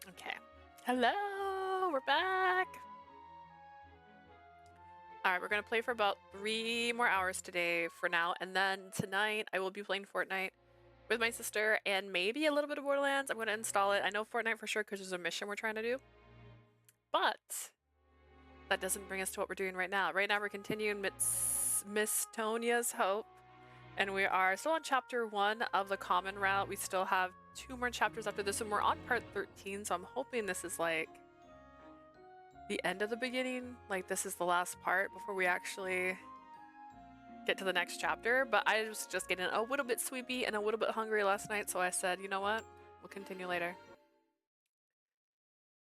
Okay. Hello, we're back. All right, we're gonna play for about 3 more hours today for now, and then tonight I will be playing Fortnite with my sister and maybe a little bit of Borderlands. I'm gonna install it. I know Fortnite for sure because there's a mission we're trying to do, but that doesn't bring us to what we're doing right now. Right now we're continuing Mistonia's Hope, and we are still on chapter 1 of the common route. We still have 2 more chapters after this, and we're on part 13, so I'm hoping this is like the end of the beginning. Like this is the last part before we actually get to the next chapter. But I was just getting a little bit sleepy and a little bit hungry last night, so I said, you know what? We'll continue later.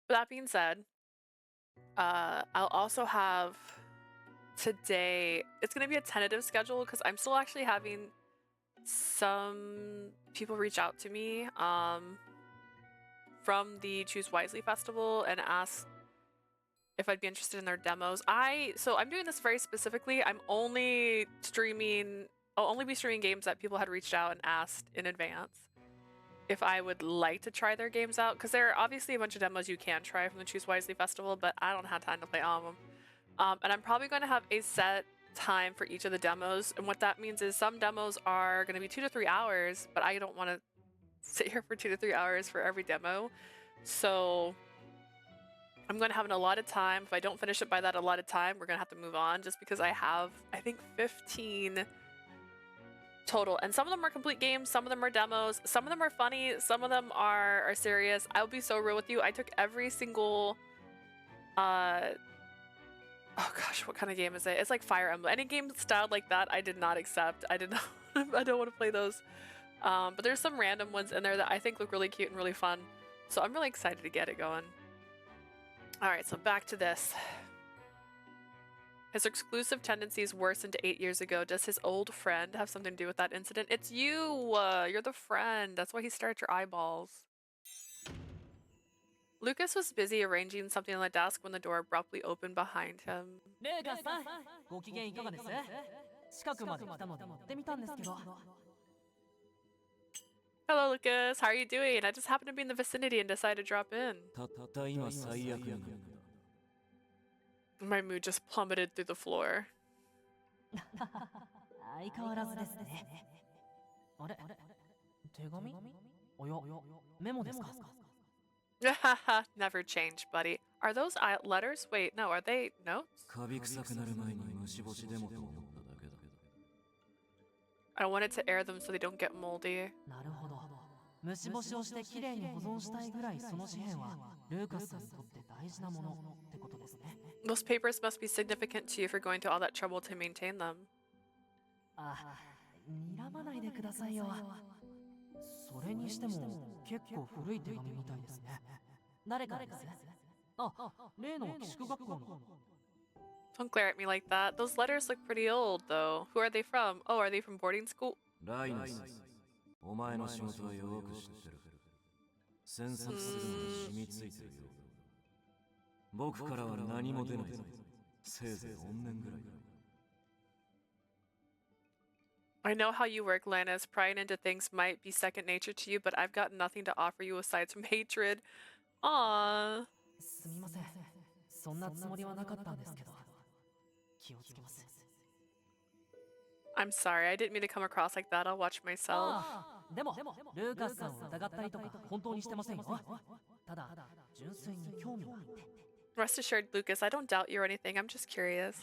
With that being said, I'll also have today, it's going to be a tentative schedule because I'm still actually having some people reach out to me from the Choose Wisely Festival and ask if I'd be interested in their demos. So I'm doing this very specifically. I'll only be streaming games that people had reached out and asked in advance if I would like to try their games out, because there are obviously a bunch of demos you can try from the Choose Wisely Festival, but I don't have time to play all of them. And I'm probably going to have a set time for each of the demos, and what that means is some demos are going to be 2 to 3 hours, but I don't want to sit here for 2 to 3 hours for every demo. So I'm going to have an allotted time. If I don't finish it by that allotted time, we're going to have to move on, just because I have, I think, 15 total. And some of them are complete games, some of them are demos, some of them are funny, some of them are serious. I'll be so real with you. I took every single oh gosh, what kind of game is it? It's like Fire Emblem. Any game styled like that, I did not accept. I did not I don't want to play those. But there's some random ones in there that I think look really cute and really fun. So I'm really excited to get it going. Alright, so back to this. His exclusive tendencies worsened 8 years ago. Does his old friend have something to do with that incident? It's you! You're the friend. That's why he stared at your eyeballs. Lucas was busy arranging something on the desk when the door abruptly opened behind him. Hello, Lucas. How are you doing? I just happened to be in the vicinity and decided to drop in. My mood just plummeted through the floor. Never change, buddy. Are those letters? Wait, no, are they notes? I wanted to air them so they don't get moldy. Those papers must be significant to you for going to all that trouble to maintain them. Don't glare at me like that. Those letters look pretty old, though. Who are they from? Oh, are they from boarding school? I know how you work, Lannis. Prying into things might be second nature to you, but I've got nothing to offer you aside from hatred. Aww. I'm sorry, I didn't mean to come across like that. I'll watch myself. Rest assured, Lucas, I don't doubt you or anything. I'm just curious.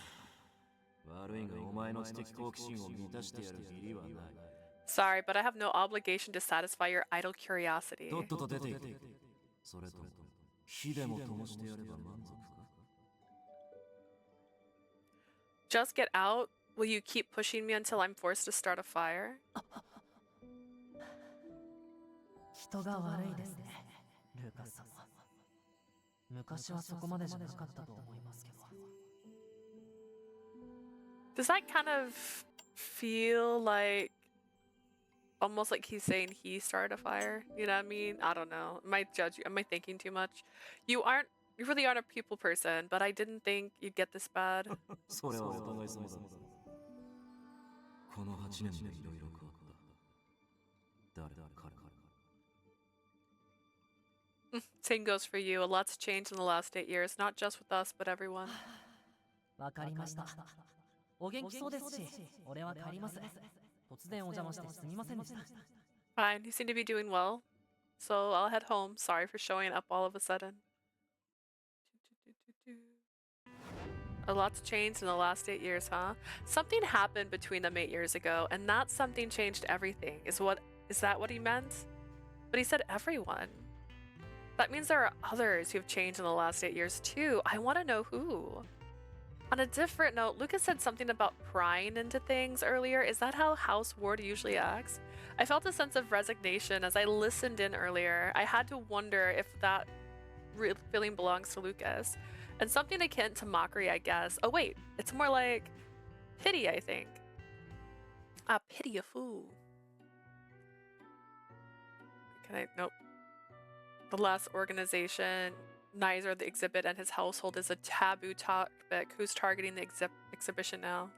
Sorry, but I have no obligation to satisfy your idle curiosity. Just get out? Will you keep pushing me until I'm forced to start a fire? Does that kind of feel like almost like he's saying he started a fire? You know what I mean? I don't know. Am I thinking too much? You really aren't a people person, but I didn't think you'd get this bad. Same goes for you. A lot's changed in the last 8 years, not just with us, but everyone. わかりました。お元気そうですし、俺は帰ります。突然お邪魔してすみませんでした。Fine, you seem to be doing well. So I'll head home. Sorry for showing up all of a sudden. A lot's changed in the last 8 years, huh? Something happened between them 8 years ago, and that something changed everything. Is that what he meant? But he said everyone. That means there are others who've changed in the last 8 years too. I want to know who. On a different note, Lucas said something about prying into things earlier. Is that how House Ward usually acts? I felt a sense of resignation as I listened in earlier. I had to wonder if that feeling belongs to Lucas. And something akin to mockery, I guess. Oh wait, it's more like pity, I think. Ah, pity a fool. Can I? Nope. The last organization, neither the exhibit and his household, is a taboo topic. Who's targeting the exhibition now?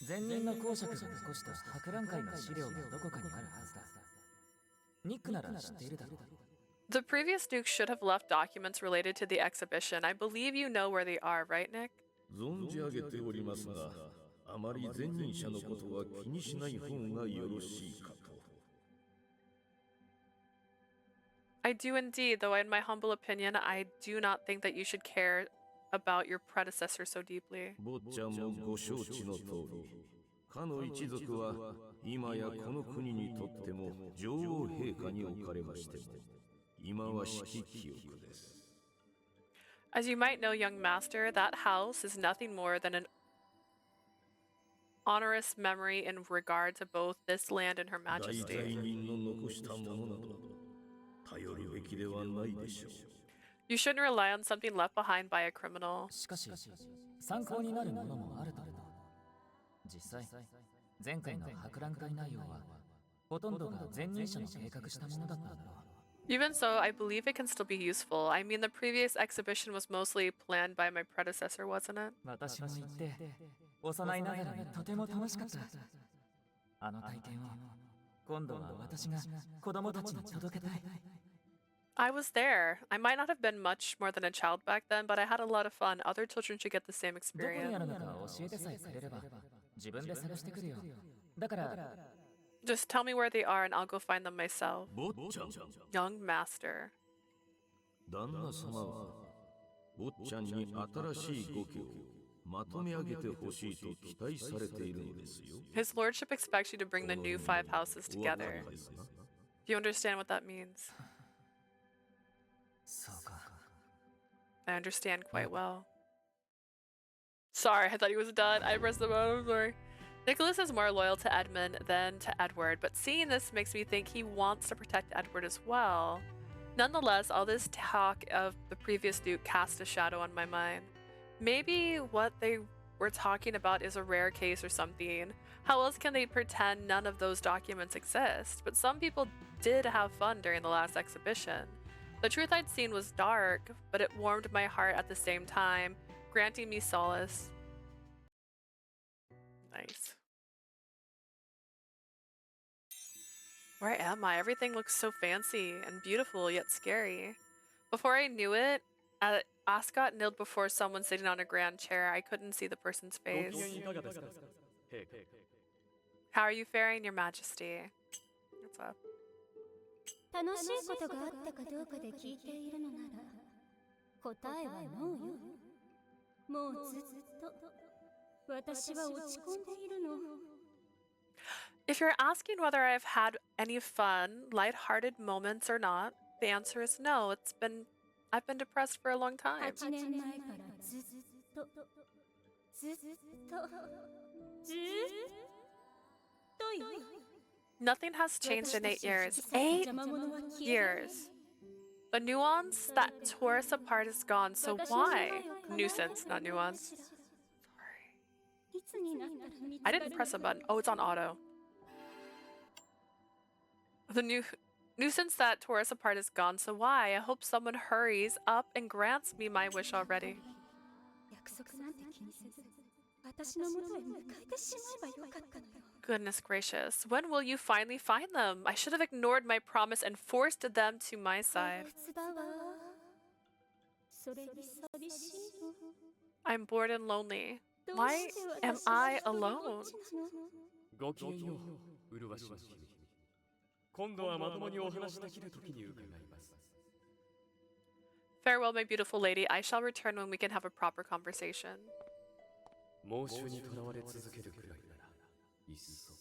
前任の公爵が残した博覧会の資料がどこかにあるはずだ。ニックなら知っているだろう。The previous Duke should have left documents related to the exhibition. I believe you know where they are, right, Nick? 存じ上げておりますが、あまり前任者のことは気にしない方がよろしいかと。I do indeed, though in my humble opinion, I do not think that you should care about your predecessor so deeply. 坊ちゃんもご承知の通り、かの一族は今やこの国にとっても女王陛下におかれましても、今はしき記憶です。As you might know, young master, that house is nothing more than an onerous memory in regard to both this land and her 大罪 majesty. 人の残したものなど頼るべきではないでしょう。You shouldn't rely on something left behind by a criminal. しかし、参考になるものもあるだろう。実際、前回の博覧会内容は、ほとんどが前任者の計画したものだったんだろう。Even so, I believe it can still be useful. I mean, the previous exhibition was mostly planned by my predecessor, wasn't it? 私も行って、幼いながらにとても楽しかった。あの体験を、今度は私が子供たちに届けたい。I was there. I might not have been much more than a child back then, but I had a lot of fun. Other children should get the same どこに experience. あるのか教えてさえくれれば、自分で探してくるよ。だから、Just tell me where they are and I'll go find them myself. 坊ちゃん、 Young master. 旦那様は坊ちゃんに新しい語気をまとめ上げてほしいと期待されているのですよ。 His lordship expects you to bring the new 5 houses お分か together. りですな。 Do you understand what that means? そうか。I understand quite well. Sorry, I thought he was done. I pressed the button. I'm sorry. Nicholas is more loyal to Edmund than to Edward, but seeing this makes me think he wants to protect Edward as well. Nonetheless, all this talk of the previous Duke cast a shadow on my mind. Maybe what they were talking about is a rare case or something. How else can they pretend none of those documents exist? But some people did have fun during the last exhibition. The truth I'd seen was dark, but it warmed my heart at the same time, granting me solace. Nice. Where am I? Everything looks so fancy and beautiful, yet scary. Before I knew it, Ascot knelt before someone sitting on a grand chair. I couldn't see the person's face. How are you faring, Your Majesty? What's up? 楽しいことがあったかどうかで聞いているのなら答えはノーよ。もうずっと私は落ち込んでいるの。 If you're asking whether I've had any fun, lighthearted moments or not, the answer is no. I've been depressed for a long time. 8年前からずっとずっとずっとよ。 Nothing has changed in 8 years. 8 years. The nuance that tore us apart is gone, so why? Nuisance, not nuance. Sorry. I didn't press a button. Oh, it's on auto. The nuisance that tore us apart is gone, so why? I hope someone hurries up and grants me my wish already. 約束なんて気にせず私の元へ迎えてしまえばよかったのよ。Goodness gracious. When will you finally find them? I should have ignored my promise and forced them to my side. 憂鬱だわ。それに寂しいの。 I'm bored and lonely. どう Why して am 私は I 一人ぼっ alone? ちなの。ごきげんよう、麗しの君。今度はまともにお話できる時に伺います。 Farewell, my beautiful lady. I shall return when we can have a proper conversation. 猛衆にとらわれ続けるくらいなら、いっそ。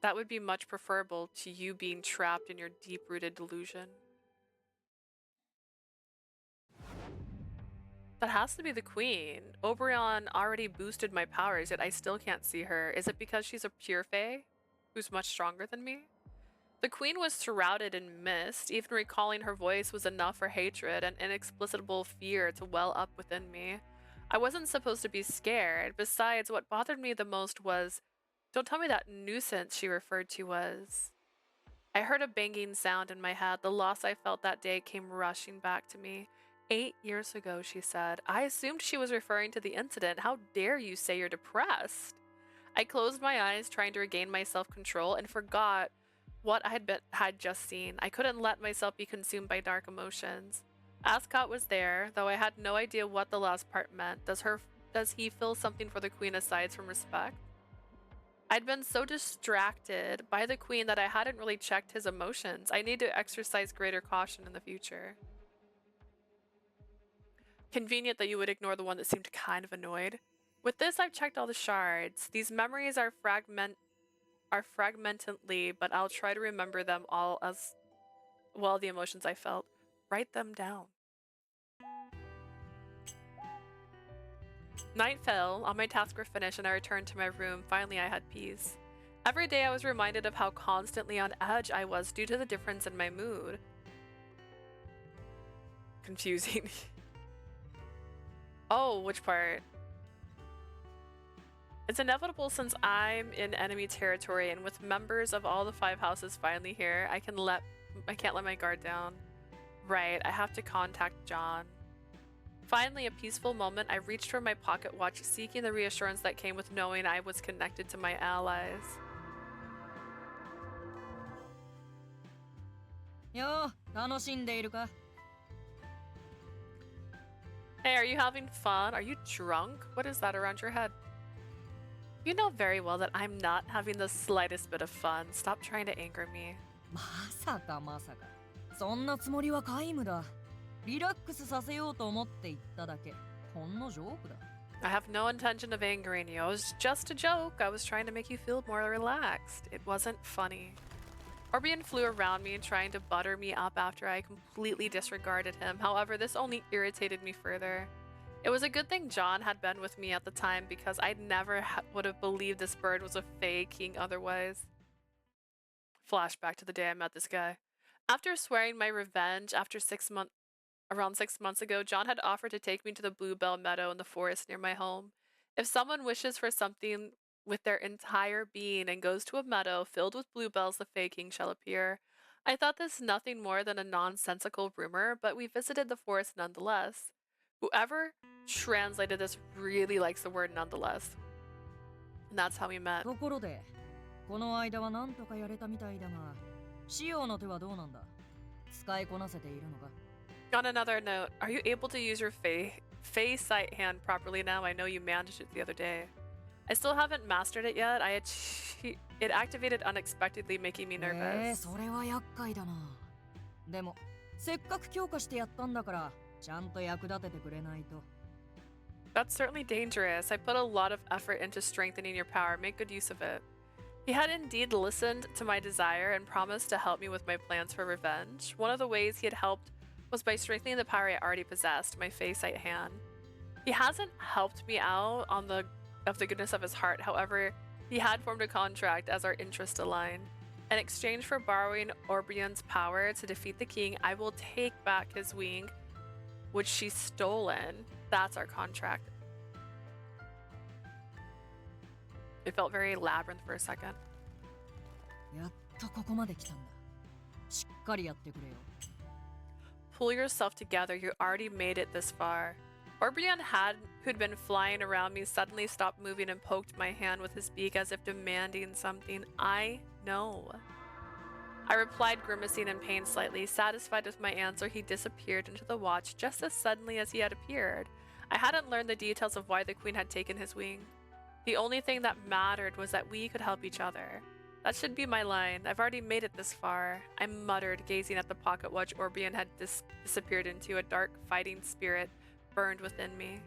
That would be much preferable to you being trapped in your deep-rooted delusion. That has to be the queen. Oberon already boosted my powers, yet I still can't see her. Is it because she's a pure fae who's much stronger than me? The queen was shrouded in mist. Even recalling her voice was enough for hatred and inexplicable fear to well up within me. I wasn't supposed to be scared. Besides, what bothered me the most was, don't tell me that nuisance she referred to was. I heard a banging sound in my head. The loss I felt that day came rushing back to me. 8 years ago, she said. I assumed she was referring to the incident. How dare you say you're depressed? I closed my eyes, trying to regain my self-control, and forgot what I had just seen. I couldn't let myself be consumed by dark emotions. Ascot was there, though I had no idea what the last part meant. Does he feel something for the queen aside from respect? I'd been so distracted by the queen that I hadn't really checked his emotions. I need to exercise greater caution in the future. Convenient that you would ignore the one that seemed kind of annoyed. With this, I've checked all the shards. These memories are fragmentedly, but I'll try to remember them all as well, the emotions I felt. Write them down. Night fell, all my tasks were finished, and I returned to my room. Finally, I had peace. Every day I was reminded of how constantly on edge I was due to the difference in my mood. Confusing. Oh, which part? It's inevitable since I'm in enemy territory, and with members of all the 5 houses finally here, I can't let my guard down. Right, I have to contact John. Finally, a peaceful moment, I reached for my pocket watch, seeking the reassurance that came with knowing I was connected to my allies. Yo, 楽しんでいるか? Hey, are you having fun? Are you drunk? What is that around your head? You know very well that I'm not having the slightest bit of fun. Stop trying to anger me. まさかまさか。そんなつもりは皆無だ。リラックスさせようと思って言っただけ。ほんのジョークだ。I have no intention of angering you. It was just a joke. I was trying to make you feel more relaxed. It wasn't funny. Orbian flew around me, trying to butter me up after I completely disregarded him. However, this only irritated me further. It was a good thing John had been with me at the time, because I never would have believed this bird was a fae king otherwise. Flashback to the day I met this guy. After swearing my revenge around 6 months ago, John had offered to take me to the Bluebell Meadow in the forest near my home. If someone wishes for something with their entire being and goes to a meadow filled with bluebells, the Fae King shall appear. I thought this nothing more than a nonsensical rumor, but we visited the forest nonetheless. Whoever translated this really likes the word nonetheless. And that's how we met. ところで、この間はなんとかやれたみたいだが、シオの手はどうなんだ? 使いこなせているのか? On another note, are you able to use your Fae sight hand properly now? I know you managed it the other day. I still haven't mastered it yet. It activated unexpectedly, making me nervous. それは厄介だな。でも、せっかく強化してやったんだから、ちゃんと役立ててくれないと。That's certainly dangerous. I put a lot of effort into strengthening your power. Make good use of it. He had indeed listened to my desire and promised to help me with my plans for revenge. One of the ways he had helped was by strengthening the power I already possessed, my Fae sight hand. He hasn't helped me out of the goodness of his heart. However, he had formed a contract as our interests aligned. In exchange for borrowing Orbian's power to defeat the king, I will take back his wing, which she's stolen. That's our contract. It felt very labyrinth for a second. やっとここまで来たんだ。しっかりやってくれよ。 Pull yourself together. You already made it this far. Orbion who'd been flying around me, suddenly stopped moving and poked my hand with his beak as if demanding something. I know. I replied, grimacing in pain slightly. Satisfied with my answer, he disappeared into the watch just as suddenly as he had appeared. I hadn't learned the details of why the queen had taken his wing. The only thing that mattered was that we could help each other. That should be my line. I've already made it this far. I muttered, gazing at the pocket watch Orbion had disappeared into. A dark, fighting spirit burned within me.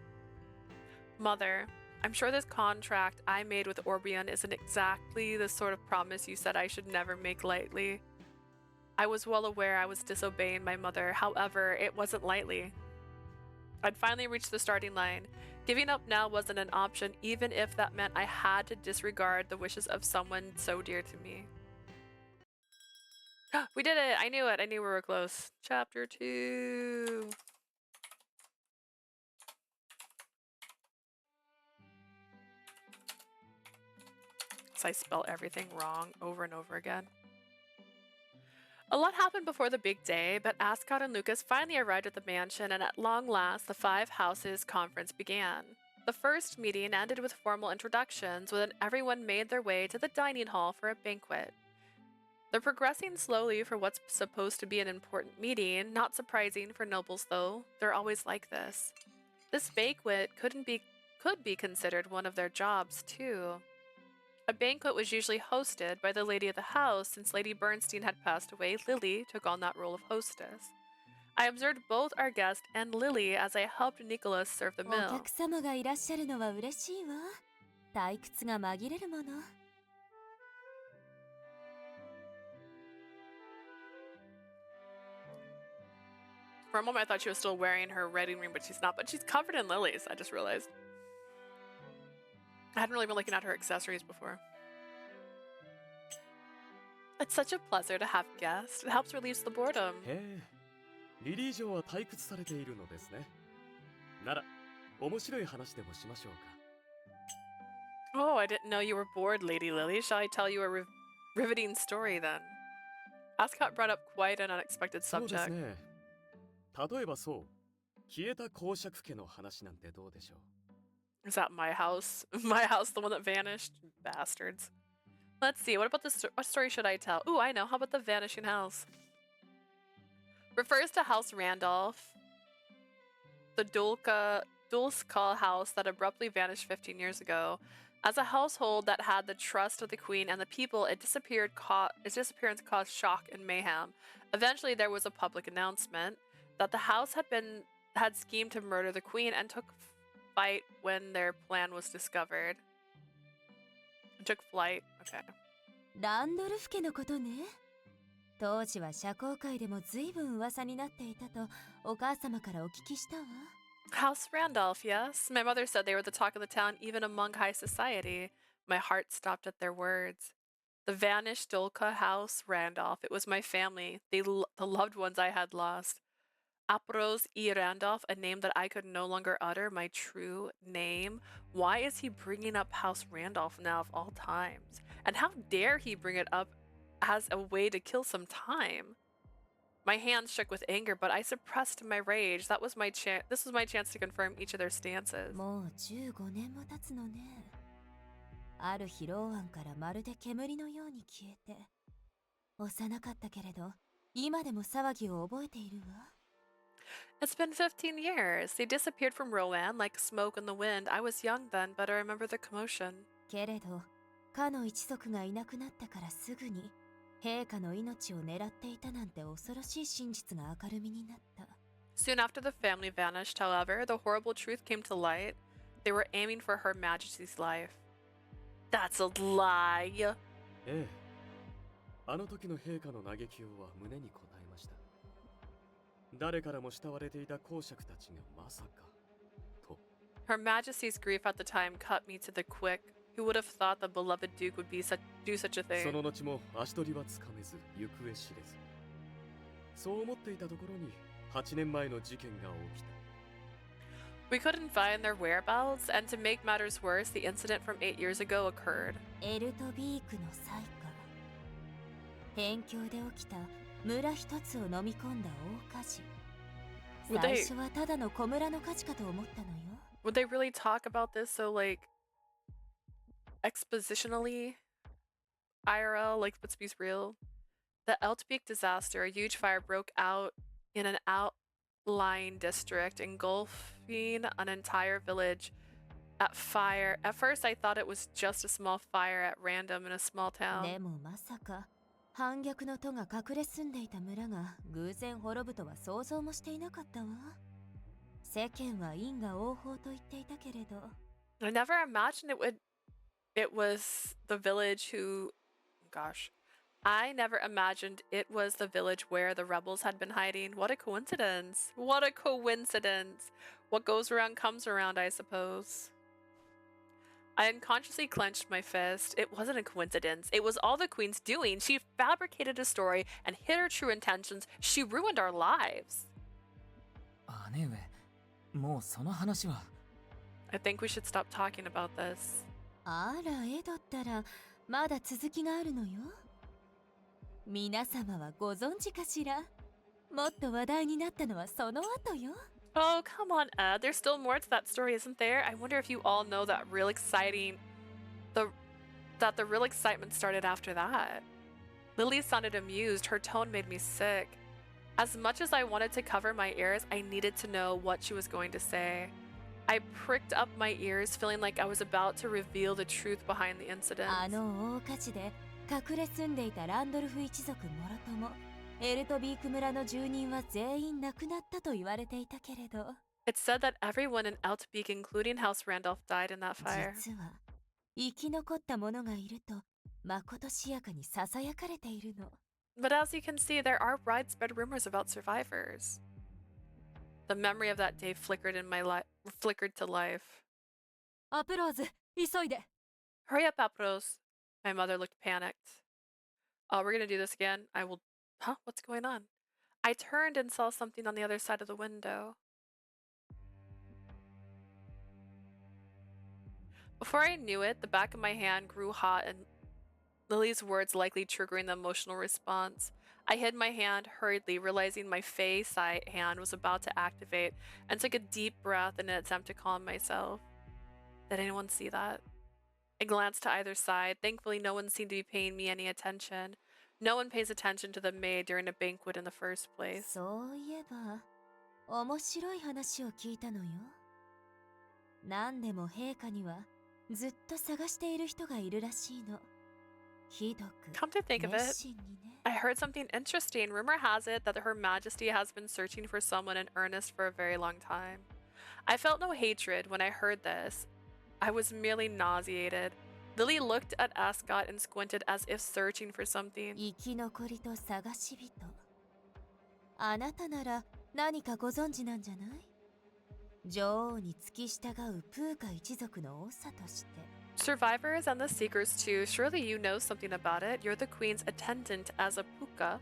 Mother, I'm sure this contract I made with Orbion isn't exactly the sort of promise you said I should never make lightly. I was well aware I was disobeying my mother. However, it wasn't lightly. I'd finally reached the starting line. Giving up now wasn't an option, even if that meant I had to disregard the wishes of someone so dear to me. We did it! I knew it! I knew we were close. Chapter 2. So I spell everything wrong over and over again. A lot happened before the big day, but Ascot and Lucas finally arrived at the mansion, and at long last, the Five Houses conference began. The first meeting ended with formal introductions, when everyone made their way to the dining hall for a banquet. They're progressing slowly for what's supposed to be an important meeting, not surprising for nobles though. They're always like this. This banquet could be considered one of their jobs too. A banquet was usually hosted by the lady of the house. Since Lady Bernstein had passed away, Lily took on that role of hostess. I observed both our guest and Lily as I helped Nicholas serve the お meal. 客様がいらっしゃるのは嬉しいわ。退屈が紛れるもの。For a moment I thought she was still wearing her wedding ring, but she's not. But she's covered in lilies, I just realized. I hadn't really been looking at her accessories before. It's such a pleasure to have guests. It helps release the boredom. へえ、リリー城は退屈されているのですね。なら、面白い話でもしましょうか。Oh, I didn't know you were bored, Lady Lily. Shall I tell you a riveting story then? Ascot brought up quite an unexpected そうです subject. ね。例えばそう、消えた公爵家の話なんてどうでしょう。 Is that my house? My house, the one that vanished? Bastards. Let's see, what about this? What story should I tell? Ooh, I know. How about the vanishing house? Refers to House Randolph, the Dulska house that abruptly vanished 15 years ago. As a household that had the trust of the queen and the people, its disappearance caused shock and mayhem. Eventually, there was a public announcement that the house had schemed to murder the queen and took flight when their plan was discovered. It took flight. Okay. ランドルフ家のことね。当時は社交界でも随分噂になっていたとお母様からお聞きしたわ。House Randolph, yes. My mother said they were the talk of the town even among high society. My heart stopped at their words. The vanished Dulka House Randolph. It was my family, the loved ones I had lost. Apros E. Randolph, a name that I could no longer utter, my true name. Why is he bringing up House Randolph now of all times? And how dare he bring it up as a way to kill some time? My hands shook with anger, but I suppressed my rage. This was my chance to confirm each of their stances. もう15年も経つのね。ある日ローアンからまるで煙のように消えて。幼かったけれど、今でも騒ぎを覚えているわ。It's been 15 years. They disappeared from Rowan like smoke in the wind. I was young then, but I remember the commotion. けれど、かの一族がいなくなったからすぐに、陛下の命を狙っていたなんて恐ろしい真実が明るみになった。Soon after the family vanished, however, the horrible truth came to light. They were aiming for Her Majesty's life. That's a lie. ええ。あの時の陛下の嘆きをは胸に応えました。誰からも慕われていた公爵たちがまさかと。Her Majesty's grief at the time cut me to the quick. Who would have thought the beloved Duke would do such a thing? その後も足取りはつかめず行方知れず。そう思っていたところに8年前の事件が起きた。We couldn't find their whereabouts, and to make matters worse, the incident from 8 years ago occurred. エルトビークの災禍。辺境で起きた村一つを飲み込んだ大火事。Would 最 they 初はただの小村の価値かと思ったのよ。 would they really talk about this so like expositionally IRL, like let's be real? The Eltbeek disaster, a huge fire broke out in an outlying district, engulfing an entire village. At first I thought it was just a small fire at random in a small で town. もまさか反逆の徒が隠れ住んでいた村が偶然滅ぶとは想像もしていなかったわ。世間は因果応報と言っていたけれど。 I never imagined it was the village who gosh. I never imagined it was the village where the rebels had been hiding. What a coincidence. What a coincidence. What goes around comes around, I suppose. I unconsciously clenched my fist. It wasn't a coincidence. It was all the queen's doing. She fabricated a story and hid her true intentions. She ruined our lives. 姉上、もうその話は。 I think we should stop talking about this. あら、エドったらまだ続きがあるのよ。皆様はご存知かしら。もっと話題になったのはその後よ。 Oh, come on, Ed. There's still more to that story, isn't there? I wonder if you all know that real exciting... that the real excitement started after that. Lily sounded amused. Her tone made me sick. As much as I wanted to cover my ears, I needed to know what she was going to say. I pricked up my ears, feeling like I was about to reveal the truth behind the incident. あの大火事で隠れ住んでいたランドルフ一族もろともエルトビーク村の住人は全員亡くなったと言われていたけれど、 It's said that everyone in Eltbeek, including House Randolph, died in that fire. 実は生き残った者がいるとまことしやかにささやかれているの。 But as you can see, there are widespread rumors about survivors. The memory of that day flickered to life. アプローズ、急いで。 Hurry up, Apros. My mother looked panicked. Oh, we're gonna do this again. I will... Huh? What's going on? I turned and saw something on the other side of the window. Before I knew it, the back of my hand grew hot and Lily's words likely triggering the emotional response. I hid my hand hurriedly, realizing my hand was about to activate, and took a deep breath in an attempt to calm myself. Did anyone see that? I glanced to either side. Thankfully, no one seemed to be paying me any attention. No one pays attention to the maid during a banquet in the first place. そういえば面白い話を聞いたのよ。何でも陛下にはずっと探している人がいるらしいの。ひどく Come to think of 熱 it, 心にね。 I heard something interesting. Rumor has it that Her Majesty has been searching for someone in earnest for a very long time. I felt no hatred when I heard this. I was merely nauseated. Lily looked at Ascot and squinted as if searching for something. 生き残りと探し人。あなたなら何かご存知なんじゃない？女王に付き従うプーカ一族の長として。 Survivors and the Seekers too. Surely you know something about it. You're the Queen's attendant as a puka.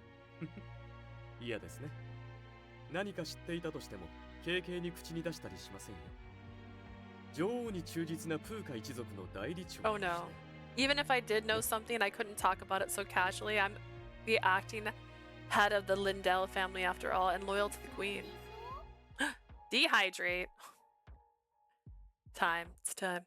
嫌ですね。何か知っていたとしても軽々に口に出したりしませんよ。女王に忠実なプーカ一族の代理長。 Oh no. Even if I did know something, I couldn't talk about it so casually. I'm the acting head of the Lindell family after all, and loyal to the Queen. Dehydrate. Time. It's time.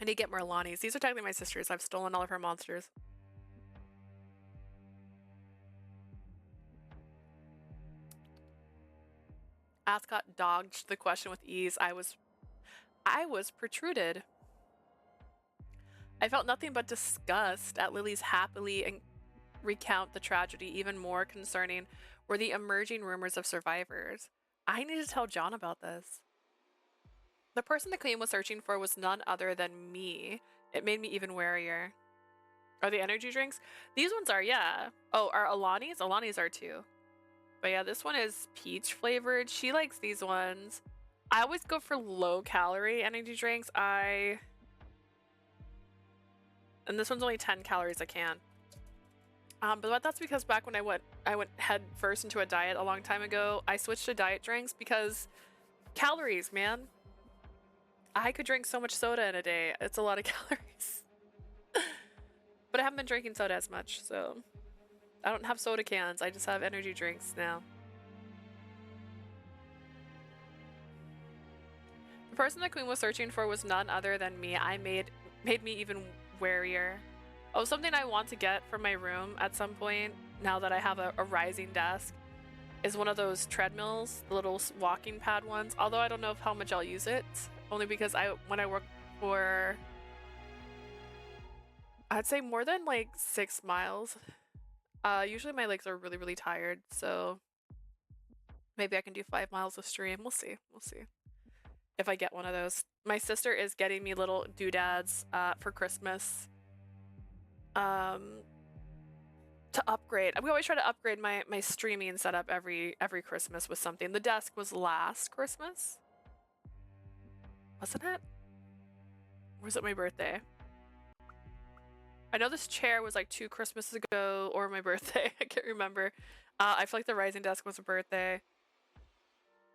I need to get more Lonnies. These are technically my sisters. I've stolen all of her monsters. Ascot dodged the question with ease. I was protruded. I felt nothing but disgust at Lily's happily and recount the tragedy. Even more concerning were the emerging rumors of survivors. I need to tell John about this. The person the Queen was searching for was none other than me. It made me even warier. Are the energy drinks? These ones are, yeah. Oh, are Alani's? Alani's are too. But yeah, this one is peach flavored. She likes these ones. I always go for low calorie energy drinks. And this one's only 10 calories a can. But that's because back when I went head first into a diet a long time ago, I switched to diet drinks because calories, man. I could drink so much soda in a day. It's a lot of calories. But I haven't been drinking soda as much, so I don't have soda cans. I just have energy drinks now. The person the queen was searching for was none other than me. I made me even warier. Oh, something I want to get for my room at some point, now that I have a rising desk, is one of those treadmills, the little walking pad ones. Although I don't know how much I'll use it, only because when I work for, I'd say more than like 6 miles. Usually my legs are really, really tired, so maybe I can do 5 miles a stream. We'll see. We'll see if I get one of those. My sister is getting me little doodads for Christmas. To upgrade. We always try to upgrade my streaming setup every Christmas with something. The desk was last Christmas, wasn't it? Or was it my birthday? I know this chair was like 2 Christmases ago or my birthday. I can't remember. I feel like the rising desk was a birthday.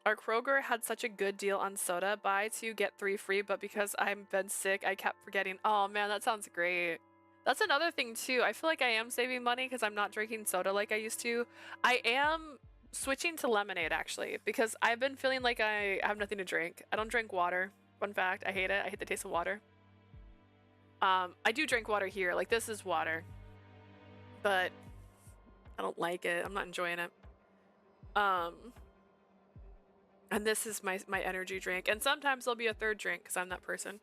Our Kroger had such a good deal on soda. Buy 2, get 3 free, but because I've been sick, I kept forgetting. Oh man, that sounds great. That's another thing too. I feel like I am saving money because I'm not drinking soda like I used to. I am switching to lemonade actually because I've been feeling like I have nothing to drink. I don't drink water. Fun fact, I hate it. I hate the taste of water. I do drink water here. Like this is water, but I don't like it. I'm not enjoying it. And this is my energy drink. And sometimes there'll be a third drink because I'm that person.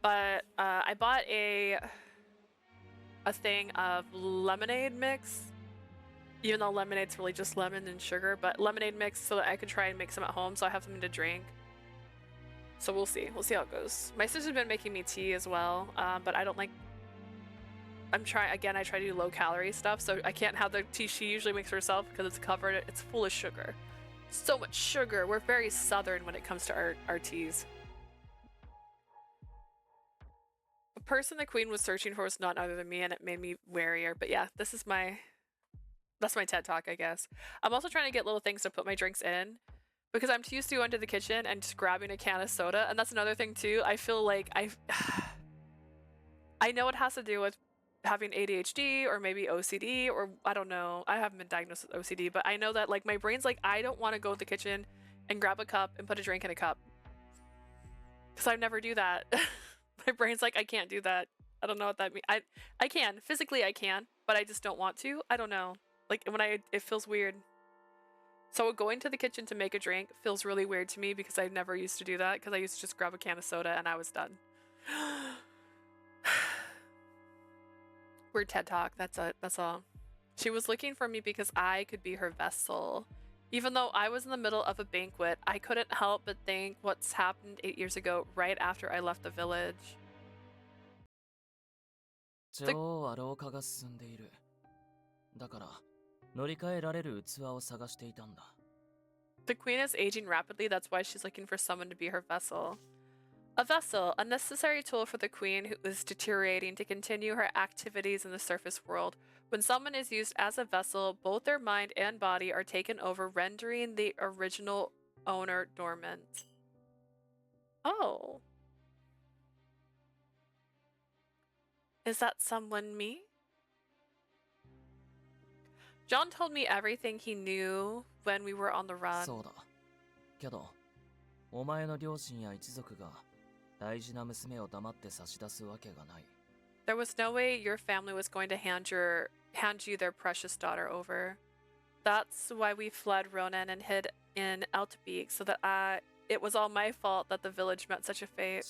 But I bought a thing of lemonade mix, even though lemonade's really just lemon and sugar, but lemonade mix so that I could try and make some at home so I have something to drink. So we'll see how it goes. My sister's been making me tea as well, but I don't like, I try to do low calorie stuff, so I can't have the tea she usually makes herself because it's full of sugar. So much sugar. We're very southern when it comes to our teas. The person the queen was searching for was none other than me, and it made me warier. But yeah, that's my TED talk, I guess. I'm also trying to get little things to put my drinks in because I'm too used to going to the kitchen and just grabbing a can of soda. And that's another thing too. I feel like I know it has to do with having ADHD or maybe OCD, or I don't know. I haven't been diagnosed with OCD, but I know that like my brain's like, I don't want to go to the kitchen and grab a cup and put a drink in a cup because I never do that. My brain's like, I can't do that. I don't know what that means. I can. Physically I can, but I just don't want to. I don't know. Like it feels weird. So going to the kitchen to make a drink feels really weird to me because I never used to do that because I used to just grab a can of soda and I was done. Weird TED talk. That's all. She was looking for me because I could be her vessel. Even though I was in the middle of a banquet, I couldn't help but think what's happened 8 years ago right after I left the village. The queen is aging rapidly, that's why she's looking for someone to be her vessel. A vessel, a necessary tool for the queen who is deteriorating to continue her activities in the surface world. When someone is used as a vessel, both their mind and body are taken over, rendering the original owner dormant. Oh. Is that someone me? John told me everything he knew when we were on the run. There was no way your family was going to hand you their precious daughter over. That's why we fled Ronan and hid in Eltbeek, so that it was all my fault that the village met such a fate.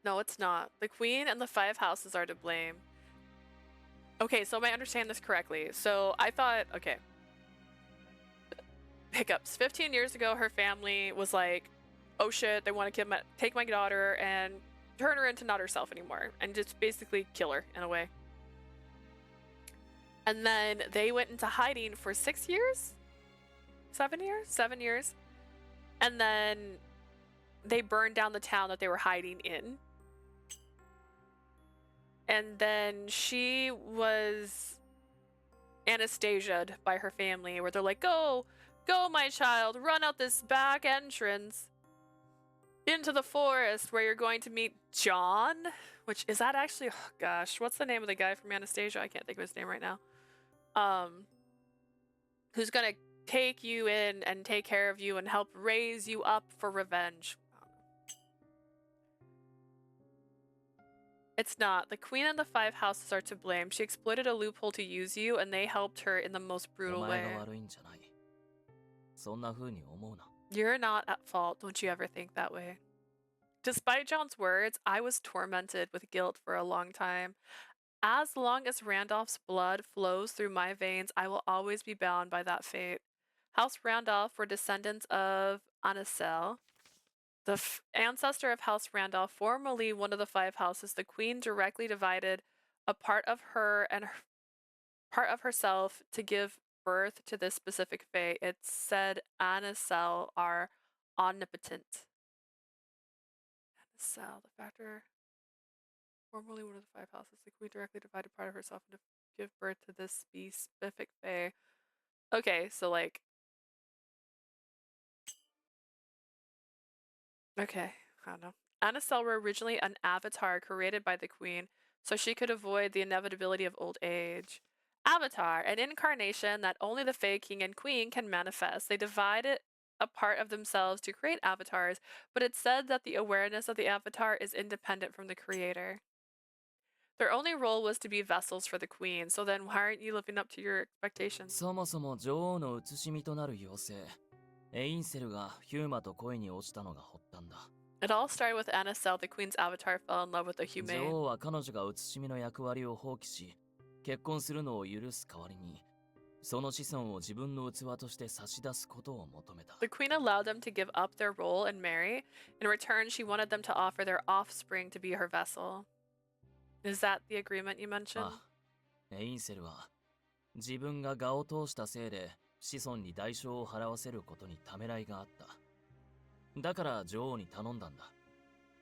No, it's not. The queen and the 5 houses are to blame. Okay, so am I understand this correctly? So I thought, okay. Hiccups. 15 years ago, her family was like, oh shit, they want to take my daughter and turn her into not herself anymore. And just basically kill her, in a way. And then they went into hiding for 6 years? 7 years? 7 years. And then they burned down the town that they were hiding in. And then she was Anastasia'd by her family, where they're like, go Go, my child, run out this back entrance into the forest where you're going to meet John, which is that actually, oh gosh, what's the name of the guy from Anastasia? I can't think of his name right now. Who's gonna take you in and take care of you and help raise you up for revenge. It's not. The queen and the 5 houses are to blame. She exploited a loophole to use you, and they helped her in the most brutal way. You're not at fault. Don't you ever think that way. Despite John's words, I was tormented with guilt for a long time. As long as Randolph's blood flows through my veins, I will always be bound by that fate. House Randolph were descendants of Anacel, the ancestor of House Randolph, formerly one of the 5 houses. The queen directly divided a part of her and part of herself to give birth to this specific fae. It said Anacel are omnipotent. Anacel, the factor formerly one of the 5 houses. The queen directly divided part of herself to give birth to this specific fae. Okay, so like okay, I don't know. Anacel were originally an avatar created by the queen so she could avoid the inevitability of old age. Avatar, an incarnation that only the Fae King and Queen can manifest. They divided a part of themselves to create avatars, but it's said that the awareness of the avatar is independent from the creator. Their only role was to be vessels for the queen, so then why aren't you living up to your expectations? そもそも女王の写しみとなる妖精エインセルがヒューマと恋に落ちたのが発端だ。 It all started with Anacel, the queen's avatar fell in love with a 女 humane. 王は彼女が写しみの役割を放棄し結婚するのを許す代わりにその子孫を自分の器として差し出すことを求めた。 The queen allowed them to give up their role and marry. In return, she wanted them to offer their offspring to be her vessel. Is that the agreement you mentioned? ああ、エインセルは自分が我を通したせいで子孫に代償を払わせることにためらいがあった。だから女王に頼んだんだ。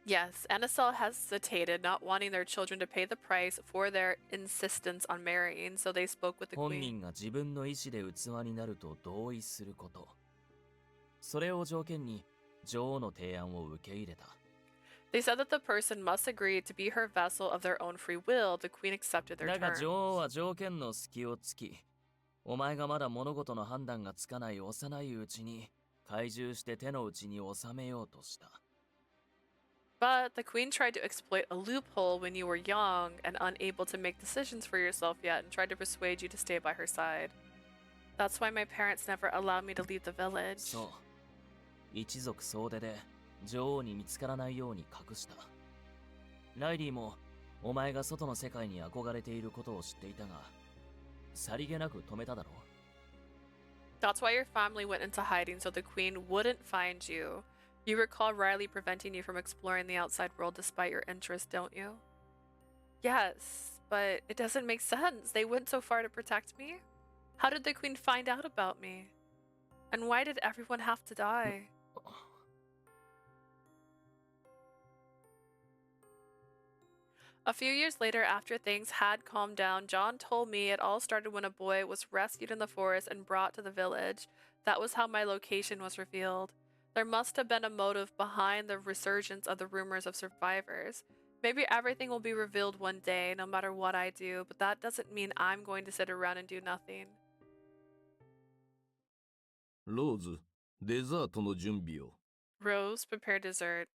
Yes, Anacel hesitated, not wanting their children to pay the price for their insistence on marrying, so they spoke with the 本 queen. 人が自分の意思で器になると同意すること。それを条件に女王の提案を受け入れた。 They said that the person must agree to be her vessel of their own free will. The queen accepted their だが terms. 女王は条件の隙を突き、お前がまだ物事の判断がつかない幼いうちに懐柔して手の内に収めようとした。 But the queen tried to exploit a loophole when you were young and unable to make decisions for yourself yet and tried to persuade you to stay by her side. That's why my parents never allowed me to leave the village. そう。一族総出で女王に見つからないように隠した。ライリーもお前が外の世界に憧れていることを知っていたが、さりげなく止めただろう。 That's why your family went into hiding so the queen wouldn't find you. You recall Riley preventing you from exploring the outside world despite your interest, don't you? Yes, but it doesn't make sense. They went so far to protect me. How did the queen find out about me? And why did everyone have to die? A few years later, after things had calmed down, John told me it all started when a boy was rescued in the forest and brought to the village. That was how my location was revealed. There must have been a motive behind the resurgence of the rumors of survivors. Maybe everything will be revealed one day, no matter what I do, but that doesn't mean I'm going to sit around and do nothing. ローズ、デザートの準備を。 Rose, prepare dessert.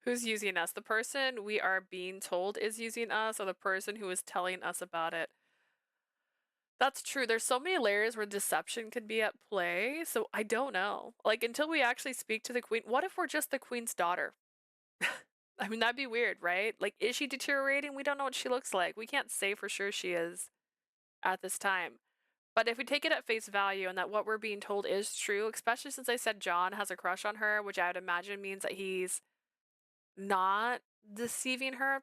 Who's using us? The person we are being told is using us, or the person who is telling us about it? That's true. There's so many layers where deception could be at play, so I don't know. Like, until we actually speak to the queen, what if we're just the queen's daughter? I mean, that'd be weird, right? Like, is she deteriorating? We don't know what she looks like. We can't say for sure she is at this time. But if we take it at face value and that what we're being told is true, especially since I said John has a crush on her, which I would imagine means that he's not deceiving her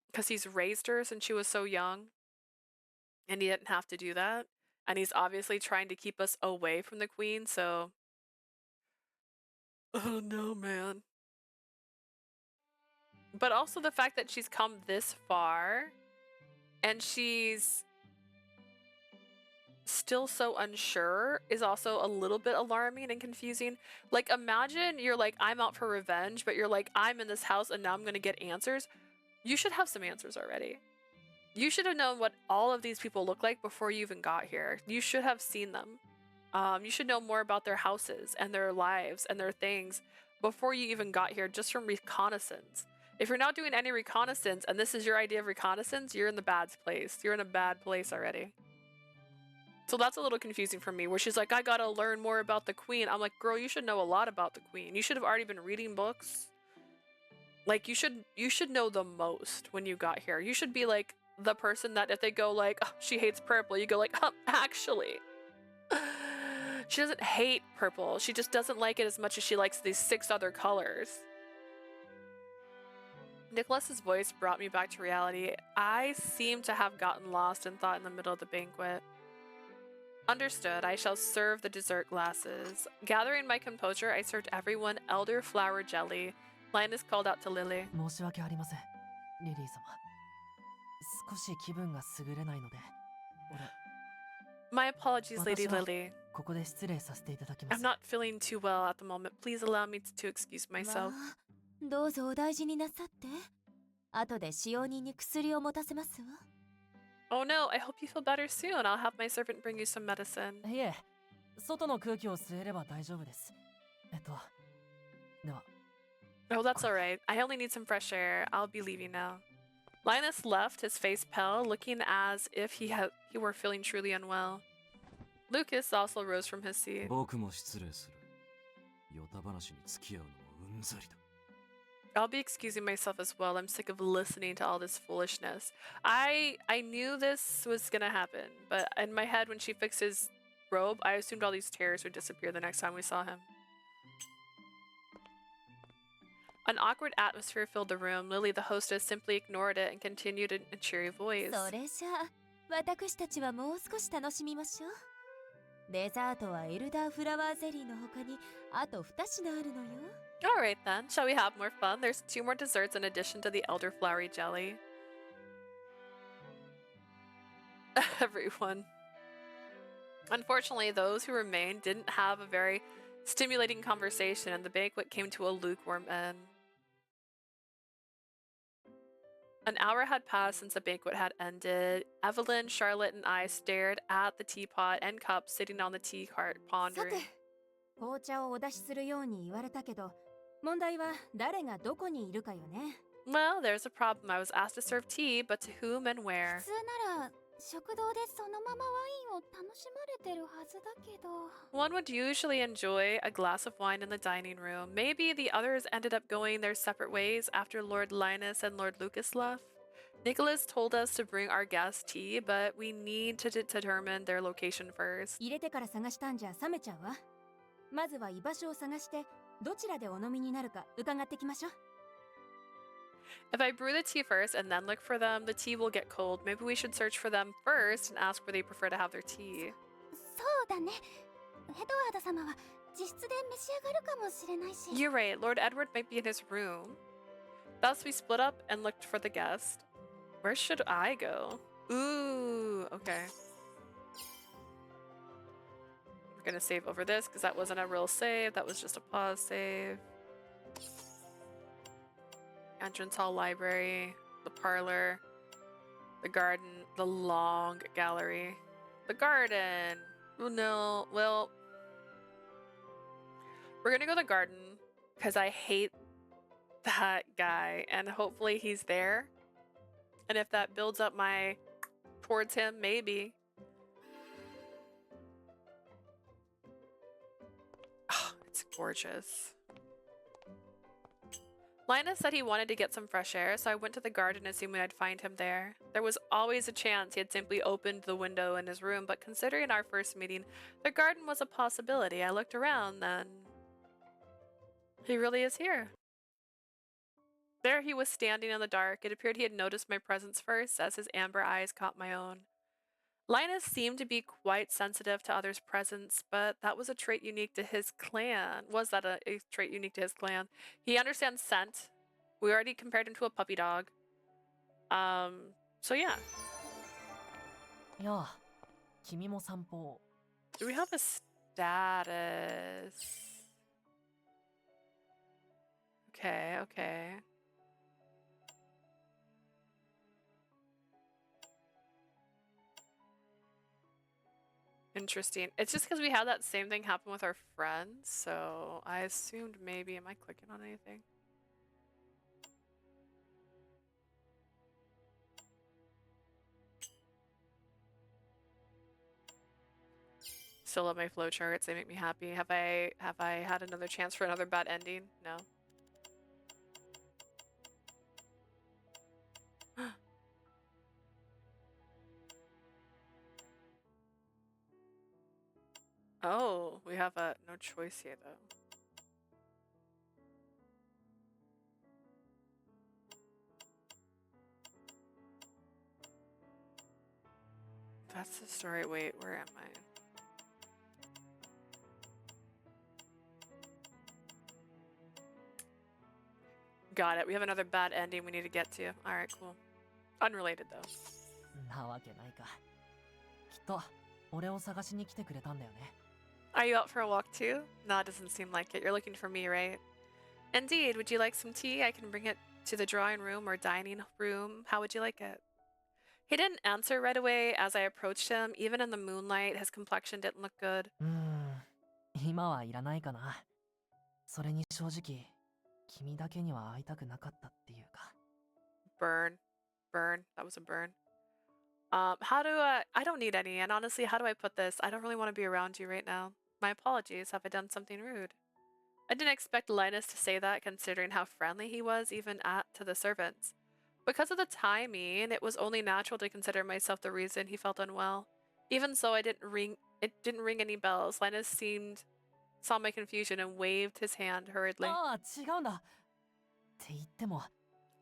because he's raised her since she was so young and he didn't have to do that. And he's obviously trying to keep us away from the queen, so... Oh no, man. But also the fact that she's come this far and she's still so unsure is also a little bit alarming and confusing. Like, imagine you're like, I'm out for revenge, but you're like, I'm in this house and now I'm gonna get answers. You should have some answers already. You should have known what all of these people look like before you even got here. You should have seen them. You should know more about their houses and their lives and their things before you even got here, just from reconnaissance. If you're not doing any reconnaissance and this is your idea of reconnaissance, you're in the bad place. You're in a bad place already. So that's a little confusing for me, where she's like, I gotta learn more about the queen. I'm like, girl, you should know a lot about the queen. You should have already been reading books. Like, you should know the most when you got here. You should be like the person that if they go like, oh, she hates purple, you go like, actually. She doesn't hate purple. She just doesn't like it as much as she likes these 6 other colors. Nicholas's voice brought me back to reality. I seem to have gotten lost in thought in the middle of the banquet. Understood, I shall serve the dessert glasses. Gathering my composure, I served everyone elderflower jelly. Linus called out to Lily. 申し訳ありません、リリー様。少し気分が優れないので、My apologies, Lady Lily. ここで失礼させていただきま I'm す。 not feeling too well at the moment. Please allow me to excuse myself. どうぞお大事になさって。後で使用人に薬を持たせますわ。Oh no, I hope you feel better soon. I'll have my servant bring you some medicine. いえ、外の空気を吸えれば大丈夫です。では。 Oh, that's alright. I only need some fresh air. I'll be leaving now. Linus left, his face pale, looking as if he were feeling truly unwell. Lucas also rose from his seat. 僕も失礼する。ヨタ話に付き合うのもうんざりだ。 I'll be excusing myself as well. I'm sick of listening to all this foolishness. I knew this was gonna happen, but in my head when she fixed his robe, I assumed all these tears would disappear the next time we saw him. An awkward atmosphere filled the room. Lily, the hostess, simply ignored it and continued in a cheery voice. それじゃあ、私たちはもう少し楽しみましょう。デザートはエルダーフラワーゼリーの他にあと2品あるのよ。Alright then, shall we have more fun? There's 2 more desserts in addition to the elderflowery jelly. Everyone. Unfortunately, those who remained didn't have a very stimulating conversation, and the banquet came to a lukewarm end. An hour had passed since the banquet had ended. Evelyn, Charlotte, and I stared at the teapot and cup sitting on the tea cart, さ pondering. て、紅茶をお出しするように言われたけど、問題は誰がどこにいるかよね。Well, there's a problem. I was asked to serve tea, but to whom and where? 普通なら食堂でそのままワインを楽しまれてるはずだけど。One would usually enjoy a glass of wine in the dining room. Maybe the others ended up going their separate ways after Lord Linus and Lord Lucas left. Nicholas told us to bring our guests tea, but we need to determine their location first. 入れてから探したんじゃ冷めちゃうわ。まずは居場所を探してどちらでお飲みになるか伺ってきましょう。 If I brew the tea first and then look for them, the tea will get cold. Maybe we should search for them first and ask where they prefer to have their tea. そうだね。エドワード様は自室で召し上がるかもしれないし。 You're right, Lord Edward might be in his room. Thus we split up and looked for the guest. Where should I go? Ooh, okay. We're gonna save over this because that wasn't a real save. That was just a pause save. Entrance hall, library, the parlor, the garden, the long gallery, the garden. Oh no, well, we're gonna go to the garden because I hate that guy and hopefully he's there. And if that builds up my towards him, maybe. Oh, it's gorgeous. Linus said he wanted to get some fresh air, so I went to the garden assuming I'd find him there. There was always a chance he had simply opened the window in his room, but considering our first meeting, the garden was a possibility. I looked around, then he really is here. There he was standing in the dark. It appeared he had noticed my presence first, as his amber eyes caught my own. Linus seemed to be quite sensitive to others' presence, but that was a trait unique to his clan. Was that a trait unique to his clan? He understands scent. We already compared him to a puppy dog. So yeah. いや、君も散歩を。Do we have a status? Okay, okay. Interesting. It's just because we had that same thing happen with our friends, so I assumed maybe. Am I clicking on anything? Still love my flowcharts. They make me happy. Have I had another chance for another bad ending? No. Oh, we have no choice here though. That's the story. Wait, where am I? Got it. We have another bad ending we need to get to. Alright, cool. Unrelated though. なわけないか。きっと、俺を探しに来てくれたんだよね。Are you out for a walk too? No, it doesn't seem like it. You're looking for me, right? Indeed. Would you like some tea? I can bring it to the drawing room or dining room. How would you like it? He didn't answer right away as I approached him. Even in the moonlight, his complexion didn't look good. 今はいらないかな。それに正直、君だけには会いたくなかったっていうか。Burn. Burn. That was a burn. How do I don't need any, and honestly, how do I put this? I don't really want to be around you right now. My apologies. Have I done something rude? I didn't expect Linus to say that, considering how friendly he was, even to the servants. Because of the timing, it was only natural to consider myself the reason he felt unwell. Even so, it didn't ring any bells. Linus saw my confusion and waved his hand hurriedly. ああ、違うんだ。って言っても、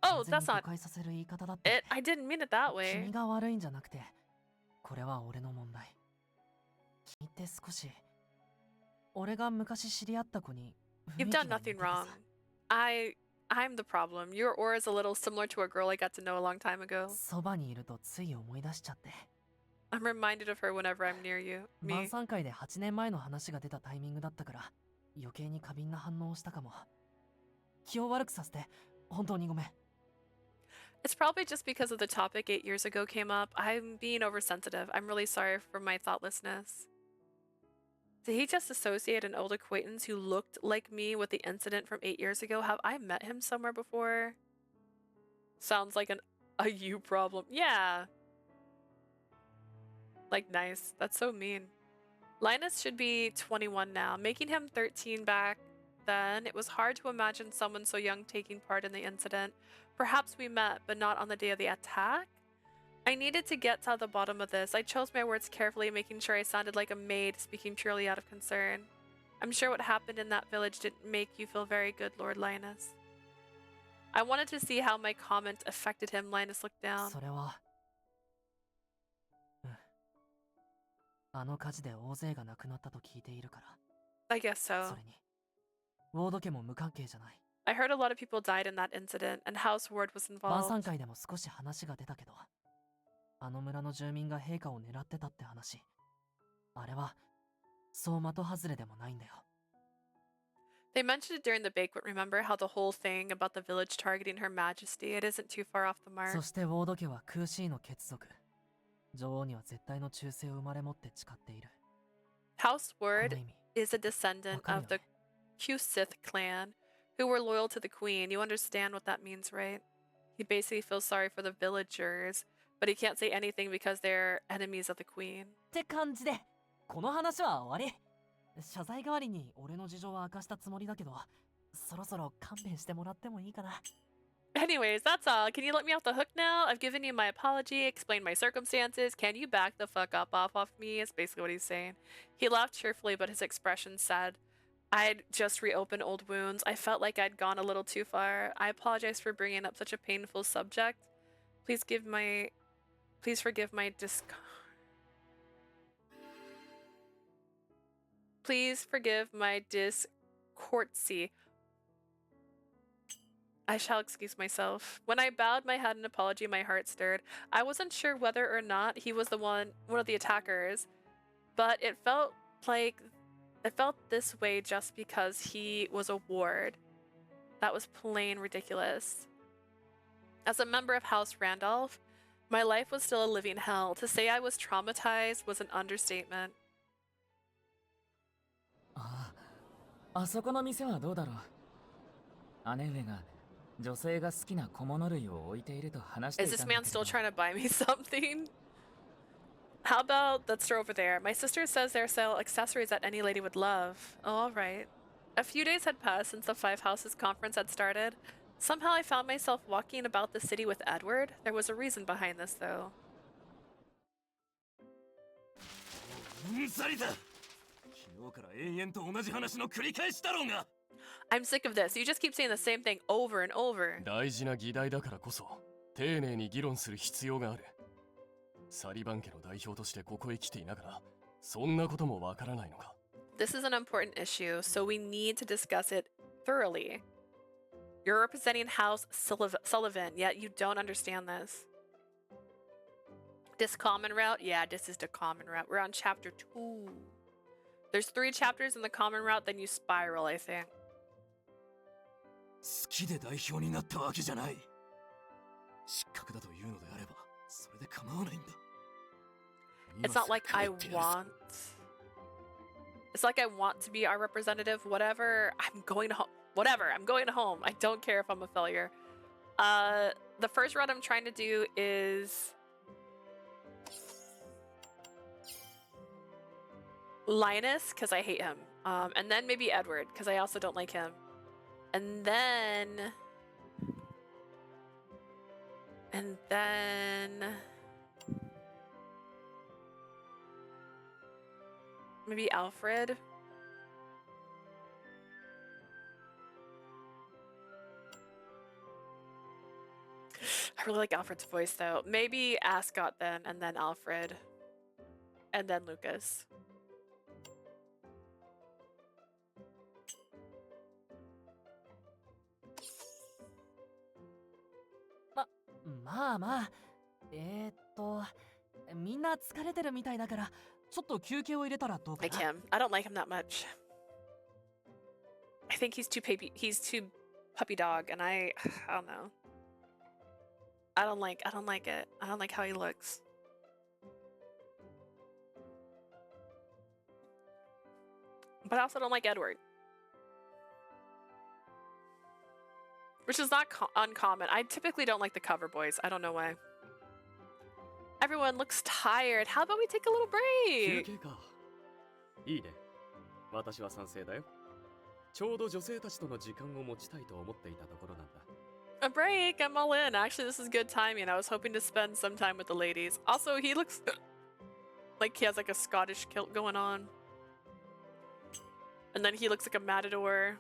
Oh, 完全 that's に誤 not 解させる言い方だって。 it. I didn't mean it that way. 君が悪いんじゃなくて、これは俺の問題。君って少し、俺が昔知り合った子に雰囲 You've 気が done 似て nothing てさ。 wrong. I'm the problem. Your aura is a little similar to a girl I got to know a long time ago. そばにいるとつい思い出しちゃって。 I'm reminded of her whenever I'm near you. 晩 Me. 餐会で8年前の話が出たタイミングだったから、余計に過敏な反応をしたかも。気を悪くさせて、本当にごめん。 It's probably just because of the topic 8 years ago came up. I'm being oversensitive. I'm really sorry for my thoughtlessness. Did he just associate an old acquaintance who looked like me with the incident from 8 years ago? Have I met him somewhere before? Sounds like a you problem. Yeah. Like, nice. That's so mean. Linus should be 21 now, making him 13 back then. It was hard to imagine someone so young taking part in the incident. Perhaps we met, but not on the day of the attack? I needed to get to the bottom of this. I chose my words carefully, making sure I sounded like a maid, speaking purely out of concern. I'm sure what happened in that village didn't make you feel very good, Lord Linus. I wanted to see how my comment affected him. Linus looked down. それは、あの火事で大勢が亡くなったと聞いているから。 I guess そ so. れに、ウォード家も無関係じゃない。 I heard a lot of people died in that incident, and House Ward was 晩餐 involved. 会でも少し話が出たけど、あの村の住民が陛下を狙ってたって話。あれは、そう的外れでもないんだよ。 They mentioned it during the banquet, remember? How the whole thing about the village targeting Her Majesty, it isn't too far off the mark. そしてウォード家は空シーの血族。女王には絶対の忠誠を生まれ持って誓っている。 House この Ward 意味、 is a descendant わかる of よ the ね。 Kusith clan, who were loyal to the queen. You understand what that means, right? He basically feels sorry for the villagers, but he can't say anything because they're enemies of the queen. って感じで、この話は終わり。謝罪代わりに俺の事情は明かしたつもりだけど、そろそろ勘弁してもらってもいいかな。 Anyways, that's all. Can you let me off the hook now? I've given you my apology, explained my circumstances. Can you back the fuck up off me? Is basically what he's saying. He laughed cheerfully, but his expression said, I'd just reopened old wounds. I felt like I'd gone a little too far. I apologize for bringing up such a painful subject. Please forgive my Please forgive my discourtesy. I shall excuse myself. When I bowed my head in apology, my heart stirred. I wasn't sure whether or not he was one of the attackers, but it felt this way just because he was a ward. That was plain ridiculous. As a member of House Randolph, my life was still a living hell. To say I was traumatized was an understatement. あそこの店はどうだろう。姉上が女性が好きな小物類を置いていると話してい Is た this んだ man け still ど。 trying to buy me something? How about that store over there? My sister says they sell accessories that any lady would love. Oh, all right. A few days had passed since the Five Houses conference had started. Somehow I found myself walking about the city with Edward. There was a reason behind this, though. うんざりだ。昨日から延々と同じ話の繰り返しだろうが。I'm sick of this. You just keep saying the same thing over and over. 大事な議題だからこそ丁寧に議論する必要がある。サリバン家の代表としてここへ来ていながらそんなこともわからないのか。 This is an important issue, so we need to discuss it thoroughly. You're representing House Sullivan, yet you don't understand this. This common route? Yeah, this is the common route. We're on chapter 2. There's 3 chapters in the common route, then you spiral, I think. 好きで代表になったわけじゃない。失格だというのであればそれで構わないんだ。 It's not like I want. It's like I want to be our representative. Whatever. I'm going home. Whatever. I'm going home. I don't care if I'm a failure. The first route I'm trying to do is Linus, because I hate him. And then maybe Edward, because I also don't like him. And then maybe Alfred. I really like Alfred's voice though. Maybe Ascot then, and then Alfred. And then Lucas. Ma, みんな疲れてるみたいだから、ちょっと休憩を入れたらどうかな。 Like him. I don't like him that much. I think he's too puppy dog, and I don't know. I don't like it. I don't like how he looks. But I also don't like Edward. Which is not uncommon. I typically don't like the cover boys. I don't know why. Everyone looks tired. How about we take a little 休 break? 憩か。いいね。私は賛成だよ。ちょうど女性たちとの時間を持ちたいと思っていたところなんだ。A break. I'm all in. Actually, this is good timing. I was hoping to spend some time with the ladies. Also, he looks like he has like a Scottish kilt going on. And then he looks like a matador.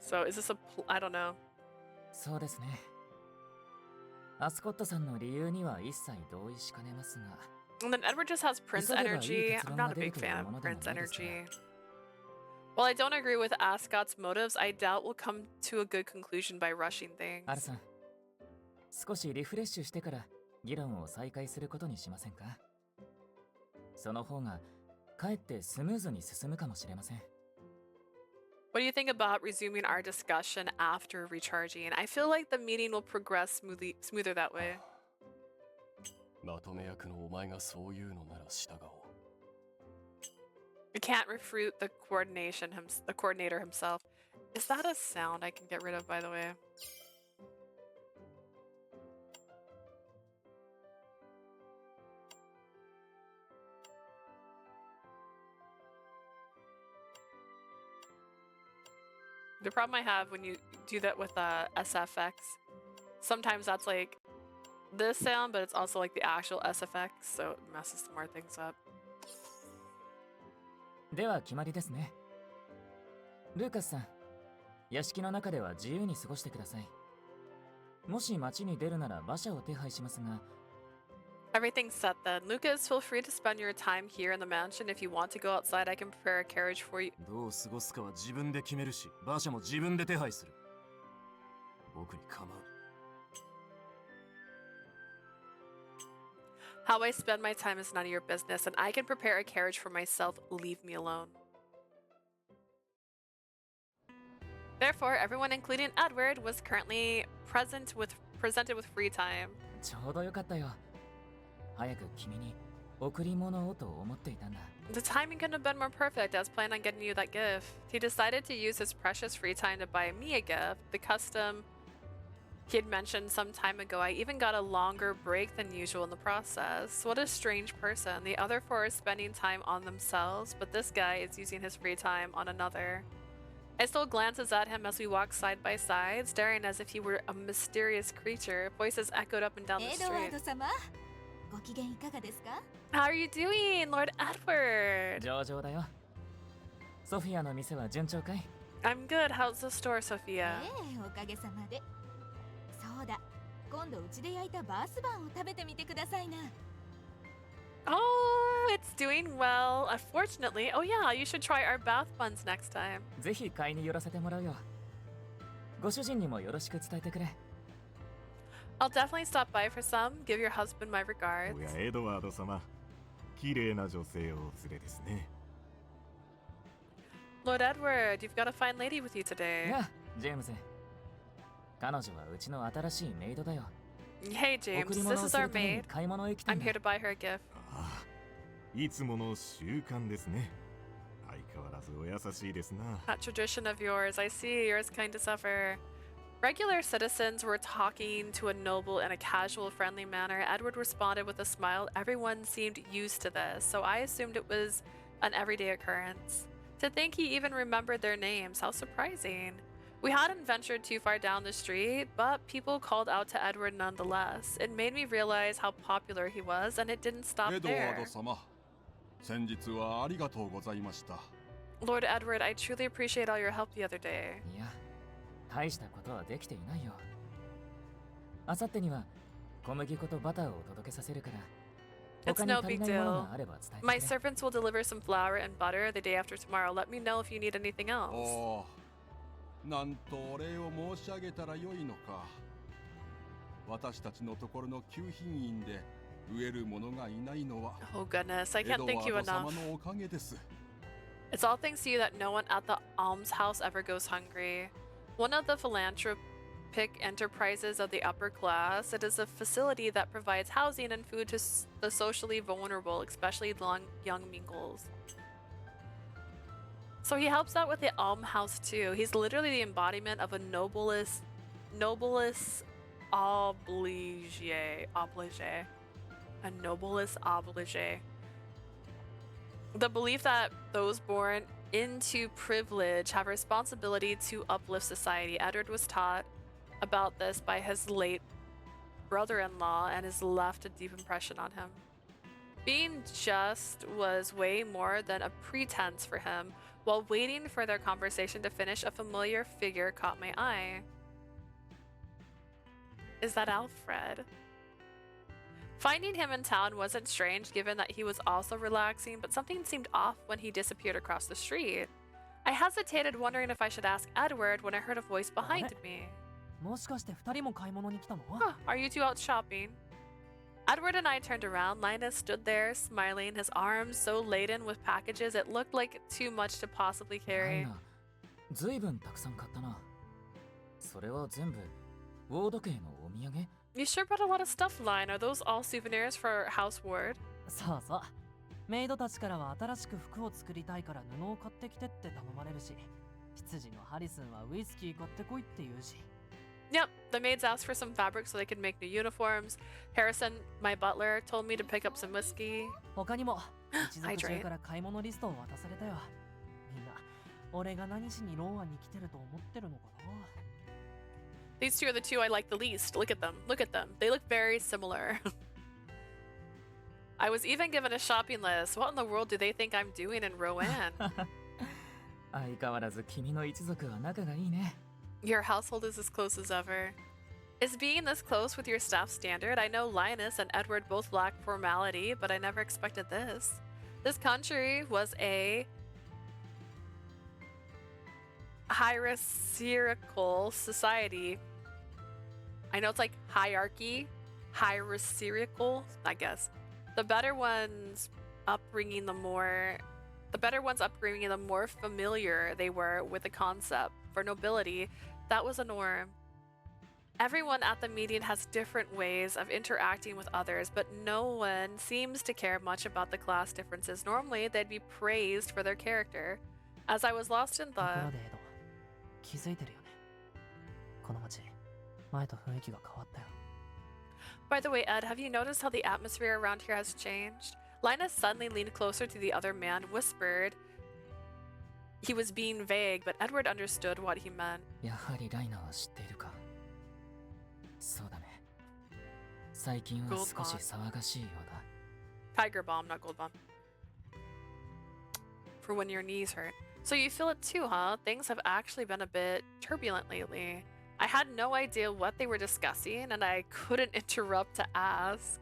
So is this I don't know. そうですね。アスコットさんの理由には一切同意しかねますが。 And then Edward just has Prince energy. I'm not a big fan of Prince energy. While I don't agree with Ascot's motives, I doubt we'll come to a good conclusion by rushing things. アルさん、少しリフレッシュしてから議論を再開することにしませんか。その方がかえってスムーズに進むかもしれません。 What do you think about resuming our discussion after recharging? I feel like the meeting will progress smoother that way. まとめ役のお前がそういうのなら従おう。 I can't refute the coordinator himself. Is that a sound I can get rid of, by the way? The problem I have when you do that with SFX, sometimes that's like this sound, but it's also like the actual SFX, so it messes some more things up. では決まりですね。ルーカスさん、屋敷の中では自由に過ごしてください。もし街に出るなら馬車を手配しますが。 Everything's set then. Lucas, feel free to spend your time here in the mansion. If you want to go outside, I can prepare a carriage for you. どう過ごすかは自分で決めるし、馬車も自分で手配する。僕に構う。 How I spend my time is none of your business, and I can prepare a carriage for myself. Leave me alone. Therefore, everyone, including Edward, was currently presented with free time. ちょうどよかったよ。早く君に贈り物をと思っていたんだ。 The timing couldn't have been more perfect. I was planning on getting you that gift. He decided to use his precious free time to buy me a gift, the custom he had mentioned some time ago. I even got a longer break than usual in the process. What a strange person. The other four are spending time on themselves, but this guy is using his free time on another. I stole glances at him as we walked side by side, staring as if he were a mysterious creature. Voices echoed up and down the street. ご機嫌いかがですか? How are you doing, Lord Edward? 上々だよ。ソフィアの店は順調かい? I'm good. How's the store, Sophia? おかげさまで。そうだ。今度うちで焼いたバースバンを食べてみてくださいな。 Oh, it's doing well. Unfortunately, oh yeah, you should try our bath buns next time. ぜひ買いに寄らせてもらうよ。ご主人にもよろしく伝えてくれ。 I'll definitely stop by for some. Give your husband my regards. おやエドワード様、綺麗な女性をお連れですね。 Lord Edward, you've got a fine lady with you today. やあ、ジェームズ。彼女はうちの新しいメイドだよ。 Hey James, 贈り this 物を is す our るために maid. 買い物へ来た I'm んだ。 here to buy her a gift. ああ、いつもの習慣ですね。相変わらずお優しいですな。 That tradition of yours, I see. You're as kind as ever. Regular citizens were talking to a noble in a casual, friendly manner. Edward responded with a smile. Everyone seemed used to this, so I assumed it was an everyday occurrence. To think he even remembered their names, how surprising. We hadn't ventured too far down the street, but people called out to Edward nonetheless. It made me realize how popular he was, and it didn't stop エドワー there. ド様、先日はありがとうございました。 Lord Edward, I truly appreciate all your help the other day. いや、大したことはできていないよ。あさってには小麦粉とバターをお届けさせるから。 It's 他に no 足り big ないもの deal. があれば伝えてく My れ。 servants will deliver some flour and butter the day after tomorrow. Let me know if you need anything else. おお、なんとお礼を申し上げたらよいのか。私たちのところの給品員で植える者がいないのは Oh goodness, I エ can't ドワ thank you ード enough. 様のおかげです。 It's all thanks to you that no one at the almshouse ever goes hungry. One of the philanthropic enterprises of the upper class, it is a facility that provides housing and food to the socially vulnerable, especially the young mingles. So he helps out with the almshouse too. He's literally the embodiment of a noblesse oblige. A noblesse oblige. The belief that those born into privilege have a responsibility to uplift society. Edward was taught about this by his late brother-in-law and has left a deep impression on him. Being just was way more than a pretense for him. While waiting for their conversation to finish, a familiar figure caught my eye. Is that Alfred? Finding him in town wasn't strange given that he was also relaxing, but something seemed off when he disappeared across the street. I hesitated, wondering if I should ask Edward when I heard a voice behind me. もしかして二人も買い物に来たの? Huh, are you two out shopping? Edward and I turned around. Linus stood there, smiling, his arms so laden with packages it looked like too much to possibly ライ carry. ナ、ずいぶんたくさん買ったな。それは全部ウォード家のお土産? You sure brought a lot of stuff, Line. Are those all souvenirs for House Ward? そうそう。メイドたちからは新しく服を作りたいから布を買ってきてって頼まれるし、羊のハリスンはウイスキー買ってこいって言うし。Yep, the maids asked for some fabric so they could make new uniforms. Harrison, my butler, told me to pick up some whiskey. 他にも一族中から買い物リストを渡されたよ。みんな俺が何しにローアに来てると思ってるのかな。 These two are the two I like the least. Look at them. Look at them. They look very similar. I was even given a shopping list. What in the world do they think I'm doing in Rowan? 相変わらず君の一族は仲がいいね。 Your household is as close as ever. Is being this close with your staff standard? I know Linus and Edward both lack formality, but I never expected this. This country was a hierarchical society. I know it's like hierarchy, hierarchical, I guess. The better ones upbringing, the more familiar they were with the concept. For nobility, that was a norm. Everyone at the meeting has different ways of interacting with others, but no one seems to care much about the class differences. Normally, they'd be praised for their character. As I was lost in ところ thought, でエド、気づいてるよね。この街、前と雰囲気が変わったよ。 by the way, Ed, have you noticed how the atmosphere around here has changed? Linus suddenly leaned closer to the other man, whispered. He was being vague, but Edward understood what he meant. やはりライナーは知っているか。そうだね。最近は少し騒がしいようだ。Tiger bomb, not gold bomb. For when your knees hurt. So you feel it too, huh? Things have actually been a bit turbulent lately. I had no idea what they were discussing, and I couldn't interrupt to ask.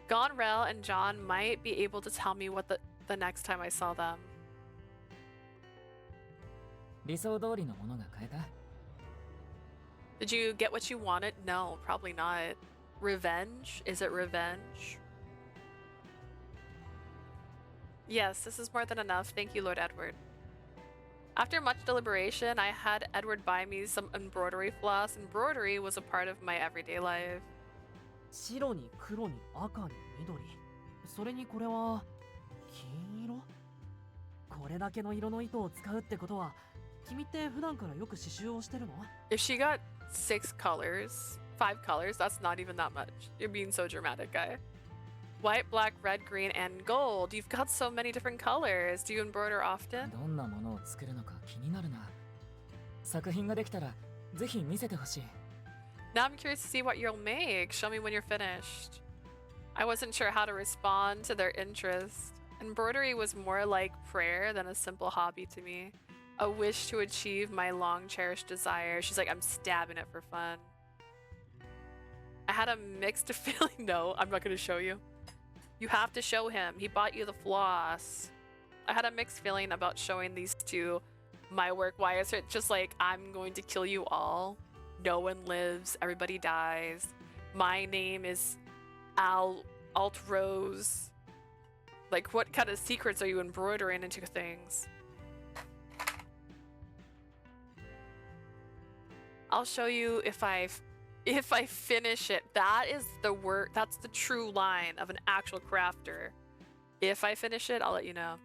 Gonrel and John might be able to tell me what the next time I saw them. 理想通りのものが買えた？ Did you get what you wanted? No, probably not. Revenge? Is it revenge? Yes, this is more than enough. Thank you, Lord Edward. After much deliberation, I had Edward buy me some embroidery floss. Embroidery was a part of my everyday life. 白に黒に赤に緑。それにこれは金色？これだけの色の糸を使うってことは、君って普段からよく刺繍をしてるの？ If she got 5 colors, that's not even that much. You're being so dramatic, guy. White, black, red, green, and gold. You've got so many different colors. Do you embroider often? どんなものを作るのか気になるな。作品ができたらぜひ見せてほしい。 Now I'm curious to see what you'll make. Show me when you're finished. I wasn't sure how to respond to their interest. Embroidery was more like prayer than a simple hobby to me. A wish to achieve my long-cherished desire. She's like, I'm stabbing it for fun. I had a mixed feeling. No, I'm not going to show you. You have to show him. He bought you the floss. I had a mixed feeling about showing these two my work. Why is it just like, I'm going to kill you all? No one lives. Everybody dies. My name is Alt-Rose. Like, what kind of secrets are you embroidering into things? I'll show you if I finish it. That is the word. That's the true line of an actual crafter. If I finish it, I'll let you know.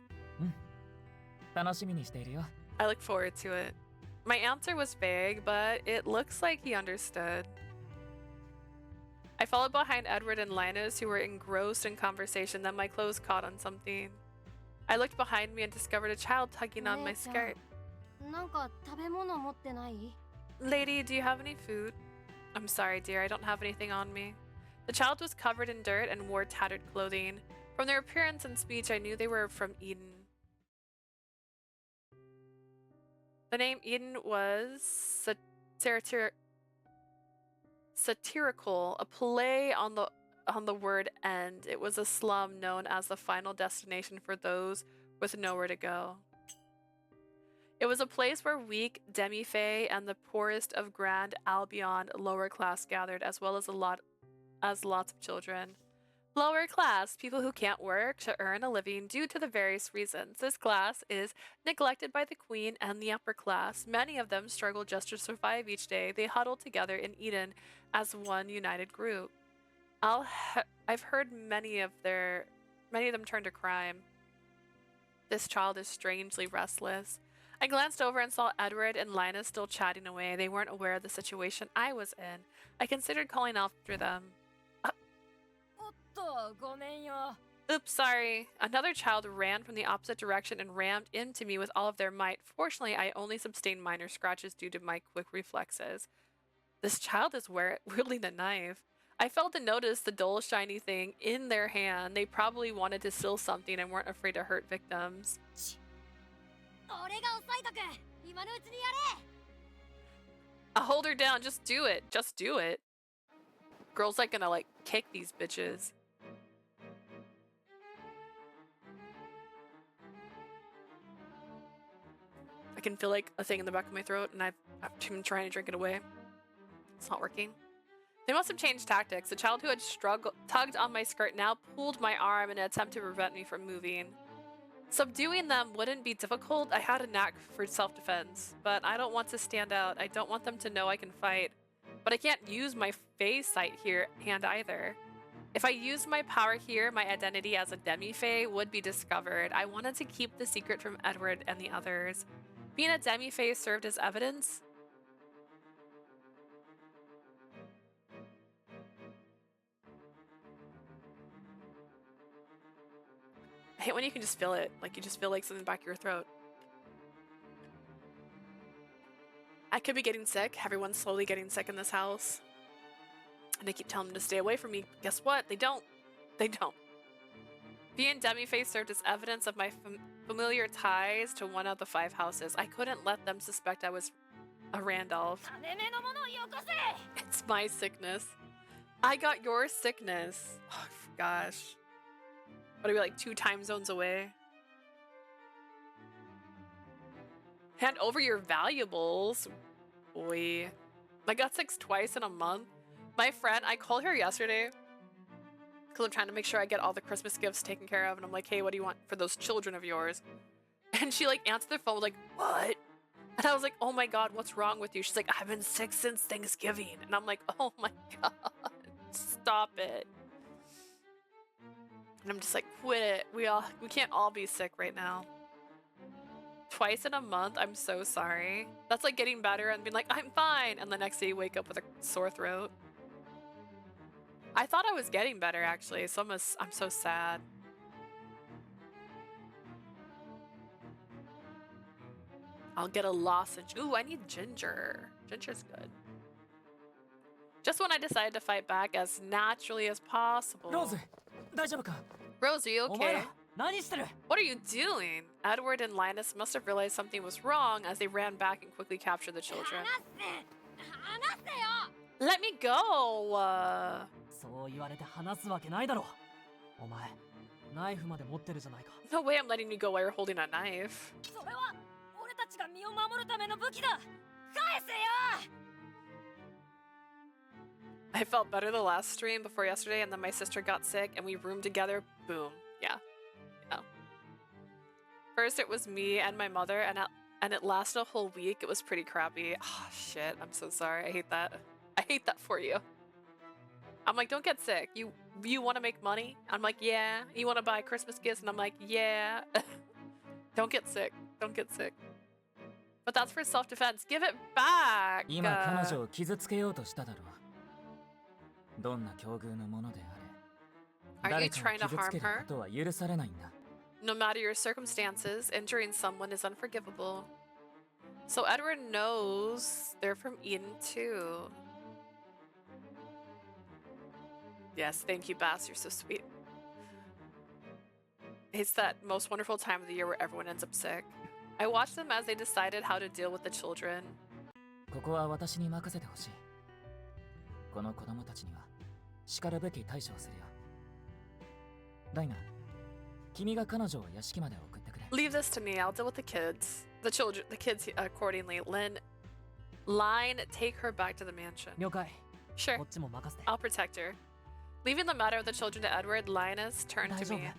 楽しみにしているよ。 I look forward to it. My answer was vague, but it looks like he understood. I followed behind Edward and Linus, who were engrossed in conversation. Then my clothes caught on something. I looked behind me and discovered a child tugging on my skirt. なんか食べ物持ってない？ Lady, do you have any food? I'm sorry, dear, I don't have anything on me. The child was covered in dirt and wore tattered clothing. From their appearance and speech, I knew they were from Eden. The name Eden was satirical, a play on the word end. It was a slum known as the final destination for those with nowhere to go. It was a place where weak demi-fae and the poorest of Grand Albion lower class gathered, as well as lots of children. Lower class, people who can't work to earn a living due to the various reasons. This class is neglected by the queen and the upper class. Many of them struggle just to survive each day. They huddle together in Eden as one united group. I've heard many of them turn to crime. This child is strangely restless. I glanced over and saw Edward and Linus still chatting away. They weren't aware of the situation I was in. I considered calling after them. Oops, sorry. Another child ran from the opposite direction and rammed into me with all of their might. Fortunately, I only sustained minor scratches due to my quick reflexes. This child is wielding a knife. I failed to notice the dull, shiny thing in their hand. They probably wanted to steal something and weren't afraid to hurt victims. I'll hold her down. Just do it. Just do it. Girl's like gonna kick these bitches. I can feel a thing in the back of my throat, and I've been trying to drink it away. It's not working. They must have changed tactics. The child who had tugged on my skirt now pulled my arm in an attempt to prevent me from moving. Subduing them wouldn't be difficult. I had a knack for self-defense, but I don't want to stand out. I don't want them to know I can fight. But I can't use my phase sight hand either. If I used my power here, my identity as a demi-fae would be discovered. I wanted to keep the secret from Edward and the others. Being a demi-fae served as evidence. I hate when you can just feel it. Like you just feel like something in the back of your throat. I could be getting sick. Everyone's slowly getting sick in this house. And I keep telling them to stay away from me. Guess what? They don't. They don't. Being demi-fae served as evidence of my familiar ties to one of the 5 houses. I couldn't let them suspect I was a Randolph. It's my sickness. I got your sickness. Oh, gosh. What are we, like 2 time zones away? Hand over your valuables. Boy. I got sick twice in a month. My friend, I called her yesterday because I'm trying to make sure I get all the Christmas gifts taken care of. And I'm like, hey, what do you want for those children of yours? And she like answered the phone like, what? And I was like, oh my God, what's wrong with you? She's like, I've been sick since Thanksgiving. And I'm like, oh my God, stop it. And I'm just like, quit it. We can't all be sick right now. Twice in a month, I'm so sorry. That's like getting better and being like, I'm fine. And the next day you wake up with a sore throat. I thought I was getting better actually, so I'm so sad. I'll get a lozenge. Ooh, I need ginger. Ginger's good. Just when I decided to fight back as naturally as possible. Rose, are you okay? What are you doing? Edward and Linus must have realized something was wrong as they ran back and quickly captured the children. Let me go! No way I'm letting you go while you're holding a knife. I felt better the last stream before yesterday, and then my sister got sick and we roomed together. Boom. Yeah. First it was me and my mother, and it lasted a whole week. It was pretty crappy. Oh shit, I'm so sorry. I hate that. I hate that for you. I'm like, don't get sick. You want to make money? I'm like, yeah. You want to buy Christmas gifts? And I'm like, yeah. Don't get sick. Don't get sick. But that's for self-defense. Give it back. Are you trying to harm her? No matter your circumstances, injuring someone is unforgivable. So Edward knows they're from Eden too. Yes, thank you, Bass. You're so sweet. It's that most wonderful time of the year where everyone ends up sick. I watched them as they decided how to deal with the children. Leave this to me. I'll deal with the kids. The kids accordingly. Line, take her back to the mansion. Sure. I'll protect her. Leaving the matter of the children to Edward, Linus turned to me.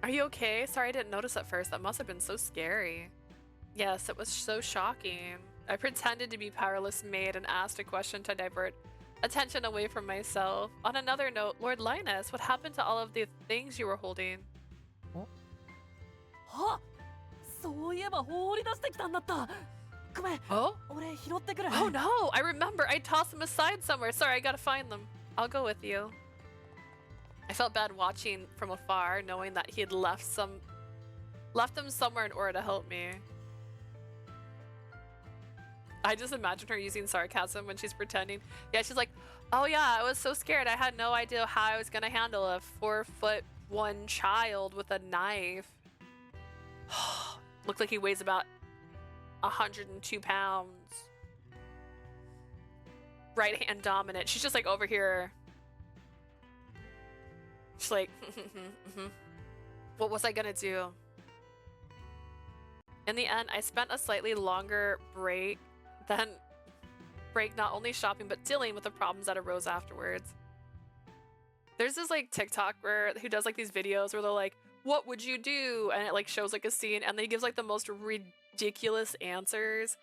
Are you okay? Sorry I didn't notice at first. That must have been so scary. Yes, it was so shocking. I pretended to be powerless maid and asked a question to divert attention away from myself. On another note, Lord Linus, what happened to all of the things you were holding? Oh? Oh no! I remember! I tossed them aside somewhere. Sorry, I gotta find them. I'll go with you. I felt bad watching from afar, knowing that he had left them somewhere in order to help me. I just imagine her using sarcasm when she's pretending. Yeah, she's like, oh yeah, I was so scared. I had no idea how I was gonna handle a 4'1" child with a knife. Looked like he weighs about 102 pounds. Right hand dominant. She's just like over here. She's like, what was I gonna do? In the end, I spent a slightly longer break than break not only shopping but dealing with the problems that arose afterwards. There's this like TikTok who does like these videos where they're like, what would you do? And it like shows like a scene and then he gives like the most ridiculous answers.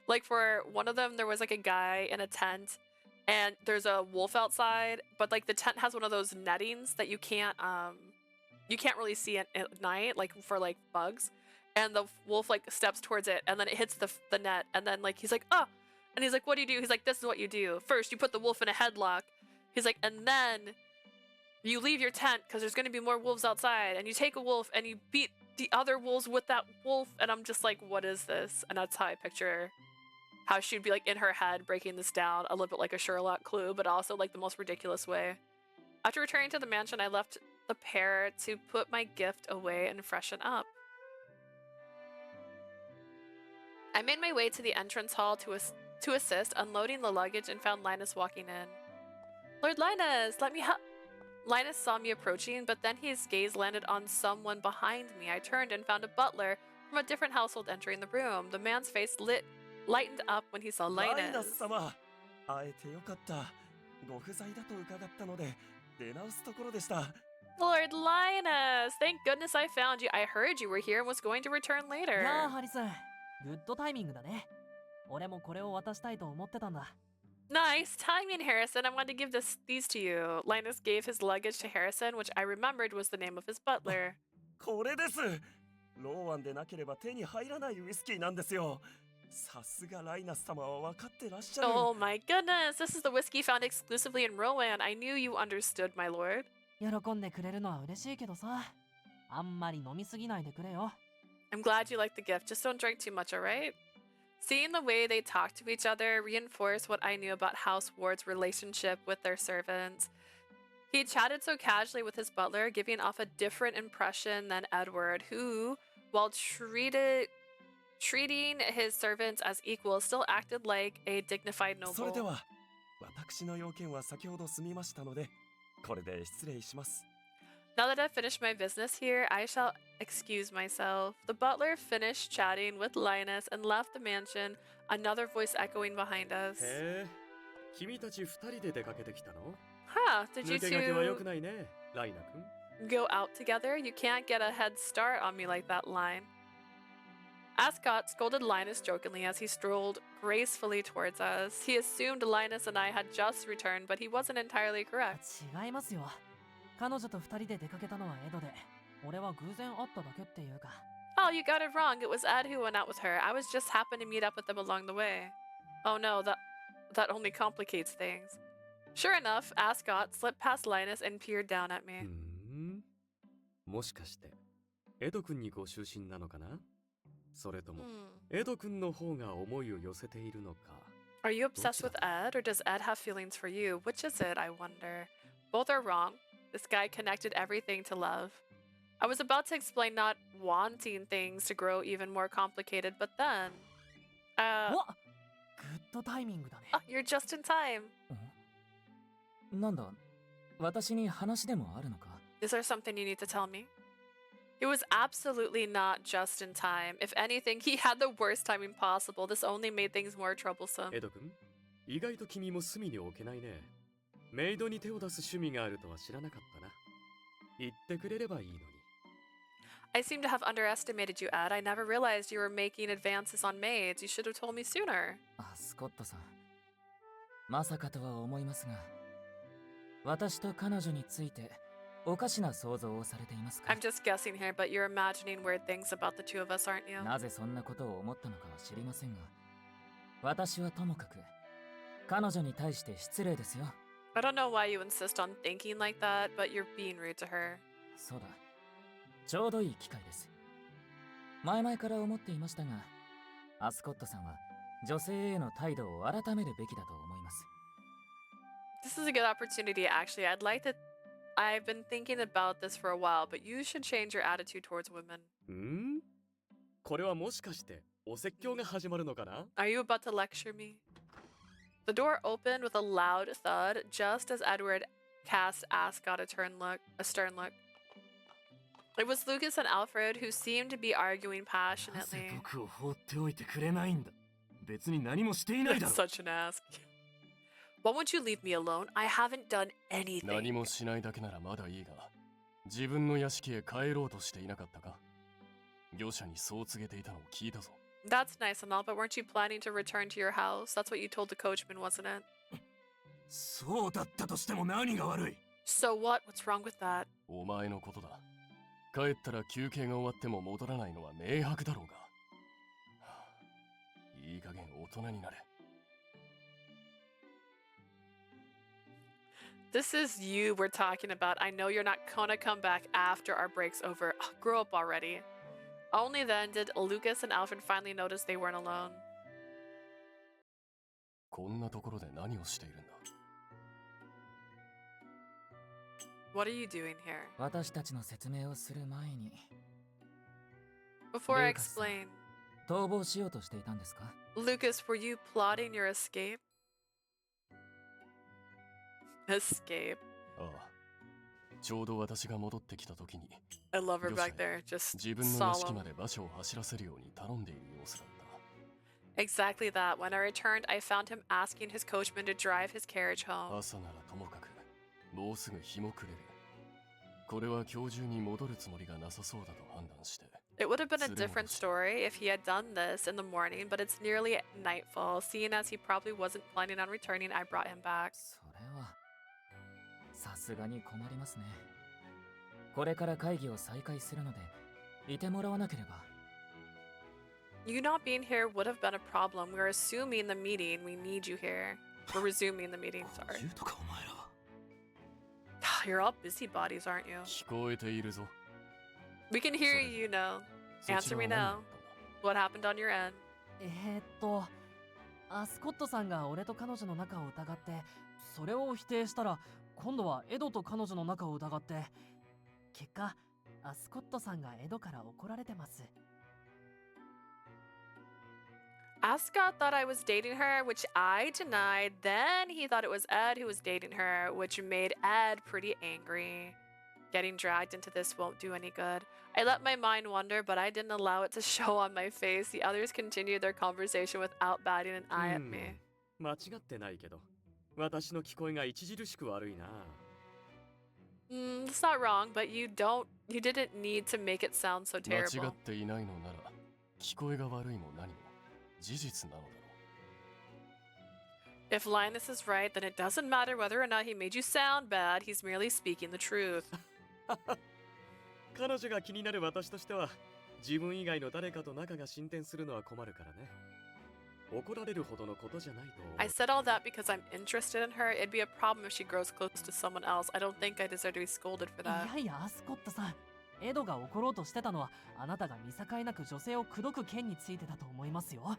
Like for one of them, there was like a guy in a tent and there's a wolf outside, but like the tent has one of those nettings that you can't really see at night, like for like bugs. And the wolf like steps towards it and then it hits the net and then like he's like, oh, and he's like, what do you do? He's like, this is what you do. First, you put the wolf in a headlock. He's like, and then you leave your tent because there's going to be more wolves outside and you take a wolf and you beat the other wolves with that wolf. And I'm just like, what is this? And that's how I picture how she'd be like in her head breaking this down a little bit like a Sherlock clue, but also like the most ridiculous way. After returning to the mansion, I left the pair to put my gift away and freshen up. I made my way to the entrance hall to assist unloading the luggage and found Linus walking in. Lord Linus, let me help. Linus saw me approaching, but then his gaze landed on someone behind me. I turned and found a butler from a different household entering the room. The man's face lightened up when he saw Linus. Lord Linus, thank goodness I found you. I heard you were here and was going to return later. やあハリス、グッドタイミングだね。俺もこれを渡したいと思ってたんだ。 Nice timing, Harrison. I wanted to give these to you. Linus gave his luggage to Harrison, which I remembered was the name of his butler. これです。ローワンでなければ手に入らないウイスキーなんですよ。さすがライナス様は分かってらっしゃる。 Oh my goodness, this is the whiskey found exclusively in Rowan. I knew you understood, my lord. 喜んでくれるのは嬉しいけどさ、あんまり飲みすぎないでくれよ。 I'm glad you liked the gift. Just don't drink too much, alright? Seeing the way they talked to each other reinforced what I knew about House Ward's relationship with their servants. He chatted so casually with his butler, giving off a different impression than Edward, who, while treating his servants as equals, still acted like a dignified noble. それでは、私の要件は先ほど済みましたので、これで失礼します。 Now that I've finished my business here, I shall excuse myself. The butler finished chatting with Linus and left the mansion, another voice echoing behind us. へえ、君たち二人で出かけてきたの? Huh, did you 抜け駆けは良く two ないね、ライナ君。 go out together? You can't get a head start on me like that, line. Ascot scolded Linus jokingly as he strolled gracefully towards us. He assumed Linus and I had just returned, but he wasn't entirely correct. 違いますよ。彼女と二人で出かけたのはエドで、俺は偶然会っただけっていうか。 Oh, you got it wrong. It was Ed who went out with her. I was just happened to meet up with them along the way. Oh no, that only complicates things. Sure enough, Ascot slipped past Linus and peered down at me. もしかしてエド君にご就寝なのかな？それともエド君の方が思いを寄せているのか？ Are you obsessed with Ed, or does Ed have feelings for you? Which is it, I wonder? Both are wrong. This guy connected everything to love. I was about to explain not wanting things to grow even more complicated, but then... おっ、グッドタイミングだね。 Oh, you're just in time. なんだ、私に話でもあるのか? Is there something you need to tell me? It was absolutely not just in time. If anything, he had the worst timing possible. This only made things more troublesome. エド君、意外と君も隅に置けないね。メイドに手を出す趣味があるとは知らなかったな。言ってくれればいいのに。I seem to have underestimated you, Ed. I never realized you were making advances on maids. You should have told me sooner. あ、スコットさん。まさかとは思いますが、私と彼女についておかしな想像をされていますか? I'm just guessing here, but you're imagining weird things about the two of us, aren't you? なぜそんなことを思ったのかは知りませんが、私はともかく彼女に対して失礼ですよ。I don't know why you insist on thinking like that, but you're being rude to her. そうだ。ちょうどいい機会です。前々から思っていましたが、アスコットさんは女性への態度を改めるべきだと思います。This is a good opportunity, actually. I've been thinking about this for a while, but you should change your attitude towards women. これはもしかしてお説教が始まるのかな? Are you about to lecture me? The door opened with a loud thud, just as Edward cast Ascot a stern look. It was Lucas and Alfred who seemed to be arguing passionately. 僕を放っておいてくれないんだ。別に何もしていないだろ。Such an ask. Why won't you leave me alone? I haven't done 何 anything. もしないだけならまだいいが、自分の屋敷へ帰ろうとしていなかったか？業者にそう告げていたのを聞いたぞ。That's nice and all, but weren't you planning to return to your house? That's what you told the coachman, wasn't it? そうだったとしても何が悪い？ So what? What's wrong with that? お前のことだ。帰ったら休憩が終わっても戻らないのは明白だろうが。はあ、いい加減大人になれ。This is you we're talking about. I know you're not gonna come back after our break's over. Ugh, grow up already. Only then did Lucas and Alfred finally notice they weren't alone. こんなところで何をしているんだ？ What are you doing here? 私たちの説明をする前に Before I Lucas. explain, 逃亡しようとしていたんですか？ Lucas, were you plotting your escape? Escape. ああ。ちょうど私が戻ってきた時に、 I love her 業者 back へ there, just 自分の屋敷 solemn. まで馬車を走らせるように頼んでいる様子だった。 Exactly that. When I returned, I found him asking his coachman to drive his carriage home. 朝ならともかく、もうすぐ日も暮れる。これは今日中に戻るつもりがなさそうだと判断して。 It would have been a different story if he had done this in the morning, but it's nearly nightfall. Seeing as he probably wasn't planning on returning, I brought him back. それはさすがに困りますね。これから会議を再開するのでいてもらわなければ。 You not being here would have been a problem. We're assuming the meeting. We need you here. We're resuming the meeting, sorry. You're all busybodies, aren't you? 聞こえているぞ。 We can hear you, you know. そち Answer ら me は何だ now. What happened on your end? アスコットさんが俺と彼女の仲を疑って、それを否定したら、今度はエドと彼女の仲を疑って、結果、アスコットさんがエドから怒られてます。 Ascot thought I was dating her, which I denied. Then he thought it was Ed who was dating her, which made Ed pretty angry. Getting dragged into this won't do any good. I let my mind wander, but I didn't allow it to show on my face. The others continued their conversation without batting an eye at me. 間違ってないけど、私の聞こえが著しく悪いな。 It's not wrong, but you didn't need to make it sound so 間違 terrible. っていないのなら、聞こえが悪いも何も事実なのだろう。 If Linus is right, then it doesn't matter whether or not he made you sound bad. He's merely speaking the truth. 彼女が気になる私としては、自分以外の誰かと仲が進展するのは困るからね。怒られるほどのことじゃないと。 I said all that because I'm interested in her. It'd be a problem if she grows close to someone else. I don't think I deserve to be scolded for い that. やいや、アスコットさん。エドが怒ろうとしてたのは、あなたが見境なく女性を口説く件についてだと思いますよ。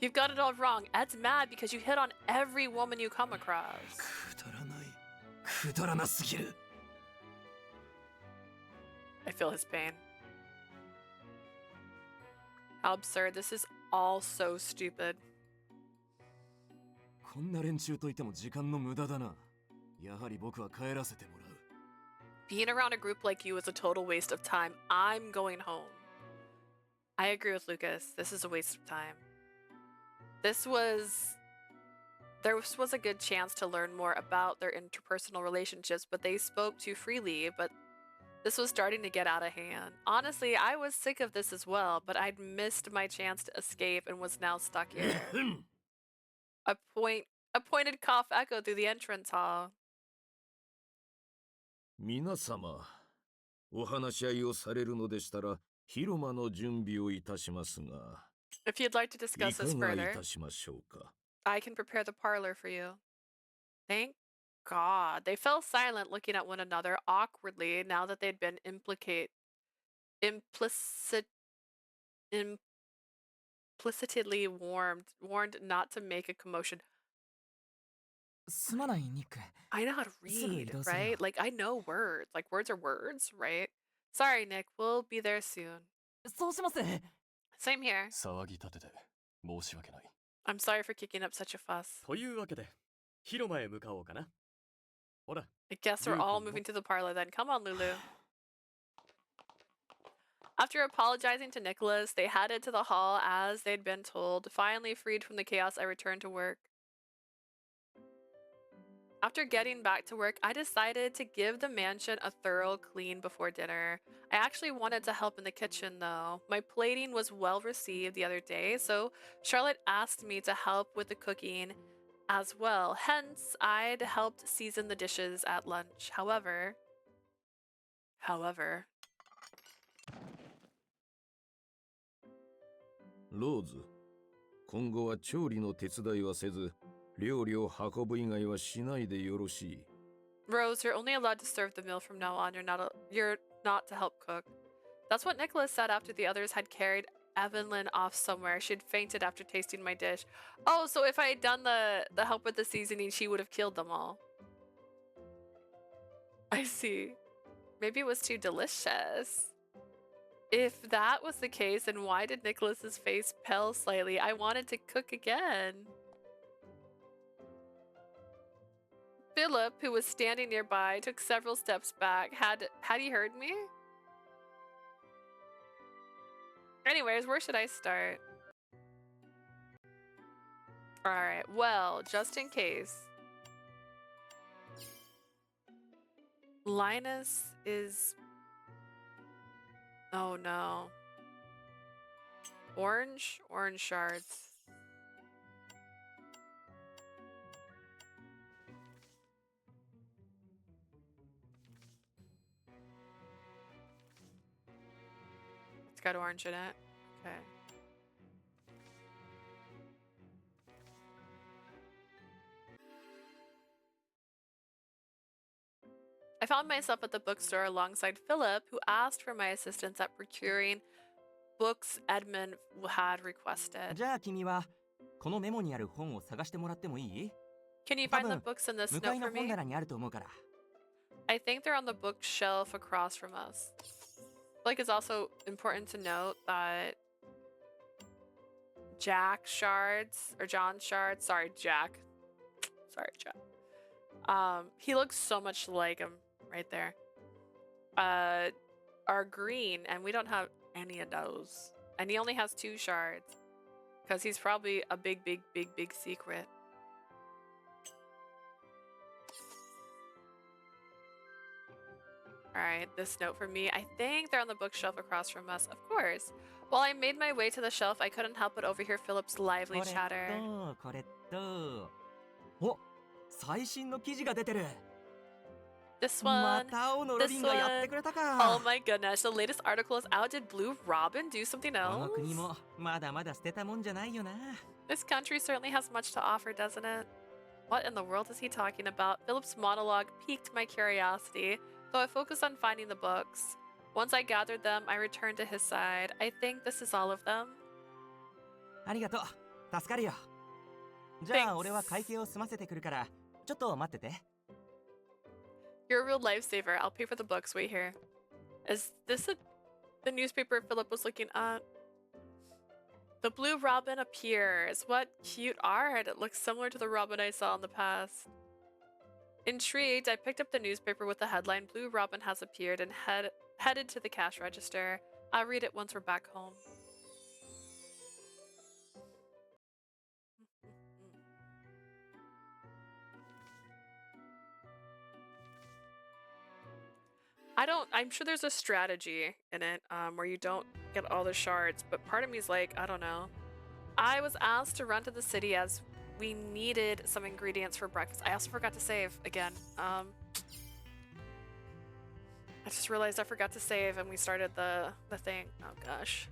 You've got it all wrong. Ed's mad because you hit on every woman you come across. くだらなすぎる。 I feel his pain. How absurd. This is all so stupid. こんな連中といても時間の無駄だな。やはり僕は帰らせてもらう。 Being around a group like you is a total waste of time. I'm going home. I agree with Lucas. This is a waste of time. There was a good chance to learn more about their interpersonal relationships, but they spoke too freely, but this was starting to get out of hand. Honestly, I was sick of this as well, but I'd missed my chance to escape and was now stuck here. A pointed cough echoed through the entrance hall. 皆様、お話し合いをされるのでしたら、広間の準備をいたしますが、 If you'd like to い discuss か this がい further, たしましょうか。 I can prepare the parlor for you. Thank God. They fell silent, looking at one another awkwardly now that they'd been implicitly warned not to make a commotion. すまないニック。 I know how to すぐ移 read, 動するよ。 right? Like, I know words. Like, words are words, right? Sorry, Nick. We'll be there soon. そうします。 Same here. 騒ぎ立てて申し訳ない。 I'm sorry for kicking up such a fuss. というわけで、広間へ向かおうかな。ほら。 I guess we're all moving to the parlor then. Come on, Lulu. After apologizing to Nicholas, they headed to the hall as they'd been told. Finally freed from the chaos, I returned to work. After getting back to work, I decided to give the mansion a thorough clean before dinner. I actually wanted to help in the kitchen though. My plating was well received the other day, so Charlotte asked me to help with the cooking as well. Hence, I'd helped season the dishes at lunch. However,ローズ、今後は調理の手伝いはせず、料理を運ぶ以外はしないでよろしい。Rose, you're only allowed to serve the meal from now on. You're not to help cook. That's what Nicholas said after the others had carried Evelyn off somewhere. She'd fainted after tasting my dish. Oh, so if I had done the help with the seasoning, she would have killed them all. I see. Maybe it was too delicious. If that was the case, then why did Nicholas's face pale slightly? I wanted to cook again. Philip, who was standing nearby, took several steps back. Had he heard me? Anyways, where should I start? Alright, well, just in case. Linus is... Oh no. Orange? Orange shards. It's got orange in it. Okay. I found myself at the bookstore alongside Philip, who asked for my assistance at procuring books Edmund had requested. じゃあ君はこのメモにある本を探してもらってもいい? Can you find the books in this 向か note いの for 本 me? 棚にあると思うから。 I think they're on the bookshelf across from us. Like, it's also important to note that Jack shards, or John shards, sorry, Jack. Sorry, Jack. He looks so much like him right there. Are green, and we don't have any of those. And he only has 2 shards. Because he's probably a big secret. Alright, this note for me. I think they're on the bookshelf across from us. Of course. While I made my way to the shelf, I couldn't help but overhear Philip's lively chatter. これと。お、最新の記事が出てる。 This ま one. た青のロビ This ンがやって one. くれたか。 Oh my goodness, the latest article is out. Did Blue Robin do something この else? 国もまだまだ捨てたもんじゃないよな。 This country certainly has much to offer, doesn't it? What in the world is he talking about? Philip's monologue piqued my curiosity, so I focused on finding the books. Once I gathered them, I returned to his side. I think this is all of them. ありがとう。助かるよ。じゃあ俺は会計を済ませてくるから、ちょっと待ってて。 You're a real lifesaver. I'll pay for the books. Wait here. Is this the newspaper Philip was looking at? The Blue Robin appears. What cute art. It looks similar to the Robin I saw in the past. Intrigued, I picked up the newspaper with the headline Blue Robin has appeared and headed to the cash register. I'll read it once we're back home. I'm sure there's a strategy in it where you don't get all the shards, but part of me is like, I don't know. I was asked to run to the city as we needed some ingredients for breakfast. I also forgot to save again. I just realized I forgot to save and we started the thing. Oh gosh.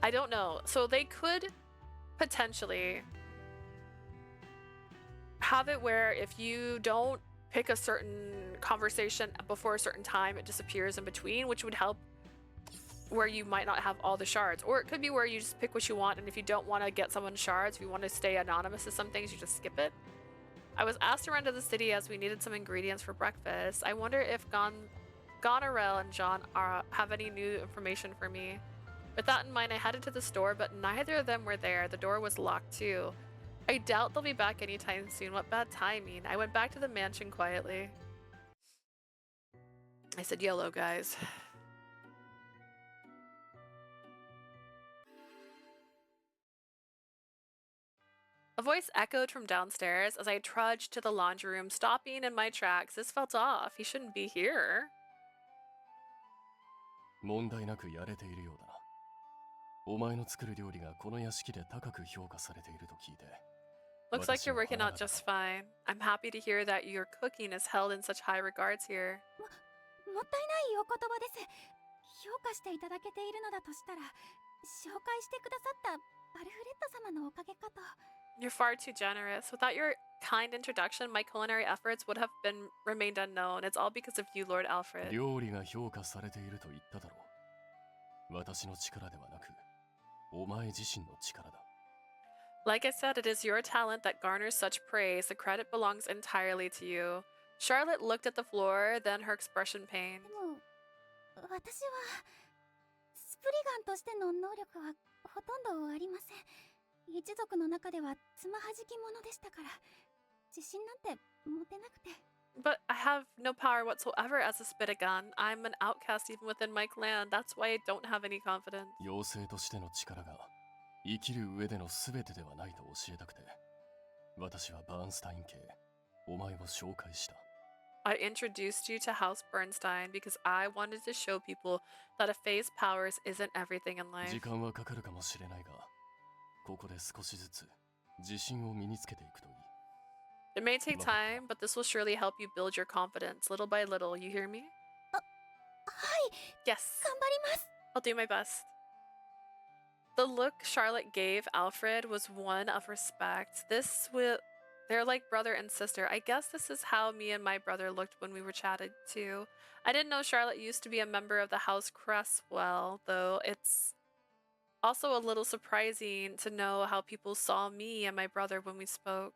I don't know. So they could potentially have it where if you don't pick a certain conversation before a certain time, it disappears in between, which would help where you might not have all the shards. Or it could be where you just pick what you want, and if you don't want to get someone's shards, if you want to stay anonymous to some things, you just skip it. I was asked to run to the city as we needed some ingredients for breakfast. I wonder if Goneril and John have any new information for me. With that in mind, I headed to the store, but neither of them were there. The door was locked too. I doubt they'll be back anytime soon. What bad timing. I went back to the mansion quietly. I said YOLO, guys. voice echoed from downstairs as I trudged to the laundry room, stopping in my tracks. This felt off. He shouldn't be here. 問題なくやれているようだな。お前の作る料理がこの屋敷で高く評価されていると聞いて。Looks like you're working out just fine. I'm happy to hear that your cooking is held in such high regards here. もったいないお言葉です。評価していただけているのだとしたら、紹介してくださったアルフレッド様のおかげかと。You're far too generous. Without your kind introduction, my culinary efforts would have been remained unknown. It's all because of you, Lord Alfred. 料理が評価されていると言っただろう。私の力ではなく、お前自身の力だ。Like I said, it is your talent that garners such praise. The credit belongs entirely to you. Charlotte looked at the floor, then her expression pained. でも、私はスプリガンとしての能力はほとんどありません。一族の中ではつまはじき者でしたから、自信なんて持てなくて。But I have no power whatsoever as a Spitagon. I'm an outcast even within my clan. That's why I don't have any confidence. 妖精としての力が生きる上での全てではないと教えたくて、私はバーンスタイン家へお前を紹介した。I introduced you to House Bernstein because I wanted to show people that a Fae's powers isn't everything in life. 時間はかかるかもしれないが、ここで少しずつ自信を身につけていくといい。It may take time, but this will surely help you build your confidence little by little. You hear me? はい。 Yes. 頑張ります。 I'll do my best. The look Charlotte gave Alfred was one of respect. They're like brother and sister. I guess this is how me and my brother looked when we were chatted too. I didn't know Charlotte used to be a member of the House Cresswell, though it's also a little surprising to know how people saw me and my brother when we spoke.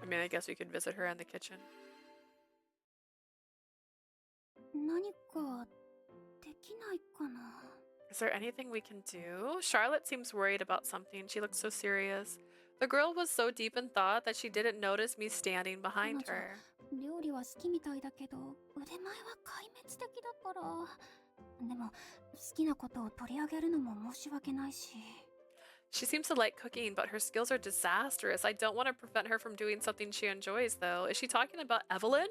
I mean, I guess we could visit her in the kitchen. 何かできないかな。 Is there anything we can do? Charlotte seems worried about something. She looks so serious. The girl was so deep in thought that she didn't notice me standing behind her. 料理は好きみたいだけど、腕前は壊滅的だから。でも、好きなことを取り上げるのも申し訳ないし。She seems to like cooking, but her skills are disastrous. I don't want to prevent her from doing something she enjoys, though. Is she talking about Evelyn?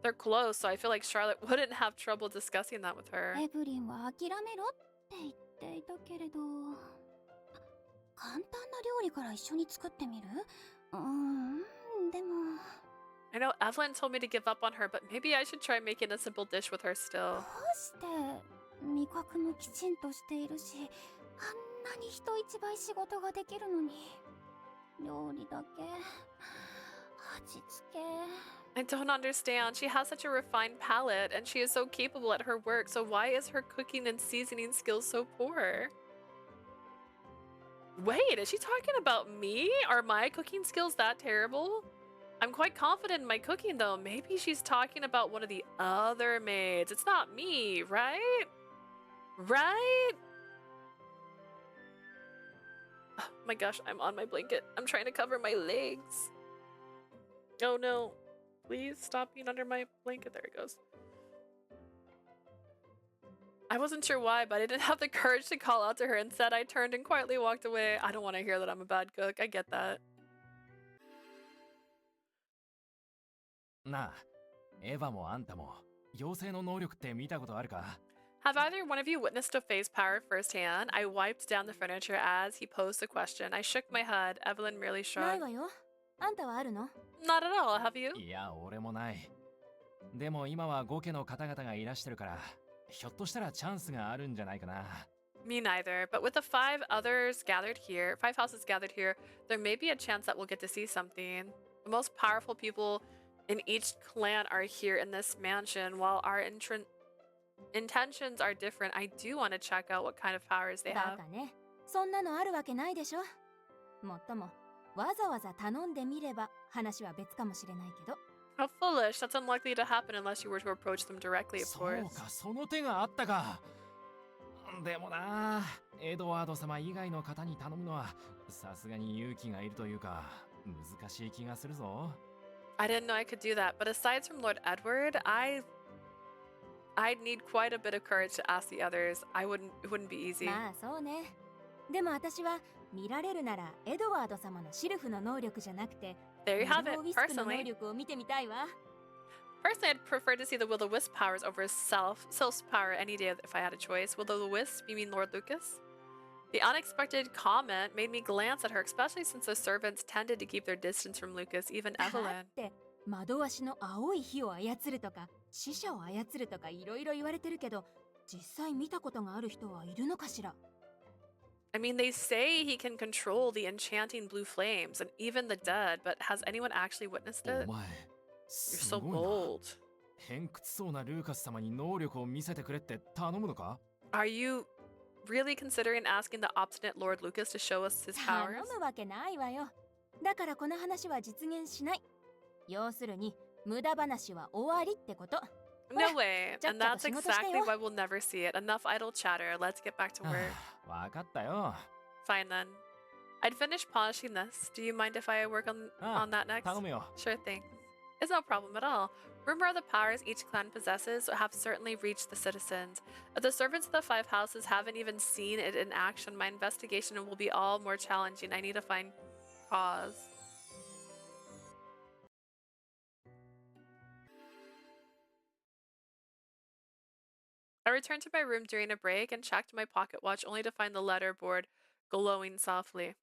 They're close, so I feel like Charlotte wouldn't have trouble discussing that with her. エブリンは諦めろって言っていたけれど、簡単な料理から一緒に作ってみる？でも。I know Evelyn told me to give up on her, but maybe I should try making a simple dish with her still. どうして味覚もきちんとしているし、あんなに人一倍仕事ができるのに、料理だけ、味付け。I don't understand. She has such a refined palate, and she is so capable at her work, so why is her cooking and seasoning skills so poor? Wait, is she talking about me? Are my cooking skills that terrible? I'm quite confident in my cooking, though. Maybe she's talking about one of the other maids. It's not me, right? Right? Oh my gosh, I'm on my blanket. I'm trying to cover my legs. Oh no. Please stop being under my blanket. There it goes. I wasn't sure why, but I didn't have the courage to call out to her. Instead, I turned and quietly walked away. I don't want to hear that I'm a bad cook. I get that. なあ、エヴァもあんたも妖精の能力って見たことあるか？ Have either one of you witnessed a Fae's power firsthand? I wiped down the furniture as he posed the question. I shook my head. Evelyn merely ない shrugged. わよ。あんたはあるの？ Not at all, have you? いや、俺もない。でも今は5家の方々がいらしてるから、ひょっとしたらチャンスがあるんじゃないかな。Me neither, but with the five houses gathered here, there may be a chance that we'll get to see something. The most powerful people in each clan are here in this mansion. While our intentions are different, I do want to check out what kind of powers they バ have. カね。そんなのあるわけないでしょ。もっとも、わざわざ頼んでみれば話は別かもしれないけど。How foolish. That's unlikely to happen unless you were to approach them directly, of そ course. うか、その手があったか。でもな、エドワード様以外の方に頼むのはさすがに勇気がいるというか難しい気がするぞ。I didn't know I could do that, but aside from Lord Edward, I I'd need quite a bit of courage to ask the others. It wouldn't be easy. まあそうね。でも私は見られるならエドワード様のシルフの能力じゃなくて There you have it, ウィスクの能 personally. 力を見てみたいわ。Personally, I'd prefer to see the Will-O-Wisp powers over Sylph's power any day if I had a choice. Will-O-Wisp, you mean Lord Lucas? The unexpected comment made me glance at her, especially since the servants tended to keep their distance from Lucas, even だ Evelyn. って窓足の青い火を操るとか死者を操るとかいろいろ言われてるけど実際見たことがある人はいるのかしら。 I mean, they say he can control the enchanting blue flames and even the dead, but has anyone actually witnessed it? お前 You're す so ごいな。 bold. 偏屈そうなルーカス様に能力を見せてくれって頼むのか？ Are you really considering asking the obstinate Lord Lucas to show us his 頼 powers? むわけないわよ。だからこの話は実現しない。要するに無駄話は終わりってこと。 No way. And that's ちゃっちゃと仕事してよ。 exactly why we'll never see it. Enough idle chatter. Let's get back to work. わかったよ。 Fine then. I'd finish polishing this. Do you mind if I work on that next? 頼むよ。 Sure thing. It's no problem at all. Rumor of the powers each clan possesses have certainly reached the citizens. If the servants of the five houses haven't even seen it in action, my investigation will be all more challenging. I need to find cause. I returned to my room during a break and checked my pocket watch only to find the letterboard glowing softly.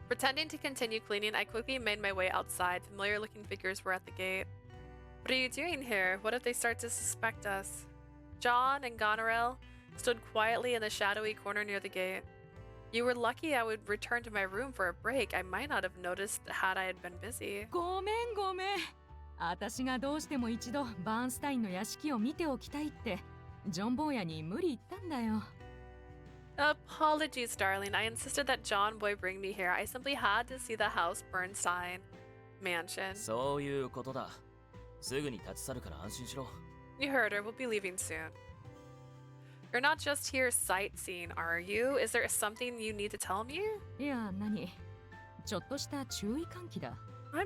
Pretending to continue cleaning, I quickly made my way outside. Familiar looking figures were at the gate. What are you doing here? What if they start to suspect us? John and Goneril stood quietly in the shadowy corner near the gate. You were lucky I would return to my room for a break. I might not have noticed had I had been busy. ごめんごめん。私がどうしても一度バーンスタインの屋敷を見ておきたいってジョン坊やに無理言ったんだよ。 Apologies, darling. I insisted that John Boy bring me here. I simply had to see the house Bernstein mansion. そういうことだ。すぐに立ち去るから安心しろ。 You heard her. We'll be leaving soon. You're not just here sightseeing, are you? Is there something you need to tell me? いや、何？ちょっとした注意喚起だ。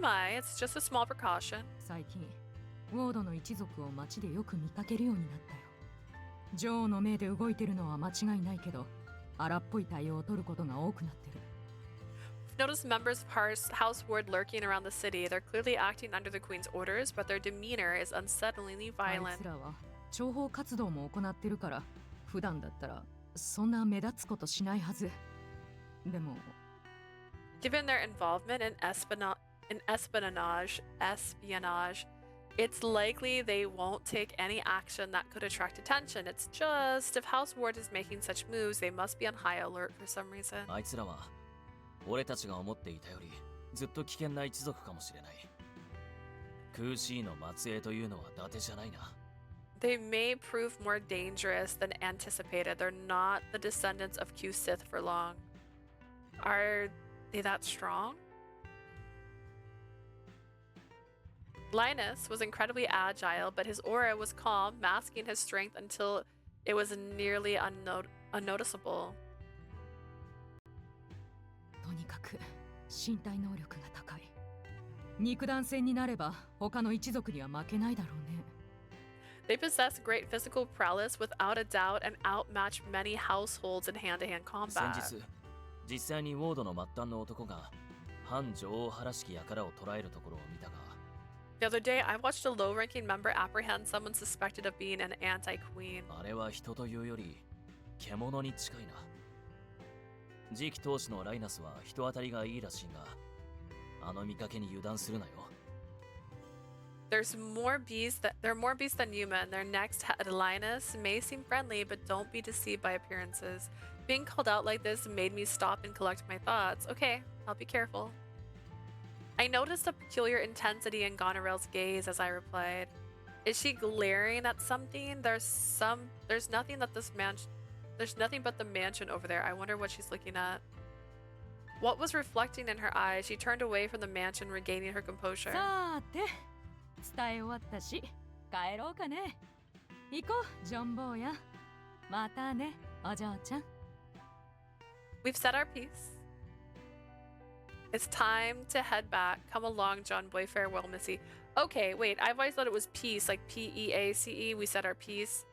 My, it's just a small precaution. 最近、ウォードの一族を街でよく見かけるようになったよ。女王の命で動いてるのは間違いないけど、荒っぽい対応を取ることが多くなってる。I've noticed members of House Ward lurking around the city. They're clearly acting under the Queen's orders, but their demeanor is unsettlingly あい violent. つらは諜報活動も行ってるから、普段だったらそんな目立つことしないはず。でも、 Given their involvement in espionage, it's likely they won't take any action that could attract attention. It's just, if House Ward is making such moves, they must be on high alert for some reason. あいつらは俺たちが思っていたよりずっと危険な一族かもしれない。クーシーの末裔というのは伊達じゃないな。 They may prove more dangerous than anticipated. They're not the descendants of Q Sith for long. Are they that strong? Linus was incredibly agile, but his aura was calm, masking his strength until it was nearly unnoticeable. とにかく身体能力が高い。肉弾戦になれば他の一族には負けないだろうね。They possess great physical prowess without a doubt and outmatch many households in hand-to-hand 先 combat. 日、実際にウォードの末端の男が反女王派らしき輩を捕らえるところを見たが、 The other day, I watched a low-ranking member apprehend someone suspected of being an anti-queen. あれは人というより獣に近いな。次期当主のライナスは人当たりがいいらしいが、あの見かけに油断するなよ。There are more beasts than human. Their next head, Linus, may seem friendly, but don't be deceived by appearances. Being called out like this made me stop and collect my thoughts. Okay, I'll be careful. I noticed a peculiar intensity in Goneril's gaze as I replied. Is she glaring at something? There's nothing but the mansion over there. I wonder what she's looking at. What was reflecting in her eyes? She turned away from the mansion, regaining her composure. さて、伝え終わったし、帰ろうかね。行こう、ジョン坊や。またね、お嬢ちゃん。We've said our piece. It's time to head back. Come along, John Boy. Farewell, Missy. Okay, wait. I've always thought it was peace, like Peace. We said our piece.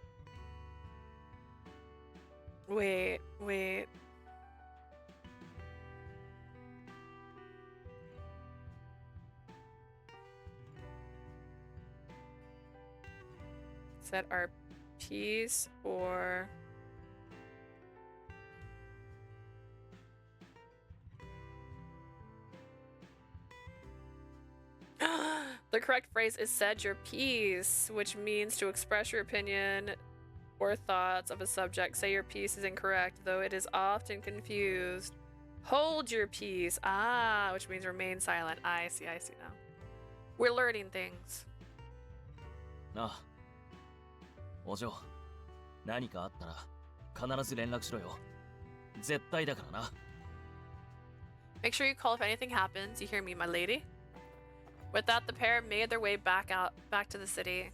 Wait. Said our piece or... The correct phrase is said your piece, which means to express your opinion or thoughts of a subject. Say your piece is incorrect, though it is often confused. Hold your peace. Ah, which means remain silent. I see now. We're learning things. ああ、お嬢、何かあったら必ず連絡しろよ。絶対だからな。Make sure you call if anything happens. You hear me, my lady? With that, the pair made their way back to the city.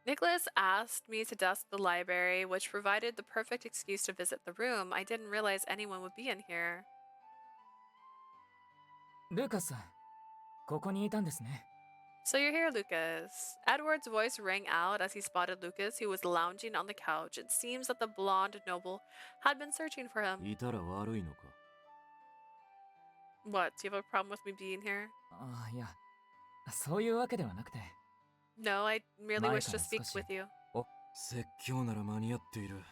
Nicholas asked me to dust the library, which provided the perfect excuse to visit the room. I didn't realize anyone would be in here. ルーカスさん、ここにいたんですね。 So you're here, Lucas. Edward's voice rang out as he spotted Lucas, who was lounging on the couch. It seems that the blonde noble had been searching for him. いたら悪いのか? What? Do you have a problem with me being here? ああ、いや、そういうわけではなくて。 No, I merely wish to speak with you. 説教なら間に合っている。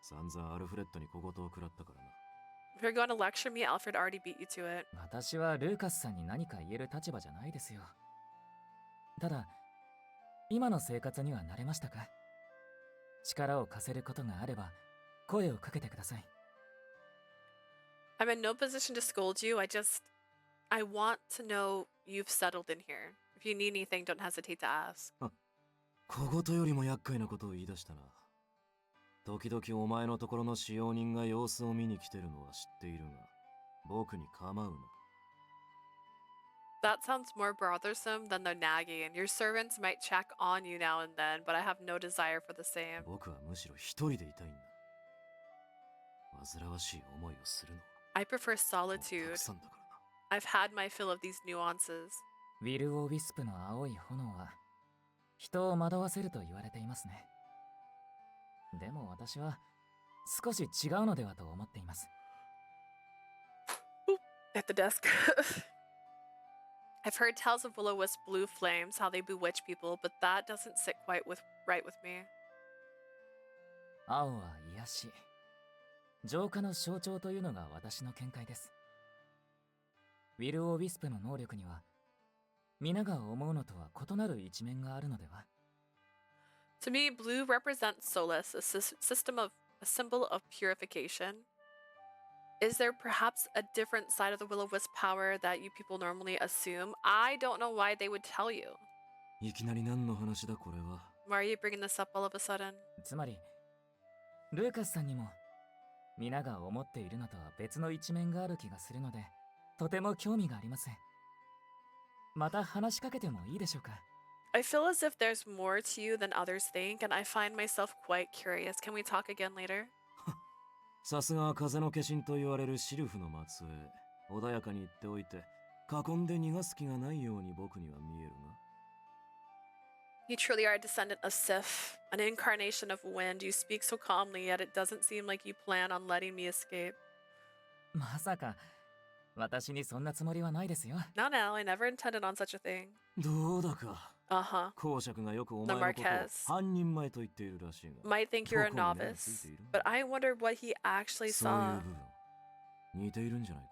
散々アルフレッドに小言を食らったからな。 If you're going to lecture me, Alfred already beat you to it. 私はルーカスさんに何か言える立場じゃないですよ。ただ、今の生活には慣れましたか？力を貸せることがあれば、声をかけてください。I'm in no position to scold you. I want to know you've settled in here. If you need anything, don't hesitate to ask. 小言よりも厄介なことを言い出したな。時々お前のところの使用人が様子を見に来てるのは知っているが、僕に構うな。 That sounds more bothersome than the nagging. Your servants might check on you now and then, but I have no desire for the same. 僕はむしろ一人でいたいんだ。煩わしい思いをするのは。 I prefer solitude. I've had my fill of these nuances. ウィル・オー・ウィスプの青い炎は人を惑わせると言われていますね。でも私は少し違うのではと思っています。 At the desk. I've heard tales of will-o-wisp blue flames, how they bewitch people, but that doesn't sit quite right with me. 青は癒し、浄化の象徴というのが私の見解です。ウィル・オー・ウィスプの能力には皆が思うのとは異なる一面があるのでは？ To me, blue represents solace, a symbol of purification. Is there perhaps a different side of the will-o-wisp power that you people normally assume? I don't know why they would tell you. いきなり何の話だこれは。 Why are you bringing this up all of a sudden? つまり、ルーカスさんにも皆が思っているのとは別の一面がある気がするので、とても興味があります。また話しかけてもいいでしょうか？ I feel as if there's more to you than others think, and I find myself quite curious. Can we talk again later? さすがは風の化身と言われるシルフの末裔。穏やかに言っておいて、囲んで逃がす気がないように僕には見えるが。 You truly are a descendant of Sif, an incarnation of wind. You speak so calmly, yet it doesn't seem like you plan on letting me escape. まさか私にそんなつもりはないですよ。 No, I never intended on such a thing. どうだか。Uh-huh. 公爵がよくお前のことを半人前と言っているらしいが。 Might think you're a novice, but I wonder what he actually そういう saw. 部分、似ているんじゃないか?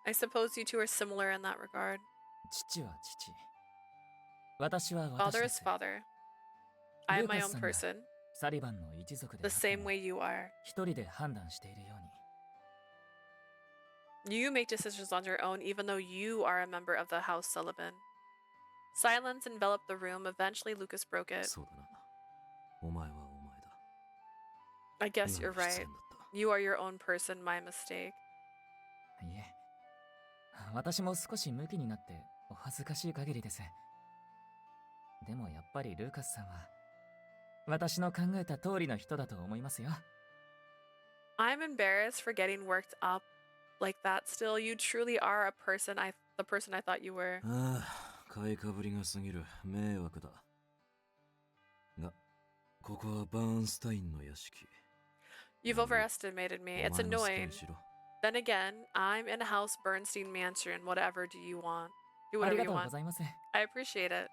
I suppose you two are similar in that regard. 父は父。私は私 Father で is す。 father. I am my own ルーカスさん person, がサリバンの一族で the same way you are. 一人で判断しているように。 You make decisions on your own, even though you are a member of the House Sullivan. Silence enveloped the room. Eventually, Lucas broke it. そうだな。お前はお前だ。 I guess you're 今の必 right. 然だった。 You are your own person, my mistake. いえ、私も少しムキになってお恥ずかしい限りです。でもやっぱりルーカスさんは私の考えた通りの人だと思いますよ。I'm embarrassed for getting worked up like that. Still, you truly are the person I thought you were. ああ、買いかぶりが過ぎる。迷惑だ。が、ここはバーンスタインの屋敷。You've overestimated me. It's annoying. Then again, I'm in House Bernstein Mansion. Whatever do you want? Do whatever you want. I appreciate it.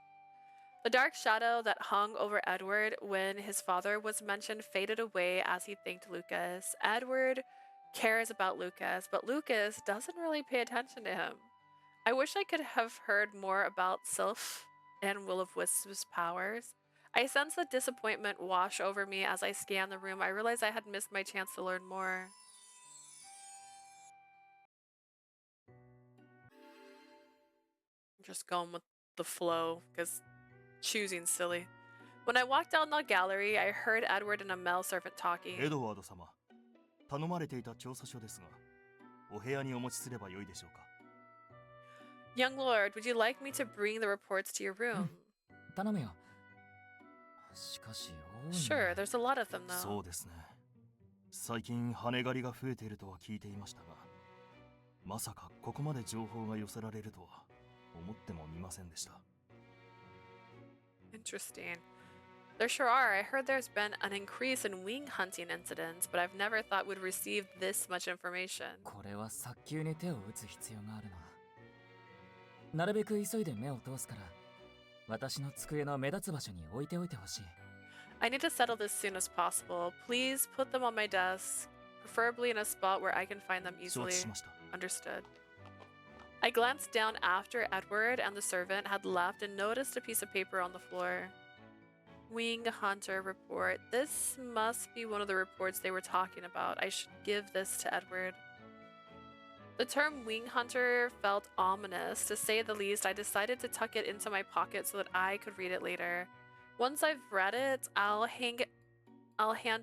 The dark shadow that hung over Edward when his father was mentioned faded away as he thanked Lucas. Edward cares about Lucas, but Lucas doesn't really pay attention to him. I wish I could have heard more about Sylph and Will-o'-Wisp's powers. I sense the disappointment wash over me as I scan the room. I realize I had missed my chance to learn more. Just going with the flow, because choosing's silly. When I walked down the gallery, I heard Edward and a male servant talking. エドワード様、頼まれていた調査書ですが、お部屋にお持ちすればよいでしょうか。Young lord, would you like me to bring the reports to your room? 頼むよ。しかし多いね。Sure, there's a lot of them though. そうですね。最近羽狩りが増えているとは聞いていましたが、まさかここまで情報が寄せられるとは思ってもみませんでした。Interesting. There sure are. I heard there's been an increase in wing hunting incidents, but I've never thought we'd receive this much information. これは早急に手を打つ必要があるな。なるべく急いで目を通すから、私の机の目立つ場所に置いておいてほしい。I need to settle this soon as possible. Please put them on my desk, preferably in a spot where I can find them easily. Understood. I glanced down after Edward and the servant had left and noticed a piece of paper on the floor. Wing Hunter report. This must be one of the reports they were talking about. I should give this to Edward. The term Wing Hunter felt ominous. To say the least, I decided to tuck it into my pocket so that I could read it later. Once I've read it, I'll hand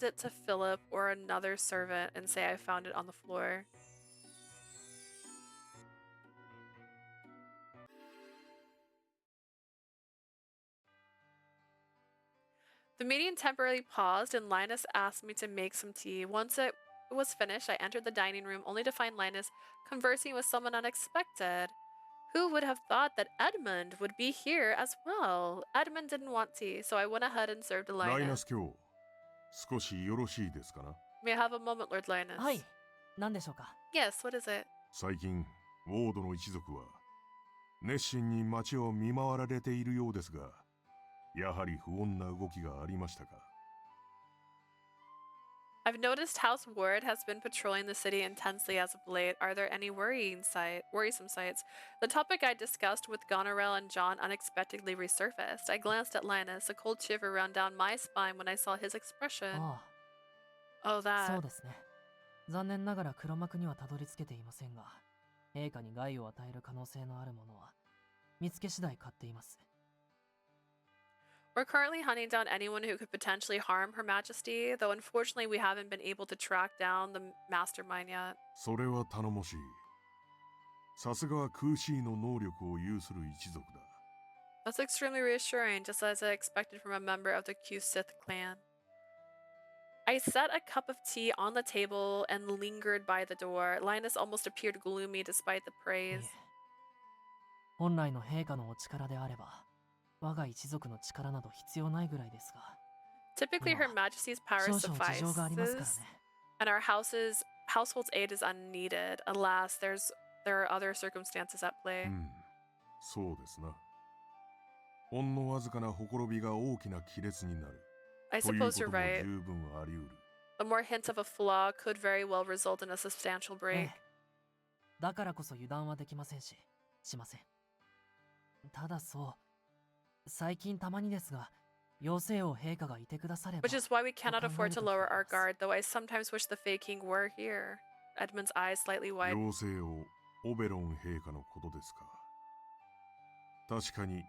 it to Philip or another servant and say I found it on the floor. The meeting temporarily paused and Linus asked me to make some tea. Once it was finished, I entered the dining room only to find Linus conversing with someone unexpected. Who would have thought that Edmund would be here as well? Edmund didn't want tea, so I went ahead and served Linus. ライナス卿、少しよろしいですかな? May I have a moment, Lord Linus? はい、何でしょうか? Yes, what is it? 最近、ウォードの一族は熱心に町を見回られているようですが、やはり不穏な動きがありましたか? I've noticed House Ward has been patrolling the city intensely as of late. Are there any worrisome sights? The topic I discussed with Goneril and John unexpectedly resurfaced. I glanced at Linus. A cold shiver ran down my spine when I saw his expression. Oh, that. そうですね。残念ながら黒幕にはたどり着けていませんが、陛下に害を与える可能性のあるものは見つけ次第買っています。We're currently hunting down anyone who could potentially harm Her Majesty, though unfortunately we haven't been able to track down the mastermind yet. それは頼もしい。さすがはクーシーの能力を有する一族だ。That's extremely reassuring, just as I expected from a member of the Q-Sith clan. I set a cup of tea on the table and lingered by the door. Linus almost appeared gloomy despite the praise. 本来の陛下のお力であれば、我が一族の力など必要ないぐらいですが。Typically, Her Majesty's power suffices, and our household's aid is unneeded. Alas, there are other circumstances at play. そうですな。ほんのわずかなほころびが大きな亀裂になる。 I suppose you're right. The more hint of a flaw could very well result in a substantial break. だからこそ油断はできませんし、しません。ただそう。 最近たまにですが、妖精王陛下がいてくだされば。 Which is why we cannot afford to lower our guard, though I sometimes wish the Fey King were here. Edmund's eyes slightly wide. 妖精王オベロン陛下のことですか。確かに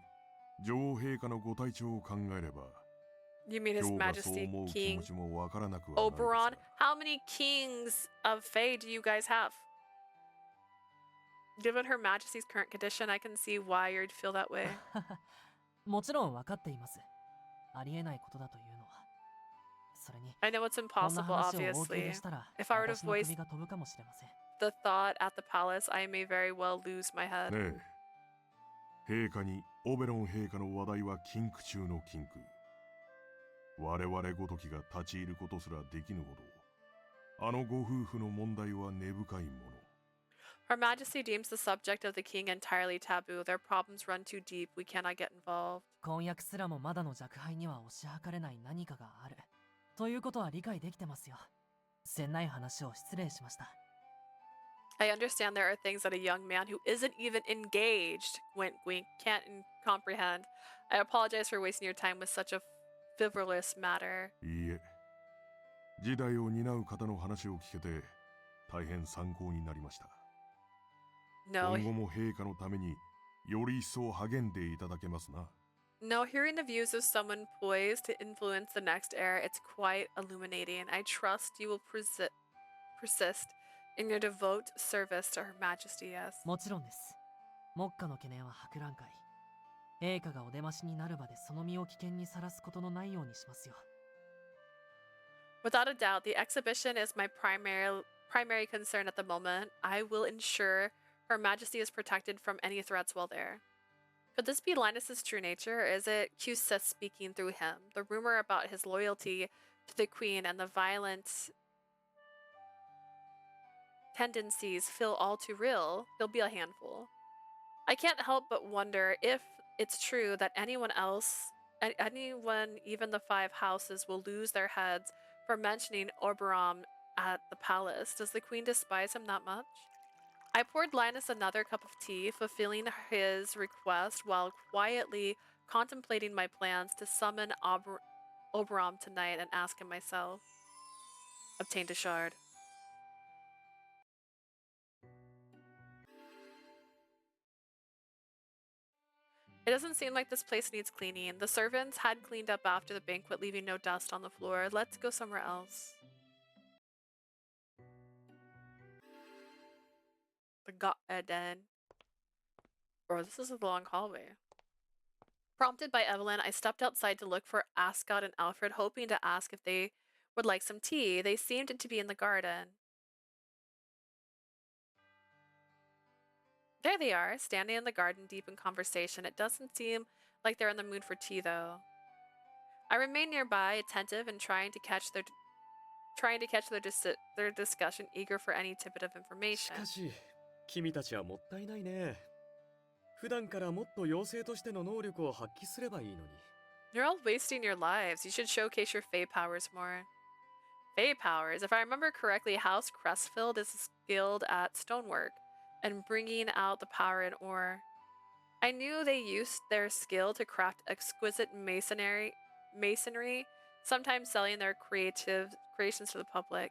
女王陛下のご体調を考えれば。 You mean His Majesty King Oberon? How many kings of Fey do you guys have? Given Her Majesty's current condition, I can see why you'd feel that way. もちろん分かっています。ありえないことだというのは。それに I know it's こんな impossible, 話を大き obviously. でしたら If I were to 私の voice 首が飛ぶかもしれません。 the thought at the palace, I may very well lose my head. ねえ、陛下にオベロン陛下の話題は禁句中の禁句。我々ごときが立ち入ることすらできぬほど、あのご夫婦の問題は根深いもの。Her Majesty deems the subject of the king entirely taboo. Their problems run too deep. We cannot get involved. 婚約すらもまだの若輩には推し量れない何かがある。ということは理解できてますよ。せんない話を失礼しました。 I understand there are things that a young man who isn't even engaged, wink wink, can't comprehend. I apologize for wasting your time with such a frivolous matter. いいえ、時代を担う方の話を聞けて大変参考になりました。No, 今後も陛下のためにより一層励んでいただけますな。no, hearing the views of someone poised to influence the next era, it's quite illuminating. I trust you will persist in your devout service to Her Majesty, yes. もちろんです。目下の懸念は博覧会。陛下がお出ましになる場でその身を危険にさらすことのないようにしますよ。 Without a doubt, the exhibition is my primary concern at the moment. I will ensure Her Majesty is protected from any threats while there. Could this be Linus's true nature, or is it Cusis speaking through him? The rumor about his loyalty to the Queen and the violent tendencies feel all too real. He'll be a handful. I can't help but wonder if it's true that anyone, even the five houses, will lose their heads for mentioning Oberon at the palace. Does the Queen despise him that much? I poured Linus another cup of tea, fulfilling his request while quietly contemplating my plans to summon Oberon tonight and ask him myself. Obtained a shard. It doesn't seem like this place needs cleaning. The servants had cleaned up after the banquet, leaving no dust on the floor. Let's go somewhere else. The garden. Or this is a long hallway. Prompted by Evelyn, I stepped outside to look for Ascot and Alfred, hoping to ask if they would like some tea. They seemed to be in the garden. There they are, standing in the garden deep in conversation. It doesn't seem like they're in the mood for tea, though. I remain nearby, attentive and trying to catch their discussion, eager for any tidbit of information. しかし、君たちはもったいないね。普段からもっと妖精としての能力を発揮すればいいのに。You're all wasting your lives. You should showcase your Fey powers more. Fey powers? If I remember correctly, House Crestfield is skilled at stonework and bringing out the power in ore. I knew they used their skill to craft exquisite masonry, sometimes selling their creations to the public.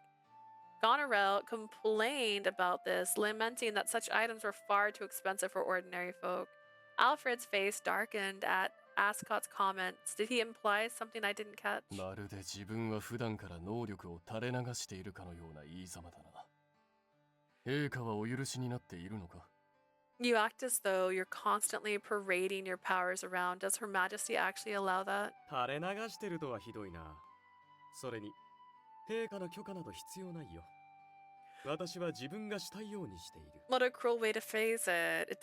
Goneril complained about this, lamenting that such items were far too expensive for ordinary folk. Alfred's face darkened at Ascot's comments. Did he imply something I didn't catch? まるで自分は普段から能力を垂れ流しているかのような言いざまだな。陛下はお許しになっているのか? You act as though you're constantly parading your powers around. Does Her Majesty actually allow that? 垂れ流してるとはひどいな。それに、陛下の許可など必要ないよ。私は自分がしたいようにしている。What a cruel way to phrase it.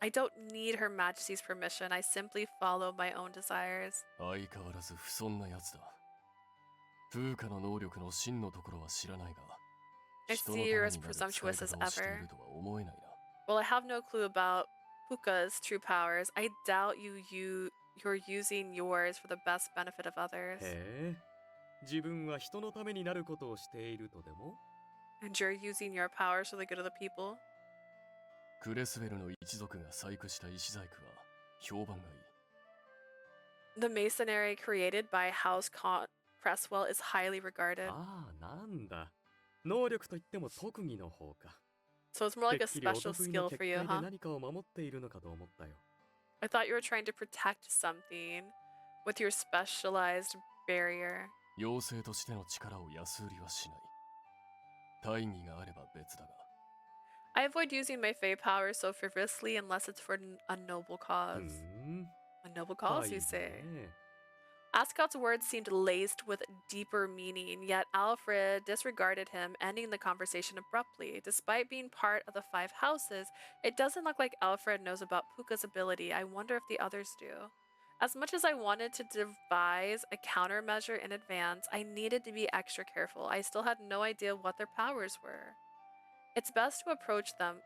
I don't need Her Majesty's permission. I simply follow my own desires. 相変わらず不遜なやつだ。風化の能力の真のところは知らないが、 I see you're as presumptuous as ever. Well, I have no clue about Puka's true powers. I doubt you're using yours for the best benefit of others. へえ、自分は人のためになることをしているとでも? And you're using your powers for the good of the people? クレスウェルの一族が細工した石細工は評判がいい。 The masonry created by House Cresswell is highly regarded. ああ、なんだ。能力といっても特技の方か。 So it's more like a special skill for you, huh? 何かを守っているのかと思ったよ。 I thought you were trying to protect something with your specialized barrier. 妖精としての力を安売りはしない。大義があれば別だが。 I avoid using my Fey powers so frivolously unless it's for a noble cause. A noble cause, you say? Ascot's words seemed laced with deeper meaning, yet Alfred disregarded him, ending the conversation abruptly. Despite being part of the 5 houses, it doesn't look like Alfred knows about Puka's ability. I wonder if the others do. As much as I wanted to devise a countermeasure in advance, I needed to be extra careful. I still had no idea what their powers were. It's best to approach them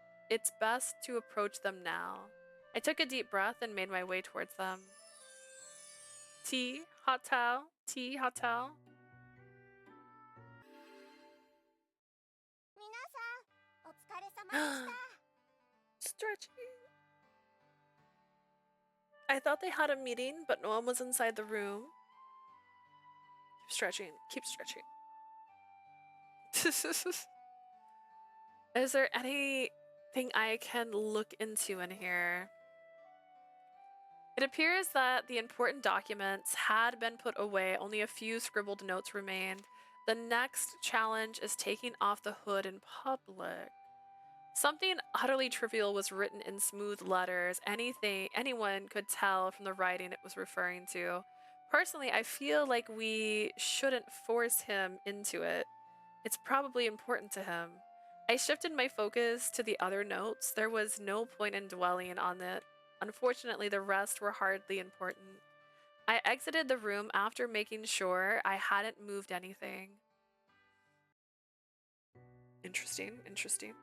now. I took a deep breath and made my way towards them. Tea, hot towel, tea, hot towel. Stretchy. I thought they had a meeting, but no one was inside the room. Keep stretching, keep stretching. Is there anything I can look into in here? It appears that the important documents had been put away, only a few scribbled notes remained. The next challenge is taking off the hood in public. Something utterly trivial was written in smooth letters. Anyone could tell from the writing it was referring to. Personally, I feel like we shouldn't force him into it. It's probably important to him. I shifted my focus to the other notes. There was no point in dwelling on it. Unfortunately, the rest were hardly important. I exited the room after making sure I hadn't moved anything. Interesting, interesting.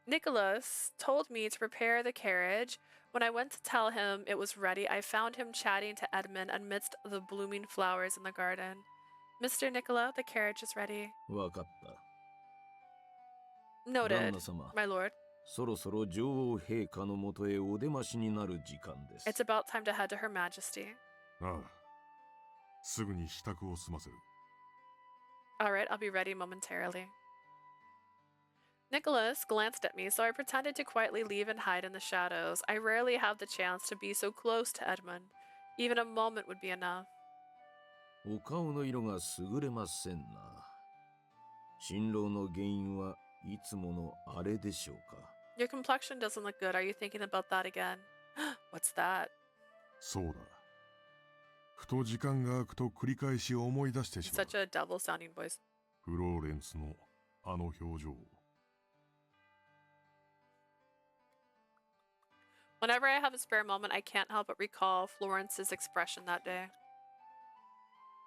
Nicholas told me to prepare the carriage. When I went to tell him it was ready, I found him chatting to Edmund amidst the blooming flowers in the garden. Mr. Nicola, the carriage is ready. Noted, my lord. It's about time to head to Her Majesty. Alright, I'll be ready momentarily. Nicholas glanced at me, so I pretended to quietly leave and hide in the shadows. I rarely have the chance to be so close to Edmund. Even a moment would be enough. Your complexion doesn't look good. Are you thinking about that again? What's that? Such a double-sounding voice. Whenever I have a spare moment, I can't help but recall Florence's expression that day.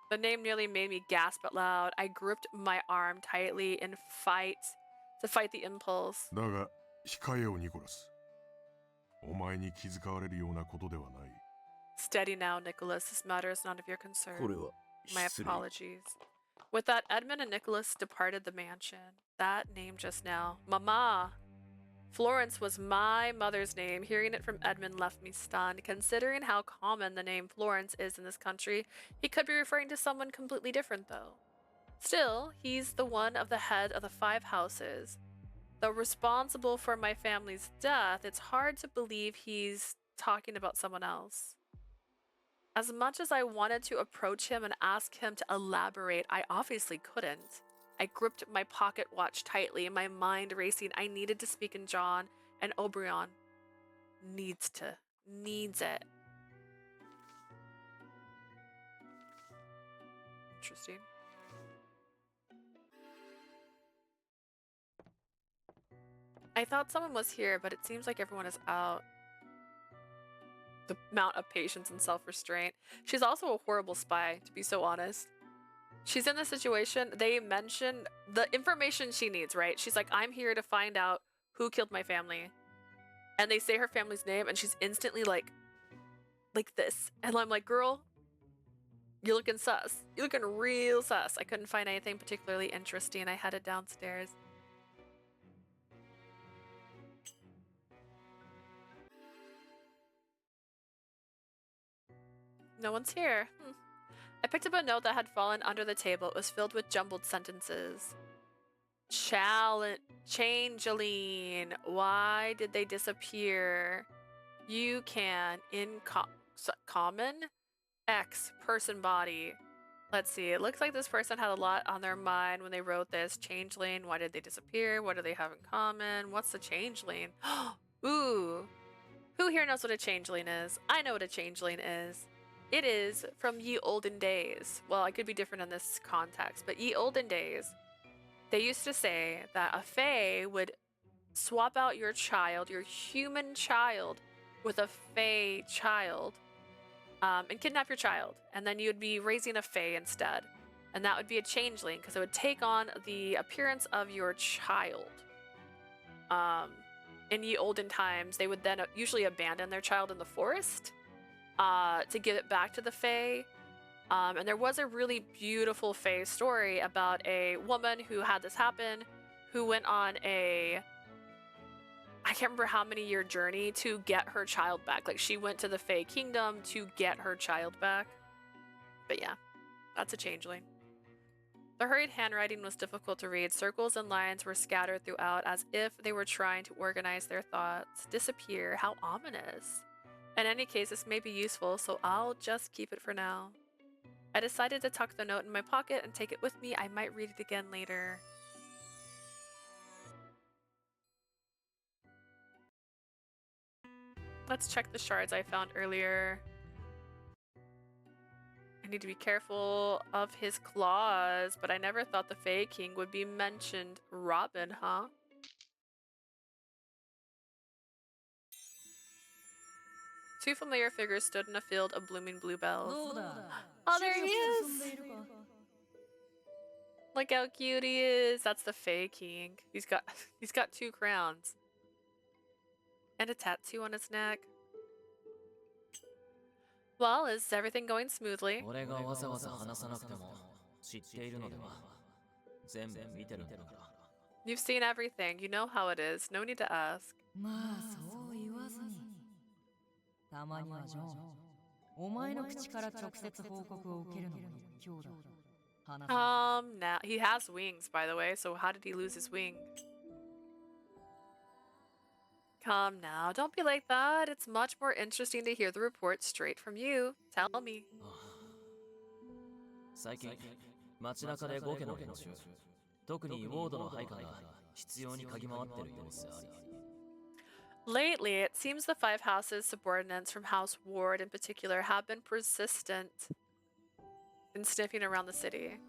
The name nearly made me gasp out loud. I gripped my arm tightly to fight the impulse. Steady now, Nicholas. This matter is none of your concern. My apologies. With that, Edmund and Nicholas departed the mansion. That name just now. Mama! Florence was my mother's name. Hearing it from Edmund left me stunned. Considering how common the name Florence is in this country, he could be referring to someone completely different, though. Still, he's the one of the head of the 5 houses. Though responsible for my family's death, it's hard to believe he's talking about someone else. As much as I wanted to approach him and ask him to elaborate, I obviously couldn't. I gripped my pocket watch tightly, my mind racing. I needed to speak in John, and Oberon needs it. Interesting. I thought someone was here, but it seems like everyone is out. The amount of patience and self-restraint. She's also a horrible spy, to be so honest. She's in this situation. They mention the information she needs, right? She's like, I'm here to find out who killed my family. And they say her family's name, and she's instantly like this. And I'm like, girl, you're looking sus. You're looking real sus. I couldn't find anything particularly interesting. I headed downstairs. No one's here. I picked up a note that had fallen under the table. It was filled with jumbled sentences. Changeling. Why did they disappear? You can. Common? X. Person body. Let's see. It looks like this person had a lot on their mind when they wrote this. Changeling. Why did they disappear? What do they have in common? What's the changeling? Ooh. Who here knows what a changeling is? I know what a changeling is. It is from ye olden days. Well, it could be different in this context, but ye olden days, they used to say that a fae would swap out your child, your human child, with a fae child, and kidnap your child. And then you'd be raising a fae instead. And that would be a changeling because it would take on the appearance of your child. In ye olden times, they would then usually abandon their child in the forest to give it back to the fae. And there was a really beautiful fae story about a woman who had this happen, who went on a, I can't remember how many year journey to get her child back. Like she went to the fae kingdom to get her child back. But yeah, that's a changeling. The hurried handwriting was difficult to read. Circles and lines were scattered throughout as if they were trying to organize their thoughts. Disappear, how ominous. In any case, this may be useful, so I'll just keep it for now. I decided to tuck the note in my pocket and take it with me. I might read it again later. Let's check the shards I found earlier. I need to be careful of his claws, but I never thought the Fae King would be mentioned. Robin, huh? Two familiar figures stood in a field of blooming bluebells. Oh, there he is! Look how cute he is. That's the Fae King. He's got 2 crowns. And a tattoo on his neck. Well, is everything going smoothly? You've seen everything. You know how it is. No need to ask. Now he has wings, by the way, so how did he lose his wing? Come now, don't be like that. It's much more interesting to hear the report straight from you. Tell me. Lately, it seems the 5 houses' subordinates from House Ward in particular have been persistent in sniffing around the city.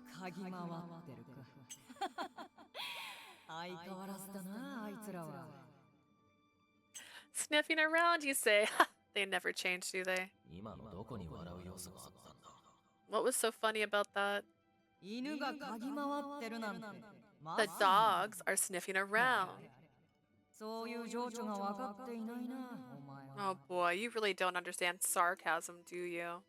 Sniffing around, you say? They never change, do they? What was so funny about that? The dogs are sniffing around. Oh boy, you really don't understand sarcasm, do you?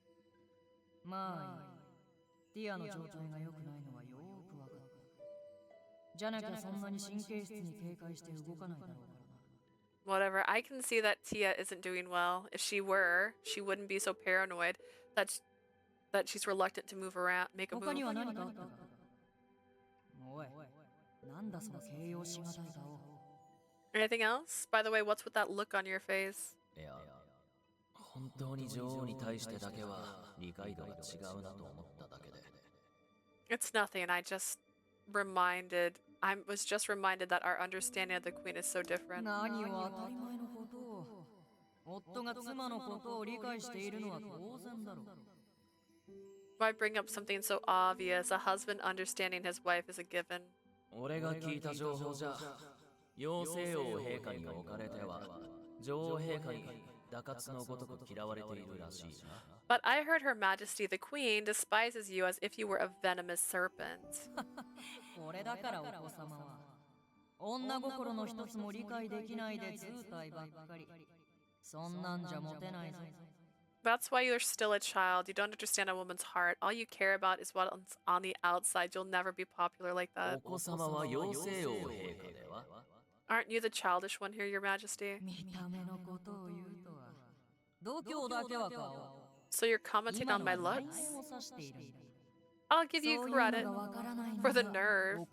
Whatever, I can see that Tia isn't doing well. If she were, she wouldn't be so paranoid that she's reluctant to move around, make a move. Anything else? By the way, what's with that look on your face? It's nothing. I was just reminded that our understanding of the Queen is so different. Why bring up something so obvious? A husband understanding his wife is a given. But I heard Her Majesty the Queen despises you as if you were a venomous serpent. That's why you're still a child. You don't understand a woman's heart. All you care about is what's on the outside. You'll never be popular like that. Aren't you the childish one here, Your Majesty? So you're commenting on my looks? I'll give you credit for the nerve.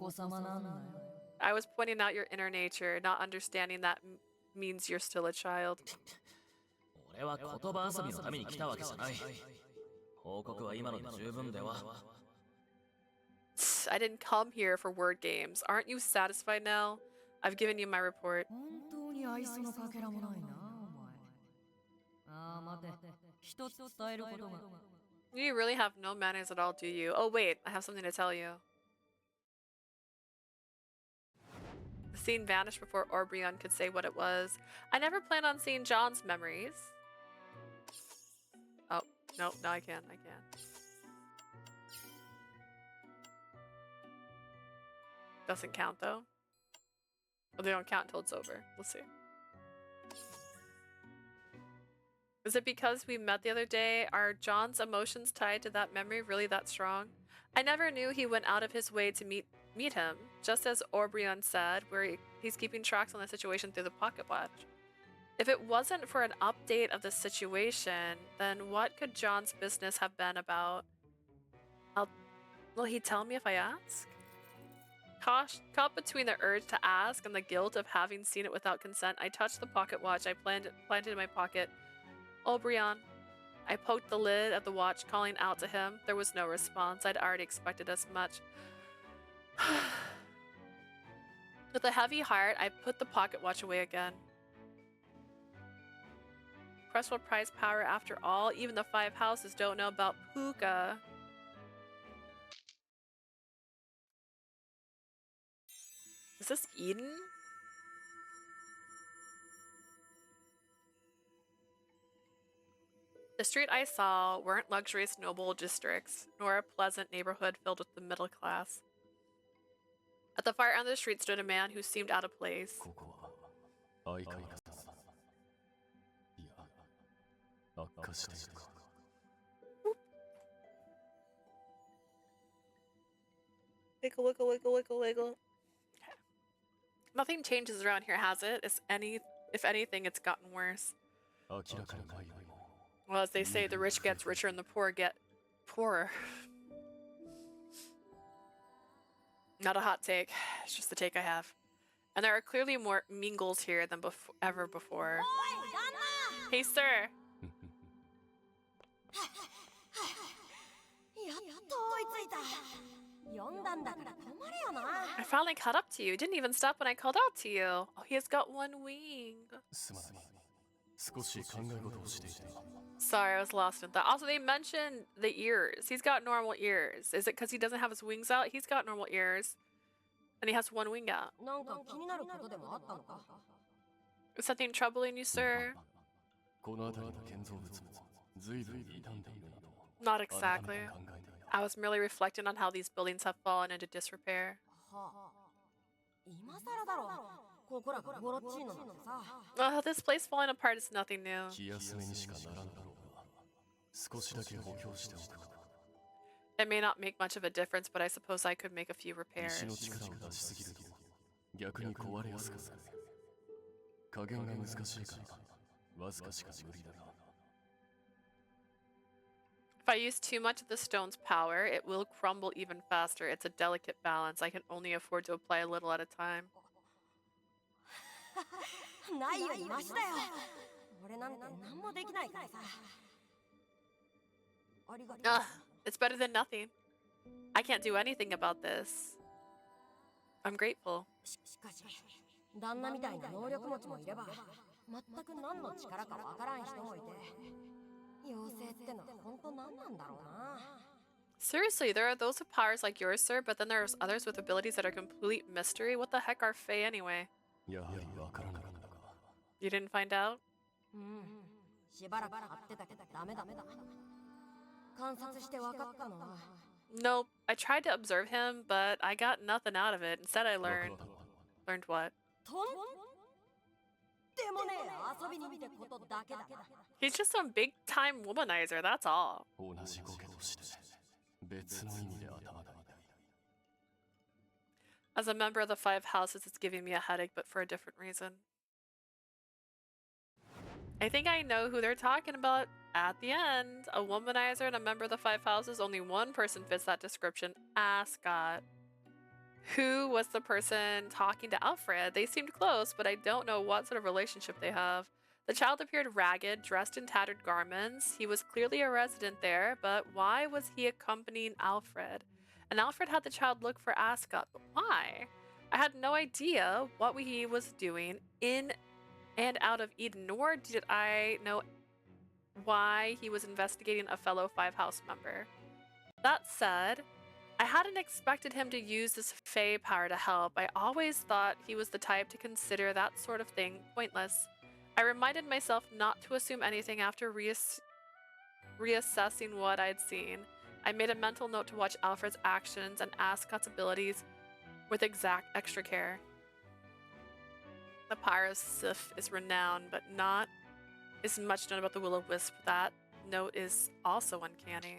I was pointing out your inner nature, not understanding that means you're still a child. I didn't come here for word games. Aren't you satisfied now? I've given you my report. You really have no manners at all, do you? Oh wait, I have something to tell you. The scene vanished before Orbrion could say what it was. I never planned on seeing John's memories. Oh, no, I can't. Doesn't count though. Well, they don't count until it's over. Let's see. Is it because we met the other day? Are John's emotions tied to that memory really that strong? I never knew he went out of his way to meet him, just as Orbrion said, where he's keeping tracks on the situation through the pocket watch. If it wasn't for an update of the situation, then what could John's business have been about? Will he tell me if I ask? Caught between the urge to ask and the guilt of having seen it without consent, I touched the pocket watch I planted in my pocket. Obrion. I poked the lid of the watch, calling out to him. There was no response. I'd already expected as much. With a heavy heart, I put the pocket watch away again. Quest will prize power after all. Even the 5 houses don't know about Puka. Is this Eden? The street I saw weren't luxurious noble districts, nor a pleasant neighborhood filled with the middle class. At the far end of the street stood a man who seemed out of place. Wiggle, wiggle, wiggle, wiggle, wiggle. Okay. Nothing changes around here, has it? If anything, it's gotten worse. Well, as they say, the rich gets richer and the poor get poorer. Not a hot take, it's just the take I have. And there are clearly more mingles here than ever before. Hey, sir! I finally caught up to you. Didn't even stop when I called out to you. Oh, he has got one wing. Sorry, I was lost in that. Also, they mentioned the ears. He's got normal ears. Is it because he doesn't have his wings out? He's got normal ears. And he has one wing out. Is something troubling you, sir? Not exactly. I was merely reflecting on how these buildings have fallen into disrepair. This place falling apart is nothing new. It may not make much of a difference, but I suppose I could make a few repairs. If I use too much of the stone's power, it will crumble even faster. It's a delicate balance. I can only afford to apply a little at a time. Ugh, it's better than nothing. I can't do anything about this. I'm grateful. Seriously, there are those with powers like yours, sir, but then there's others with abilities that are complete mystery. What the heck are Fae anyway? You didn't find out? Nope. I tried to observe him, but I got nothing out of it. Instead, I learned. Learned what? He's just some big-time womanizer, that's all. As a member of the 5 houses, it's giving me a headache, but for a different reason. I think I know who they're talking about at the end. A womanizer and a member of the 5 houses. Only one person fits that description. Ascot. Who was the person talking to Alfred? They seemed close, but I don't know what sort of relationship they have. The child appeared ragged, dressed in tattered garments. He was clearly a resident there, but why was he accompanying Alfred? And Alfred had the child look for Ascot, but why? I had no idea what he was doing in and out of Eden, nor did I know why he was investigating a fellow Five House member. That said, I hadn't expected him to use this Fey power to help. I always thought he was the type to consider that sort of thing pointless. I reminded myself not to assume anything after reassessing what I'd seen. I made a mental note to watch Alfred's actions and Ascot's abilities with extra care. The power of Sif is renowned, but not as much known about the Will-O-Wisp. That note is also uncanny.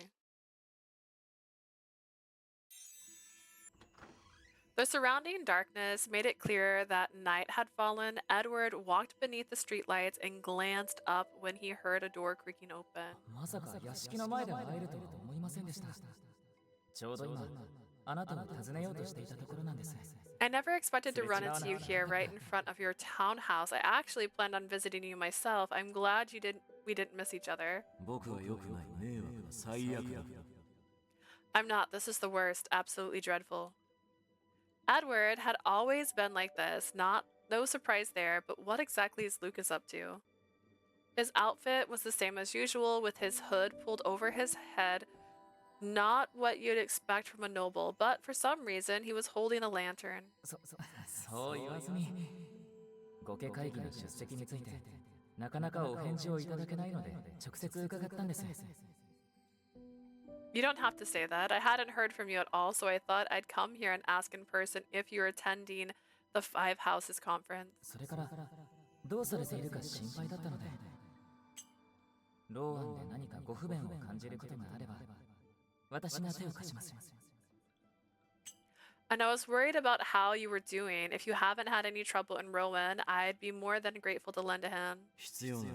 The surrounding darkness made it clear that night had fallen. Edward walked beneath the streetlights and glanced up when he heard a door creaking open. まさか屋敷の前で会えるとは思いませんでした。ちょうど今、あなたを訪ねようとしていたところなんです。I never expected to run into you here right in front of your townhouse. I actually planned on visiting you myself. I'm glad we didn't miss each other. 僕は良くない。迷惑だ。最悪だ。I'm not. This is the worst. Absolutely dreadful. Edward had always been like this. No surprise there, but what exactly is Lucas up to? His outfit was the same as usual, with his hood pulled over his head. Not what you'd expect from a noble, but for some reason he was holding a lantern. そう言わずに、ご家会議の出席についてなかなかお返事をいただけないので直接伺ったんです。You don't have to say that. I hadn't heard from you at all, so I thought I'd come here and ask in person if you're attending the Five Houses conference. それからどうされているか心配だったので、ローアンで何かご不便を感じることがあれば、私が手を貸します。And I was worried about how you were doing. If you haven't had any trouble in Rowan, I'd be more than grateful to lend a hand. 必要ない。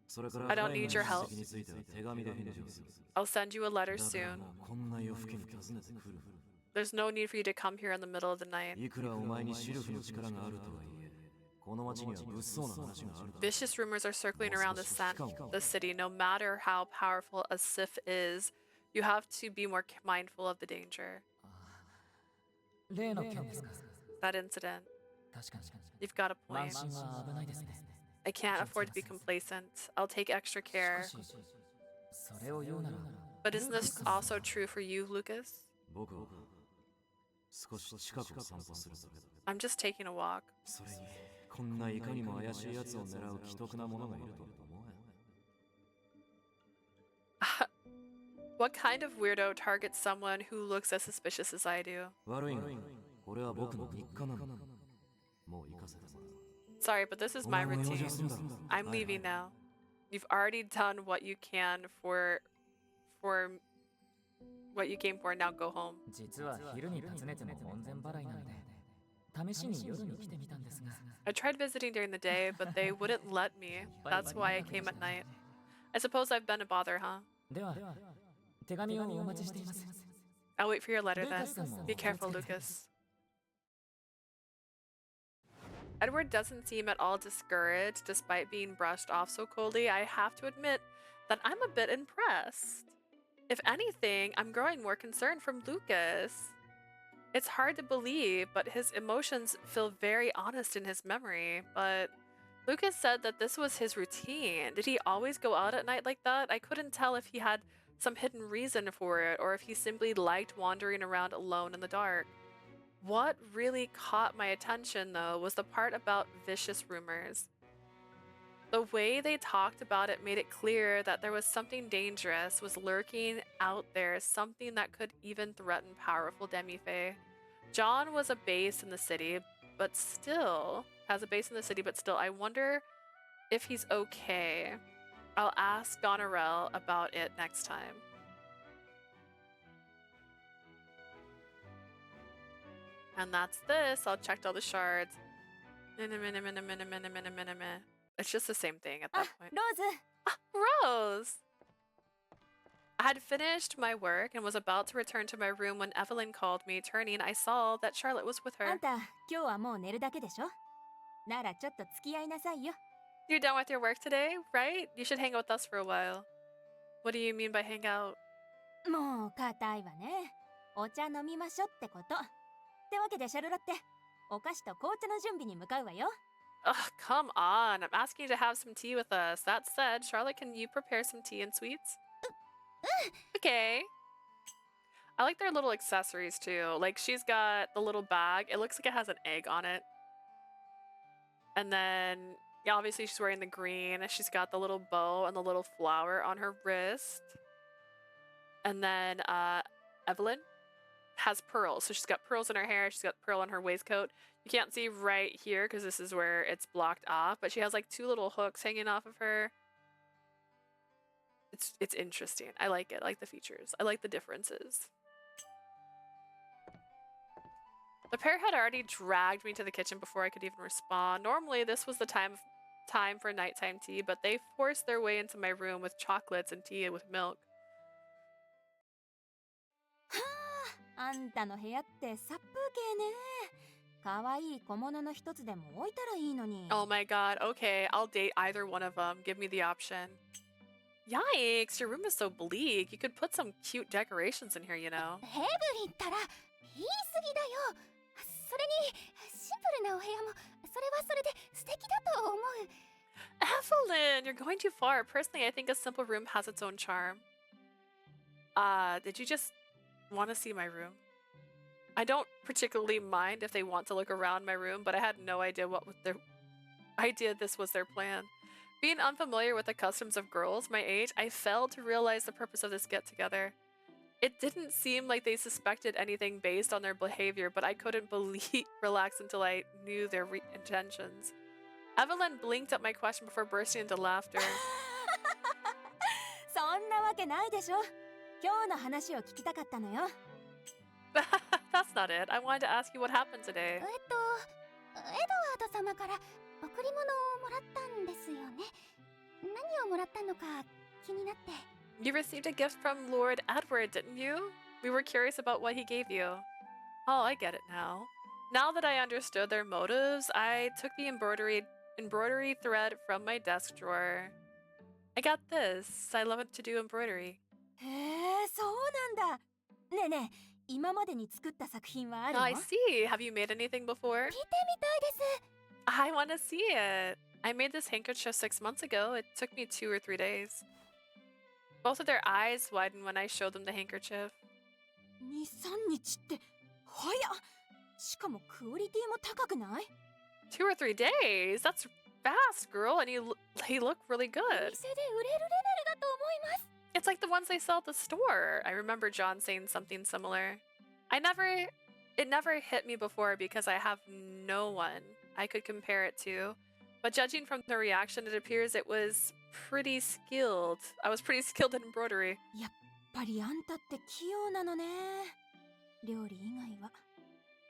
それから I don't need your help. については手紙で返事をする。I'll send you a letter soon. こんな夜更けに訪ねてくる。There's no need for you to come here in the middle of the night. いくらお前にシルフの力があるとはいえ、この町には物騒な話があるだろう。Vicious rumors are circling around the city. No matter how powerful a Sith is, you have to be more mindful of the danger. 例の件ですか。That incident. 確かに。You've got a 慢 point. 心は危ないですね。I can't afford to be complacent. I'll take extra care. それを言うなら。But isn't this also true for you, Lucas? 僕は少し近くを散歩するだけだ。I'm just taking a walk. それにこんないかにも怪しい奴を狙う奇特なものがいると思う。What kind of weirdo targets someone who looks as suspicious as I do? 悪いが、これは僕の日課なの。もう行かせてもらう。Sorry, but this is my routine. I'm leaving now. You've already done what you can for what you came for. Now go home. 実は昼に訪ねても門前払いなので、試しに夜に来てみたんですが。I tried visiting during the day, but they wouldn't let me. That's why I came at night. I suppose I've been a bother, huh? では、手紙をお待ちしています。I'll wait for your letter then. Be careful, Lucas. Edward doesn't seem at all discouraged despite being brushed off so coldly. I have to admit that I'm a bit impressed. If anything, I'm growing more concerned from Lucas. It's hard to believe, but his emotions feel very honest in his memory. But Lucas said that this was his routine. Did he always go out at night like that? I couldn't tell if he had some hidden reason for it or if he simply liked wandering around alone in the dark. What really caught my attention, though, was the part about vicious rumors. The way they talked about it made it clear that there was something dangerous was lurking out there, something that could even threaten powerful demi-fae. John was a base in the city, but still, I wonder if he's okay. I'll ask Goneril about it next time. And that's this. I'll check all the shards. It's just the same thing at that point. Rose! I had finished my work and was about to return to my room when Evelyn called me. Turning, I saw that Charlotte was with her. あんた、今日はもう寝るだけでしょ？ならちょっと付き合いなさいよ。You're done with your work today, right? You should hang out with us for a while. What do you mean by hang out? もう硬いわね。お茶飲みましょってこと。ってわけでシャルロッテ、お菓子と紅茶の準備に向かうわよ。Ugh, come on. I'm asking you to have some tea with us. That said, Charlotte, can you prepare some tea and sweets? Okay. I like their little accessories too. Like she's got the little bag. It looks like it has an egg on it. And then, yeah, obviously she's wearing the green. She's got the little bow and the little flower on her wrist. And then Evelyn has pearls. So she's got pearls in her hair. She's got pearl on her waistcoat. You can't see right here because this is where it's blocked off. But she has like 2 little hooks hanging off of her. It's interesting. I like it. I like the features. I like the differences. The pair had already dragged me to the kitchen before I could even respond. Normally, this was the time for nighttime tea, but they forced their way into my room with chocolates and tea with milk. あんたの部屋って殺風景ね。可愛い小物の一つでも置いたらいいのに。Oh my god, okay, I'll date either one of them. Give me the option. Yikes, your room is so bleak. You could put some cute decorations in here, you know. ヘブリンったら言い過ぎだよ。それにシンプルなお部屋もそれはそれで素敵だと思う。Evelyn, you're going too far. Personally, I think a simple room has its own charm. Did you just want to see my room? I don't particularly mind if they want to look around my room, but I had no idea this was their plan. Being unfamiliar with the customs of girls my age, I failed to realize the purpose of this get-together. It didn't seem like they suspected anything based on their behavior, but I couldn't relax until I knew their intentions. Evelyn blinked at my question before bursting into laughter. そんなわけないでしょ。今日の話を聞きたかったのよ。That's not it. I wanted to ask you what happened today. エドワード様から贈り物をもらったんですよね。何をもらったのか気になって。You received a gift from Lord Edward, didn't you? We were curious about what he gave you. Oh, I get it now. Now that I understood their motives, I took the embroidery thread from my desk drawer. I got this. I love it to do embroidery. へえ、そうなんだ。ねえねえ、今までに作った作品はあるの？ I see. Have you made anything before? 見てみたいです。I want to see it. I made this handkerchief 6 months ago. It took me 2 or 3 days. Both of their eyes widened when I showed them the handkerchief. 2、3日って早っ。しかもクオリティも高くない？ 2 or 3 days? That's fast, girl. And he looked really good. 店で売れるレベルだと思います。It's like the ones they sell at the store. I remember John saying something similar. It never hit me before because I have no one I could compare it to. But judging from the reaction, it appears it was pretty skilled. I was pretty skilled in embroidery. やっぱりあんたって器用なのね。料理以外は。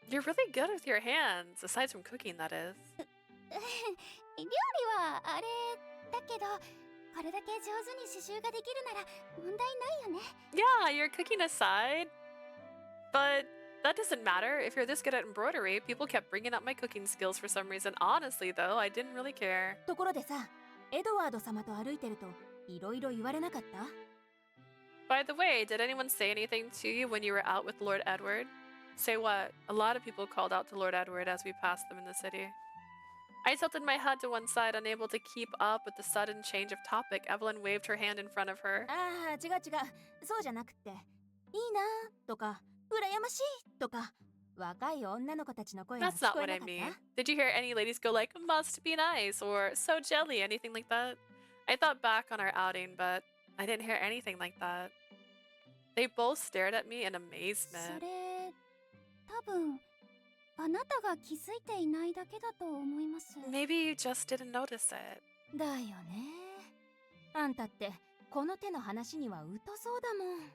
You're really good with your hands, aside from cooking, that is. 料理はあれだけど、これだけ上手に刺繍ができるなら問題ないよね。Yeah, your cooking aside. But that doesn't matter. If you're this good at embroidery, people kept bringing up my cooking skills for some reason. Honestly, though, I didn't really care. ところでさ、エドワード様と歩いてるといろいろ言われなかった？ By the way, did anyone say anything to you when you were out with Lord Edward? Say what? A lot of people called out to Lord Edward as we passed them in the city. I tilted my head to one side, unable to keep up with the sudden change of topic. Evelyn waved her hand in front of her. ああ、違う。そうじゃなくて、いいなとか、羨ましいとか、若い女の子たちの声が That's 聞 not こえ what な I かった？ mean. Did you hear any ladies go like, must be nice, or so jelly, anything like that? I thought back on our outing, but I didn't hear anything like that. They both stared at me in そ amazement. れ、多分あなたが気づいていないだけだと思います。 Maybe you just didn't notice it. だよね。あんたってこの手の話には疎そうだもん。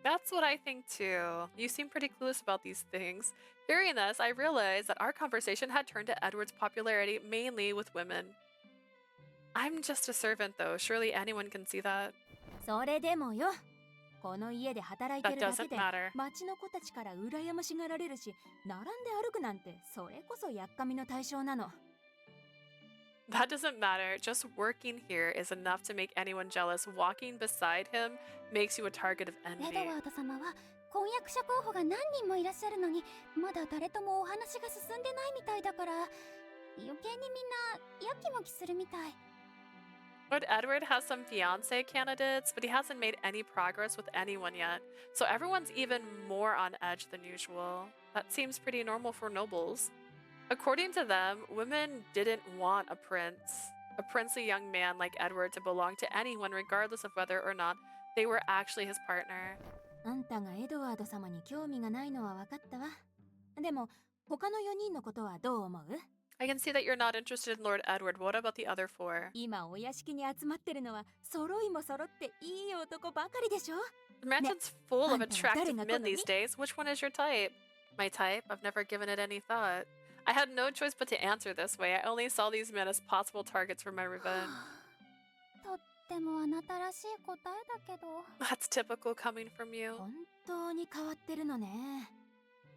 That's what I think too. You seem pretty clueless about these things. Hearing this, I realized that our conversation had turned to Edward's popularity mainly with women. I'm just a servant though. Surely anyone can see that. それでもよ。この家で働いて That るだけ doesn't で matter. 町の子たちから羨ましがられるし、並んで歩くなんてそれこそやっかみの対象なの。That doesn't matter. Just working here is enough to make anyone jealous. Walking beside him makes you a target of エ envy. ドワード様は婚約者候補が何人もいらっしゃるのにまだ誰ともお話が進んでないみたいだから余計にみんなやきもきするみたい。 Lord Edward has some fiancé candidates, but he hasn't made any progress with anyone yet, so everyone's even more on edge than usual. That seems pretty normal for nobles. According to them, women didn't want a princely young man like Edward to belong to anyone regardless of whether or not they were actually his partner. あんたがエドワード様に興味がないのは分かったわ。でも、他の4人のことはどう思う？ I can see that you're not interested in Lord Edward. What about the other 4? 今お屋敷に集まってるのは揃いも揃っていい男ばかりでしょ？ The mansion's full of attractive men these days. Which one is your type? My type? I've never given it any thought. I had no choice but to answer this way. I only saw these men as possible targets for my revenge. とってもあなたらしい答えだけど。 That's typical coming from you. 本当に変わってるのね。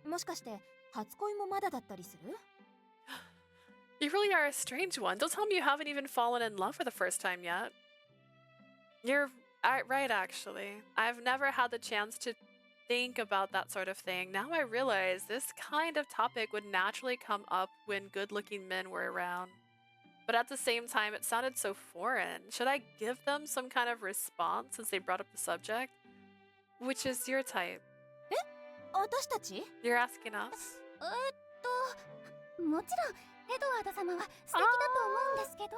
もしかして初恋もまだだったりする？ You really are a strange one. Don't tell me you haven't even fallen in love for the first time yet. You're right, actually. I've never had the chance to think about that sort of thing. Now I realize this kind of topic would naturally come up when good-looking men were around. But at the same time, it sounded so foreign. Should I give them some kind of response since they brought up the subject? Which is your type? え？私たち？ You're asking us? もちろんエドワード様は素敵だと思うんですけど。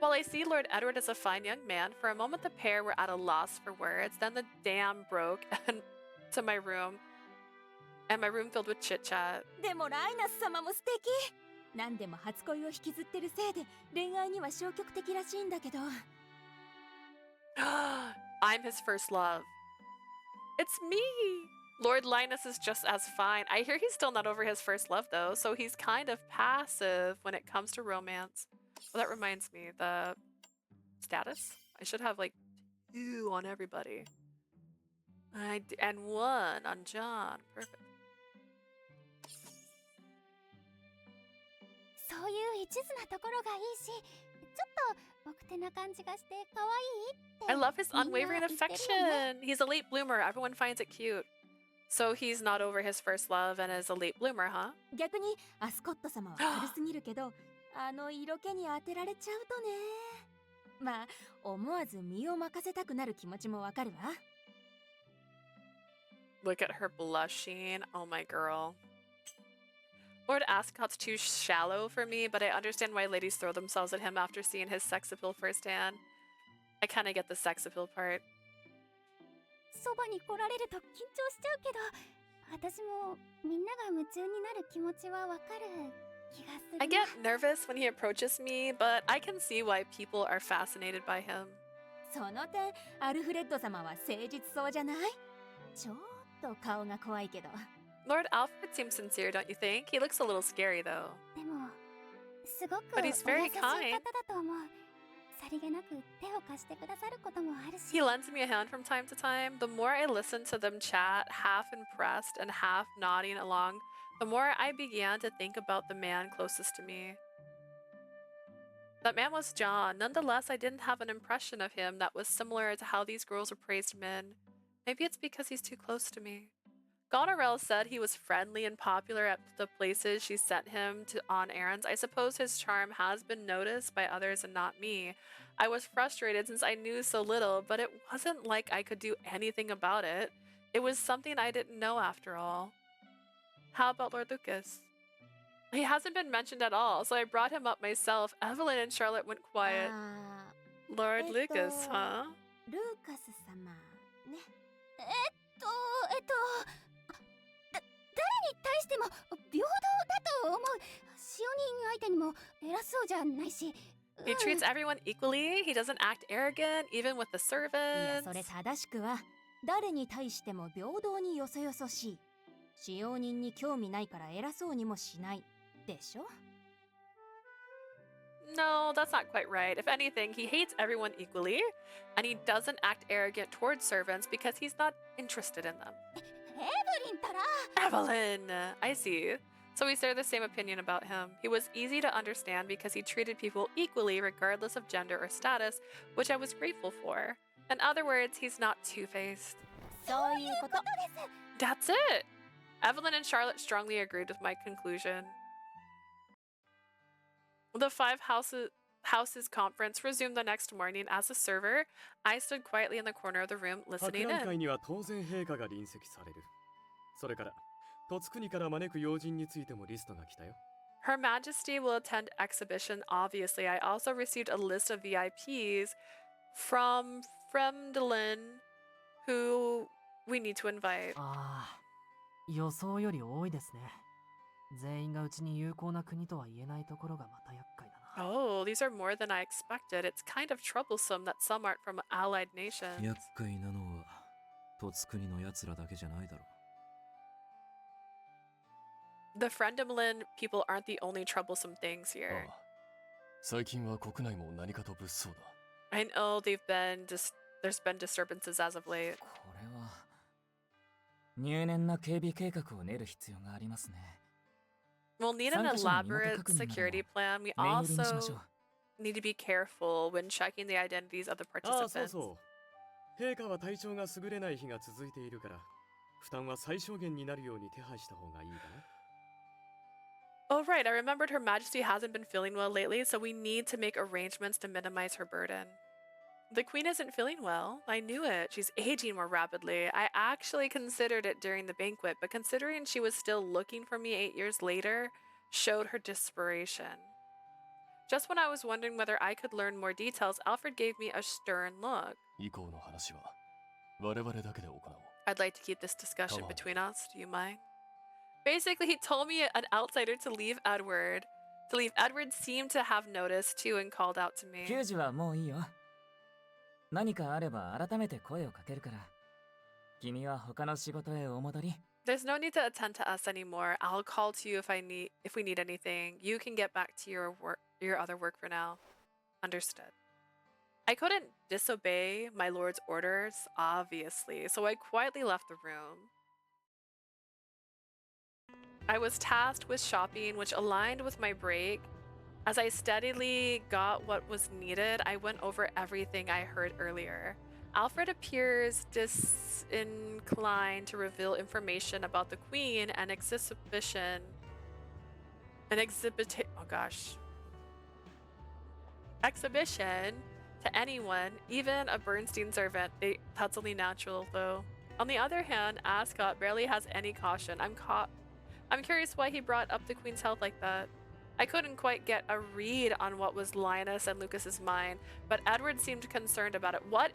While I see Lord Edward as a fine young man, for a moment the pair were at a loss for words. Then the dam broke and to my room filled with chit-chat. でもライナス様も素敵。何でも初恋を引きずってるせいで恋愛には消極的らしいんだけど。I'm his first love. It's me! Lord Linus is just as fine. I hear he's still not over his first love though, so he's kind of passive when it comes to romance. Well, that reminds me, the status? I should have like 2 on everybody. And 1 on John. Perfect. そういう一途なところがいいし、ちょっと奥手な感じがして可愛いって。 I love his unwavering affection. He's a late bloomer. Everyone finds it cute. So he's not over his first love and is a late bloomer, huh? 逆にアスコット様は軽すぎるけど、あの色気に当てられちゃうとね。まあ、思わず身を任せたくなる気持ちもわかるわ。Look at her blushing. Oh my girl. Lord Ascot's too shallow for me, but I understand why ladies throw themselves at him after seeing his sex appeal firsthand. I kind of get the sex appeal part. そばに来られると緊張しちゃうけど、私もみんなが夢中になる気持ちはわかる気がする。 I get nervous when he approaches me, but I can see why people are fascinated by him. その点、アルフレッド様は誠実そうじゃない？ちょっと顔が怖いけど。 Lord Alfred seems sincere, don't you think? He looks a little scary, though. でも、すごく But お優 he's しい very 方 kind. だと思う。さりげなく手を貸してくださることもあるし。 He lends me a hand from time to time. The more I listened to them chat, half impressed and half nodding along, the more I began to think about the man closest to me. That man was John. Nonetheless, I didn't have an impression of him that was similar to how these girls appraised men. Maybe it's because he's too close to me. Goneril said he was friendly and popular at the places she sent him to on errands. I suppose his charm has been noticed by others and not me. I was frustrated since I knew so little, but it wasn't like I could do anything about it. It was something I didn't know after all. How about Lord Lucas? He hasn't been mentioned at all, so I brought him up myself. Evelyn and Charlotte went quiet. Lord Lucas, huh? ルーカス様ね。誰に対しても平等だと思う。使用人相手にも偉そうじゃないし。He treats everyone equally. He doesn't act arrogant, even with the いや、そ servants. れ正しくは、誰に対しても平等によそよそしい。使用人に興味ないから偉そうにもしない。でしょ？ No, that's not quite right. If anything, he hates everyone equally, and he doesn't act arrogant towards servants because he's not interested in them. エブリンたら。 Evelyn! I see. So we share the same opinion about him. He was easy to understand because he treated people equally regardless of gender or status, which I was grateful for. In other words, he's not two-faced. そういうことです。 That's it! Evelyn and Charlotte strongly agreed with my conclusion. The houses conference resumed the next morning. As a server, I stood quietly in the corner of the room 博 listening 覧会 in. には当然陛下が臨席される。それから、突国から招く要人についてもリストが来たよ。Her Majesty will attend exhibition. Obviously, I also received a list of VIPs from Fremdelin who we need to invite. ああ、予想より多いですね。全員がうちに有効な国とは言えないところがまた厄介だな。Oh, these are more than I expected. It's kind of troublesome that some aren't from allied nations. 厄介なのは、突国の奴らだけじゃないだろう。The Fremdelin people aren't the only troublesome things here. 最近は国内も何かと物騒だ。I know there's been disturbances as of late. これは入念な警備計画を練る必要がありますね。We'll need an elaborate security plan. We also need to be careful when checking the identities of the ああ、そう participants. そう。陛下は体調が優れない日が続いているから、負担は最小限になるように手配した方がいいかな。Oh, right. I remembered Her Majesty hasn't been feeling well lately, so we need to make arrangements to minimize her burden. The Queen isn't feeling well. I knew it. She's aging more rapidly. I actually considered it during the banquet, but considering she was still looking for me 8 years later, showed her desperation. Just when I was wondering whether I could learn more details, Alfred gave me a stern look. 以降の話は我々だけで行おう。I'd like to keep this discussion between us. Do you mind? Basically, he told me, an outsider, to leave Edward. To leave. Edward seemed to have noticed too and called out to me. 給仕はもういいよ。何かあれば改めて声をかけるから。君は他の仕事へお戻り。There's no need to attend to us anymore. I'll call to you if we need anything. You can get back to your other work for now. Understood. I couldn't disobey my lord's orders, obviously, so I quietly left the room. I was tasked with shopping, which aligned with my break. As I steadily got what was needed, I went over everything I heard earlier. Alfred appears disinclined to reveal information about the Queen and exhibition. Exhibition to anyone, even a Bernstein servant. That's only natural, though. On the other hand, Ascot barely has any caution. I'm curious why he brought up the Queen's health like that. I couldn't quite get a read on what was Linus and Lucas's mind, but Edward seemed concerned about it. What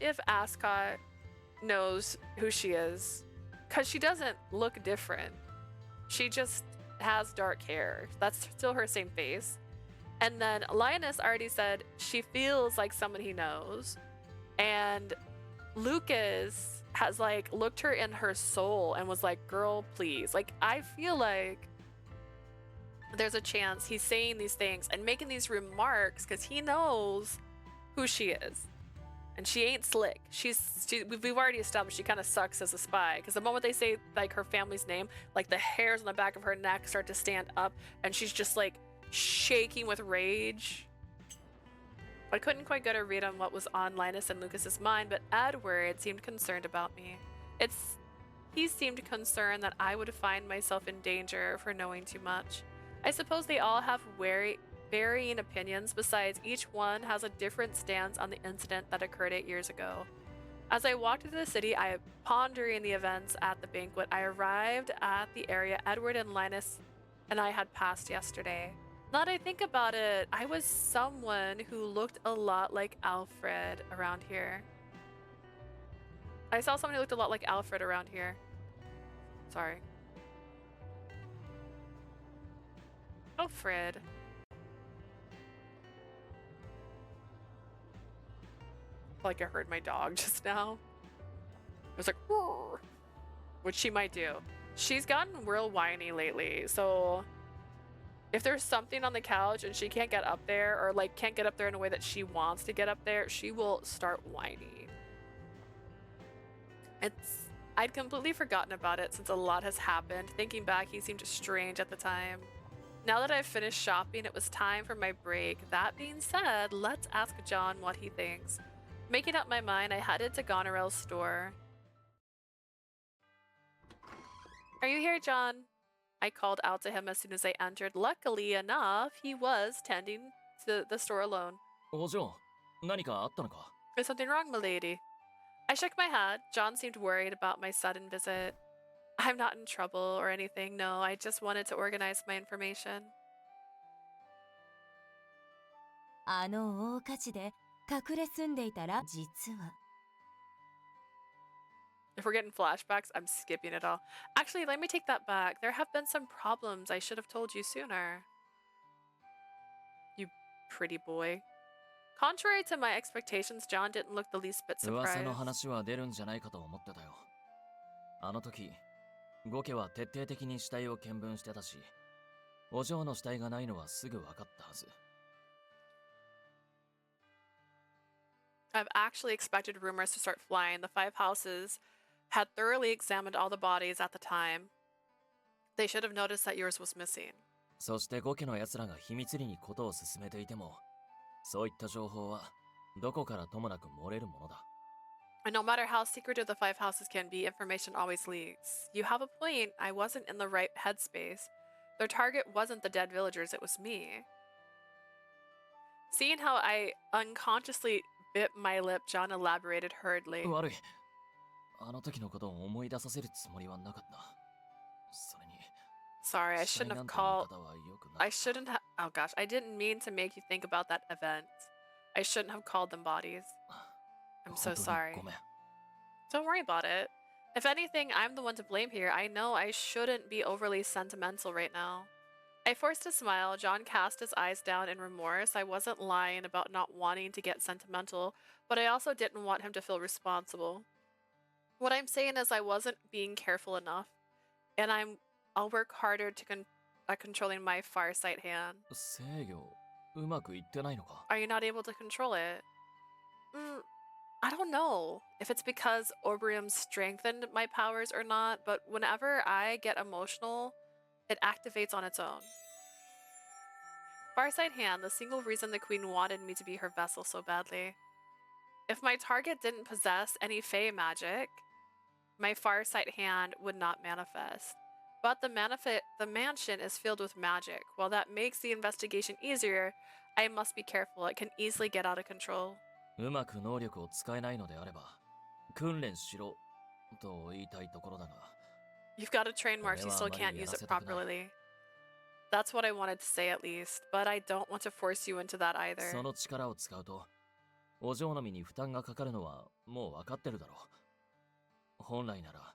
if Ascot knows who she is? Because she doesn't look different. She just has dark hair. That's still her same face. And then Linus already said she feels like someone he knows. And Lucas has like looked her in her soul and was like, girl, please. Like, I feel like there's a chance he's saying these things and making these remarks because he knows who she is. And she ain't slick. We've already established she kind of sucks as a spy, because the moment they say like her family's name, like the hairs on the back of her neck start to stand up and she's just like shaking with rage. I couldn't quite get a read on what was on Linus and Lucas's mind, but Edward seemed concerned about me. He seemed concerned that I would find myself in danger for knowing too much. I suppose they all have varying opinions. Besides, each one has a different stance on the incident that occurred 8 years ago. As I walked into the city, pondering the events at the banquet, I arrived at the area Edward and Linus and I had passed yesterday. Now that I think about it, I was someone who looked a lot like Alfred around here. I saw someone who looked a lot like Alfred around here. Sorry. Alfred. Like I heard my dog just now. It was like, roar, which she might do. She's gotten real whiny lately, so if there's something on the couch and she can't get up there, or like can't get up there in a way that she wants to get up there, she will start whining. I'd completely forgotten about it since a lot has happened. Thinking back, he seemed strange at the time. Now that I've finished shopping, it was time for my break. That being said, let's ask John what he thinks. Making up my mind, I headed to Goneril's store. Are you here, John? I called out to him as soon as I entered. Luckily enough, he was tending to the store alone. お嬢、何かあったのか? Is something wrong, milady? I shook my head. John seemed worried about my sudden visit. I'm not in trouble or anything, no. I just wanted to organize my information. あの大火事で隠れ住んでいたら実は If we're getting flashbacks, I'm skipping it all. Actually, let me take that back. There have been some problems. I should have told you sooner. You pretty boy. Contrary to my expectations, John didn't look the least bit 噂 surprised. の話は出るんじゃないかと思ってたよ。あの時、ゴケは徹底的に死体を見分してたし、お嬢の死体がないのはすぐ分かったはず。I've actually expected rumors to start flying. The five houses had thoroughly examined all the bodies at the time. They should have noticed that yours was missing. そしてゴケの奴らが秘密裏にことを進めていても、そういった情報はどこからともなく漏れるものだ。And no matter how secretive the five houses can be, information always leaks. You have a point. I wasn't in the right headspace. Their target wasn't the dead villagers, it was me. Seeing how I unconsciously bit my lip, John elaborated hurriedly. 悪い。あの時のことを思い出させるつもりはなかった。それに。Sorry, I shouldn't have called. I shouldn't have. Oh gosh, I didn't mean to make you think about that event. I shouldn't have called them bodies. I'm so sorry. Don't worry about it. If anything, I'm the one to blame here. I know I shouldn't be overly sentimental right now. I forced a smile. John cast his eyes down in remorse. I wasn't lying about not wanting to get sentimental, but I also didn't want him to feel responsible. What I'm saying is I wasn't being careful enough, and I'll work harder at controlling my farsight hand. 制御、うまくいってないのか? Are you not able to control it? I don't know if it's because Obrium strengthened my powers or not, but whenever I get emotional, it activates on its own. Farsight hand, the single reason the queen wanted me to be her vessel so badly. If my target didn't possess any fey magic, my farsight hand would not manifest. But the mansion is filled with magic. While that makes the investigation easier, I must be careful. It can easily get out of control. うまく能力を使えないのであれば、訓練しろと言いたいところだが。You've got a train mark, you still can't use it properly. That's what I wanted to say at least, but I don't want to force you into that either. その力を使うと、お嬢の身に負担がかかるのはもう分かってるだろう。本来なら、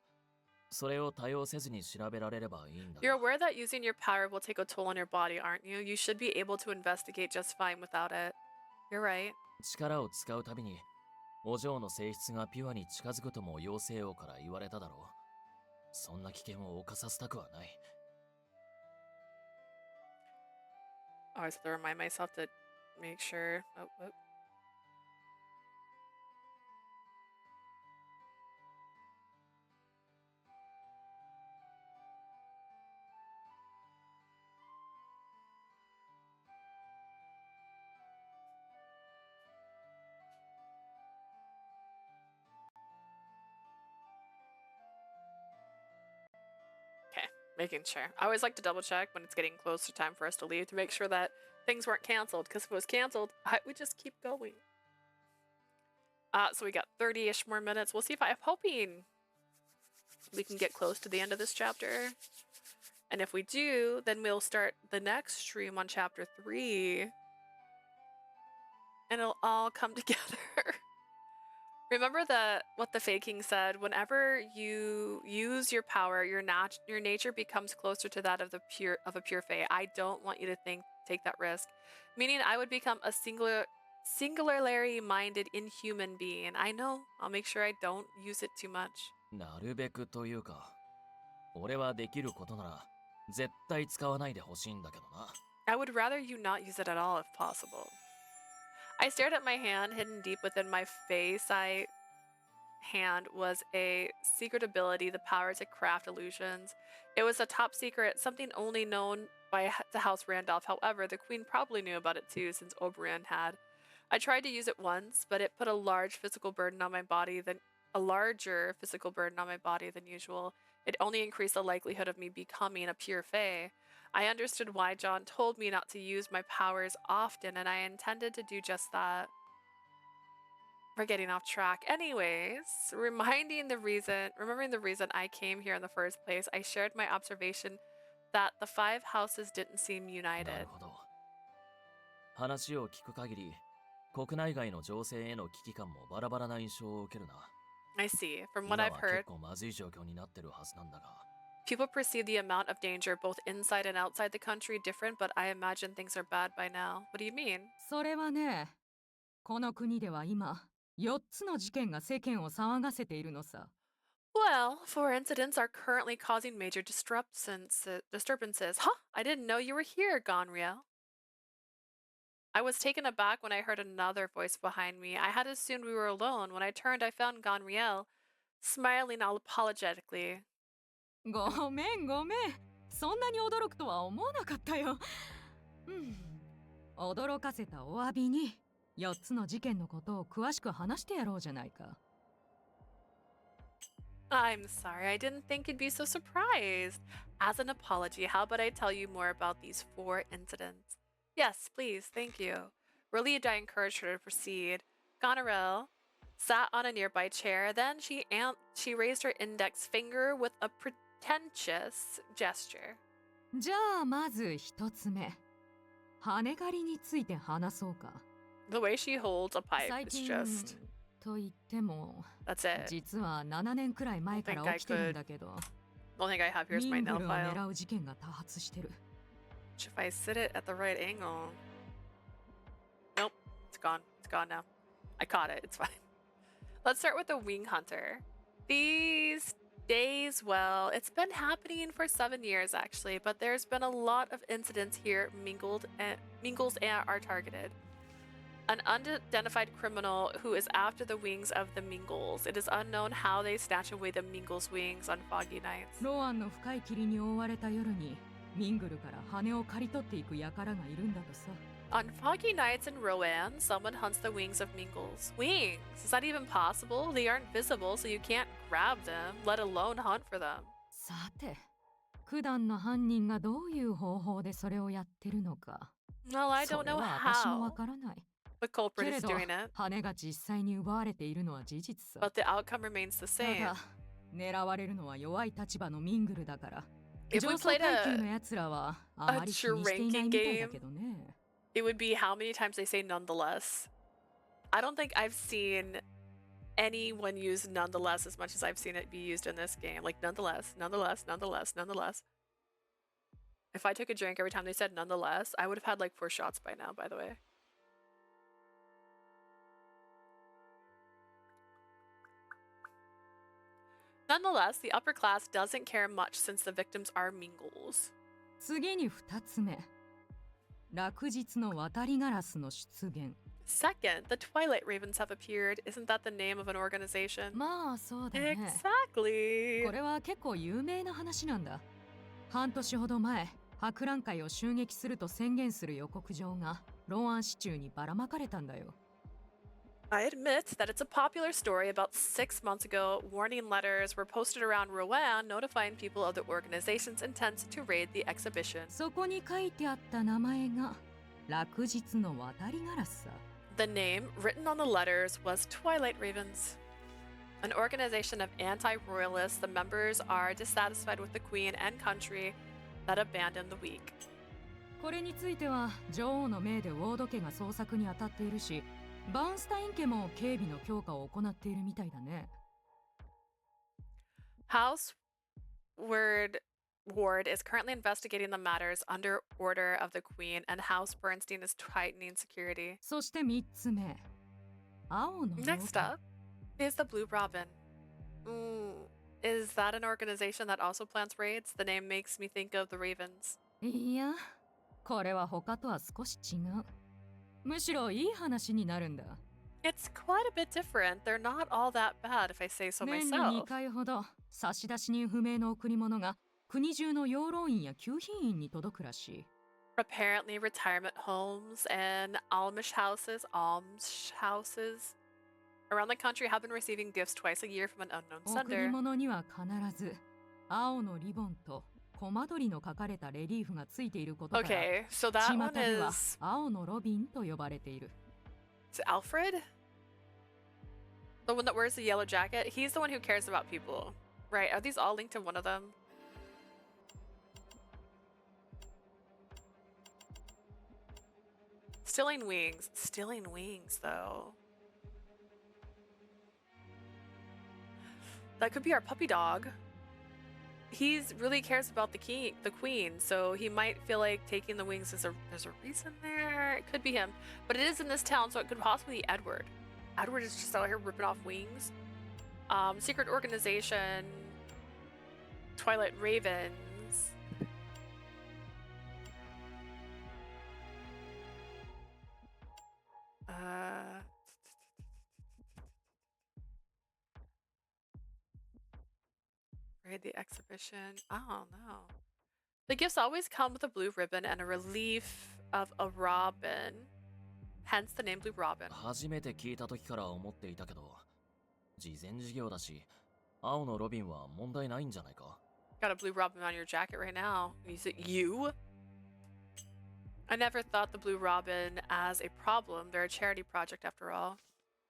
それを多用せずに調べられればいいんだ。You're aware that using your power will take a toll on your body, aren't you? You should be able to investigate just fine without it. You're right. 力を使うたびに、お嬢の性質がピュアに近づくとも妖精王から言われただろう。そんな危険を冒させたくはない。I always have to remind myself to make sure. Making sure. I always like to double check when it's getting close to time for us to leave to make sure that things weren't canceled, because if it was canceled, I would just keep going. So we got 30-ish more minutes. We'll see if I'm hoping we can get close to the end of this chapter. And if we do, then we'll start the next stream on chapter 3. And it'll all come together. Remember what the Fae King said, whenever you use your power, your nature becomes closer to that of a pure Fae. I don't want you to take that risk. Meaning I would become a singularly minded inhuman being. I know. I'll make sure I don't use it too much. なるべくというか、俺はできることなら絶対使わないでほしいんだけどな。I would rather you not use it at all if possible. I stared at my hand. Hidden deep within my Fae hand was a secret ability, the power to craft illusions. It was a top secret, something only known by the House Randolph. However, the queen probably knew about it too, since Oberyn had. I tried to use it once, but it put a larger physical burden on my body than usual. It only increased the likelihood of me becoming a pure fae. I understood why John told me not to use my powers often, and I intended to do just that. We're getting off track. Anyways, remembering the reason I came here in the first place, I shared my observation that the 5 houses didn't seem united. 話を聞く限り、国内外の情勢への危機感もバラバラな印象を受けるな。I see. From what I've heard, 結構まずい状況になってるはずなんだが。people perceive the amount of danger both inside and outside the country different, but I imagine things are bad by now. What do you mean? それはね、この国では今、4つの事件が世間を騒がせているのさ。Well, 4 incidents are currently causing major disturbances. Huh? I didn't know you were here, Gonriel. I was taken aback when I heard another voice behind me. I had assumed we were alone. When I turned, I found Gonriel, smiling apologetically. ごめん。そんなに驚くとは思わなかったよ。驚かせたお詫びに、4つの事件のことを詳しく話してやろうじゃないか。I'm sorry, I didn't think you'd be so surprised. As an apology, how about I tell you more about these 4 incidents? Yes, please, thank you. Relieved, I encouraged her to proceed. Goneril sat on a nearby chair, then she raised her index finger with a pretentious gesture. じゃあまず1つ目。羽刈りについて話そうか。The way she holds a pipe is just... と言っても、 That's it. 実は7年くらい前から起きてるんだけど、 Only thing I have here is my ミン nail グルを file. 狙う事件が多発してる。If I sit it at the right angle... Nope, it's gone. It's gone now. I caught it, it's fine. Let's start with the wing hunter. These days, well, it's been happening for 7 years actually, but there's been a lot of incidents here. Mingles are targeted. An unidentified criminal who is after the wings of the Mingles. It is unknown how they snatch away the Mingles' wings on foggy nights. ロアンの深い霧に覆われた夜に、ミングルから羽を刈り取っていく輩がいるんだとさ。On foggy nights in Rowan, someone hunts the wings of Mingles. Wings? Is that even possible? They aren't visible, so you can't grab them, let alone hunt for them. さて、九段の犯人がどういう方法でそれをやってるのか。Well, I don't それ know は私もわ how からない。 the culprit けれ is ど doing it, 羽が実際に奪われているのは事実さ。 but the outcome remains the た same. だ、狙われるのは弱い立場のミングルだから。 If we 上層 played 階級の a 奴らはあまり気にしていないみたいだけどね。 it would be how many times they say nonetheless. I don't think I've seen anyone use nonetheless as much as I've seen it be used in this game. Like nonetheless, nonetheless, nonetheless, nonetheless. If I took a drink every time they said nonetheless, I would have had like 4 shots by now, by the way. Nonetheless, the upper class doesn't care much since the victims are Mingles. 次に2つ目。落日の渡りガラスの出現。 Second, the Twilight Ravens have appeared. Isn't that the name of an organization? まあそうだね。 Exactly. これは結構有名な話なんだ。半年ほど前、博覧会を襲撃すると宣言する予告状がローアン市中にばらまかれたんだよ。 I admit that it's a popular story. About 6 months ago, warning letters were posted around Rowan notifying people of the organization's intent to raid the exhibition. そこに書いてあった名前が落日の渡りガラスさ。 The name written on the letters was Twilight Ravens. An organization of anti-royalists, the members are dissatisfied with the queen and country that abandoned the week. これについては女王の命でウォード家が捜索に当たっているし、バーンスタイン家も警備の強化を行っているみたいだね。House Ward is currently investigating the matters under order of the Queen, and House Bernstein is tightening security. そして3つ目。青の Next up is the Blue Robin. Is that an organization that also plans raids? The name makes me think of the Ravens. いや、これは他とは少し違う。むしろいい話になるんだ。It's quite a bit different. They're not all that bad, if I say so 年に myself. 2回ほど差出人不明の贈り物が国中の養老院や給品院に届くらしい。Apparently, retirement homes and alms houses around the country have been receiving gifts twice a year from an unknown 贈り sender. 物には必ず青のリボンとコマ鳥の書かれたレリーフがついていることから、Okay, so that 巷 one では is... 青のロビンと呼ばれている。Is it Alfred? The one that wears the yellow jacket? He's the one who cares about people. Right, are these all linked to one of them? Stealing wings. Stealing wings, though. That could be our puppy dog. He really cares about the queen, so he might feel like taking the wings is there's a reason there. It could be him, but it is in this town, so it could possibly be Edward. Edward is just out here ripping off wings. Secret organization, Twilight Ravens. Raid the exhibition. I don't know. The gifts always come with a blue ribbon and a relief of a robin. Hence the name Blue Robin. 初めて聞いた時から思っていたけど、事前事業だし、青のロビンは問題ないんじゃないか? Got a blue robin on your jacket right now. Is it you? I never thought the Blue Robin as a problem. They're a charity project after all.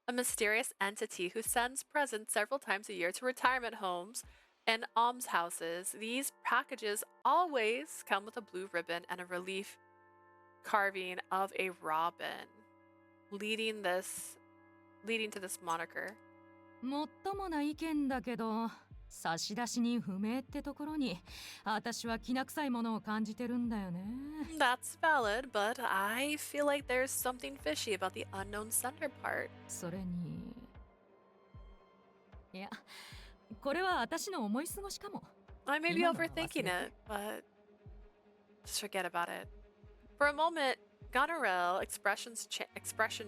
A mysterious entity who sends presents several times a year to retirement homes and almshouses. These packages always come with a blue ribbon and a relief carving of a robin, leading to this moniker. もっともな意見だけど、差出人不明ってところに、私はきな臭いものを感じてるんだよね。That's valid, but I feel like there's something fishy about the unknown sender part. それに、いや、これは私の思い過ごしかも。I may be overthinking it, but just forget about it. For a moment, Goneril expression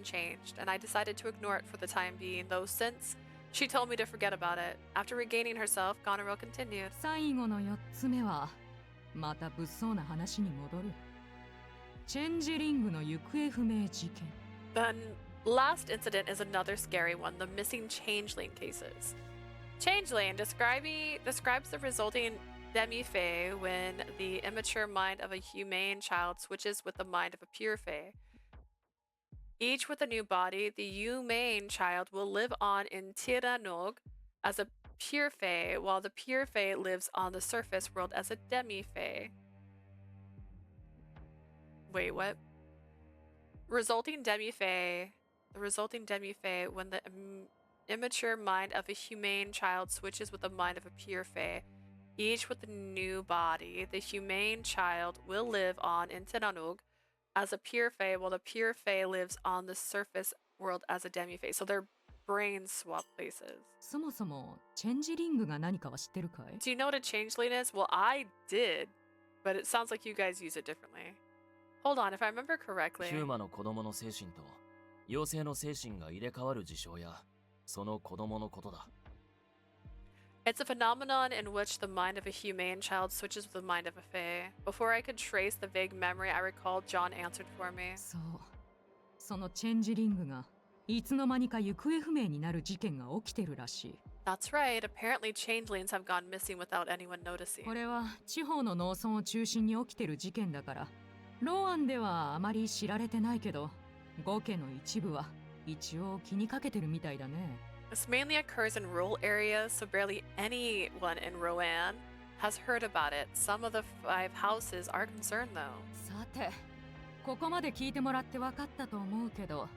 changed, and I decided to ignore it for the time being, though since she told me to forget about it. After regaining herself, Goneril continued. 最後の4つ目は、また物騒な話に戻る。チェンジリングの行方不明事件。The last incident is another scary one, the missing changeling cases. Changeling describes the resulting demi-fae when the immature mind of a humane child switches with the mind of a pure fae. Each with a new body, the humane child will live on in Tiranog as a pure fae, while the pure fae lives on the surface world as a demi-fae. Wait, what? The resulting demi-fae when the immature mind of a humane child switches with the mind of a pure fae. Each with a new body, the humane child will live on in Tiranog as a pure fae, while the pure fae lives on the surface world as a demi-fae. So they're brain swap places. そもそもチェンジリングが何かは知ってるかい? Do you know what a changeling is? Well, I did, but it sounds like you guys use it differently. Hold on, if I remember correctly. ヒューマの子供の精神と妖精の精神が入れ替わる事象や、その子供のことだ。It's a phenomenon in which the mind of a humane child switches with the mind of a fae. Before I could trace the vague memory, I recalled John answered for me. そう。そのチェンジリングがいつの間にか行方不明になる事件が起きてるらしい。That's right. Apparently changelings have gone missing without anyone noticing. これは地方の農村を中心に起きてる事件だから、ローアンではあまり知られてないけど、5家の一部は一応気にかけてるみたいだね。This mainly occurs in rural areas, so barely anyone in Rowan has heard about it. Some of the 5 houses are concerned, though. さて、ここまで聞いてもらって分かったと思うけど、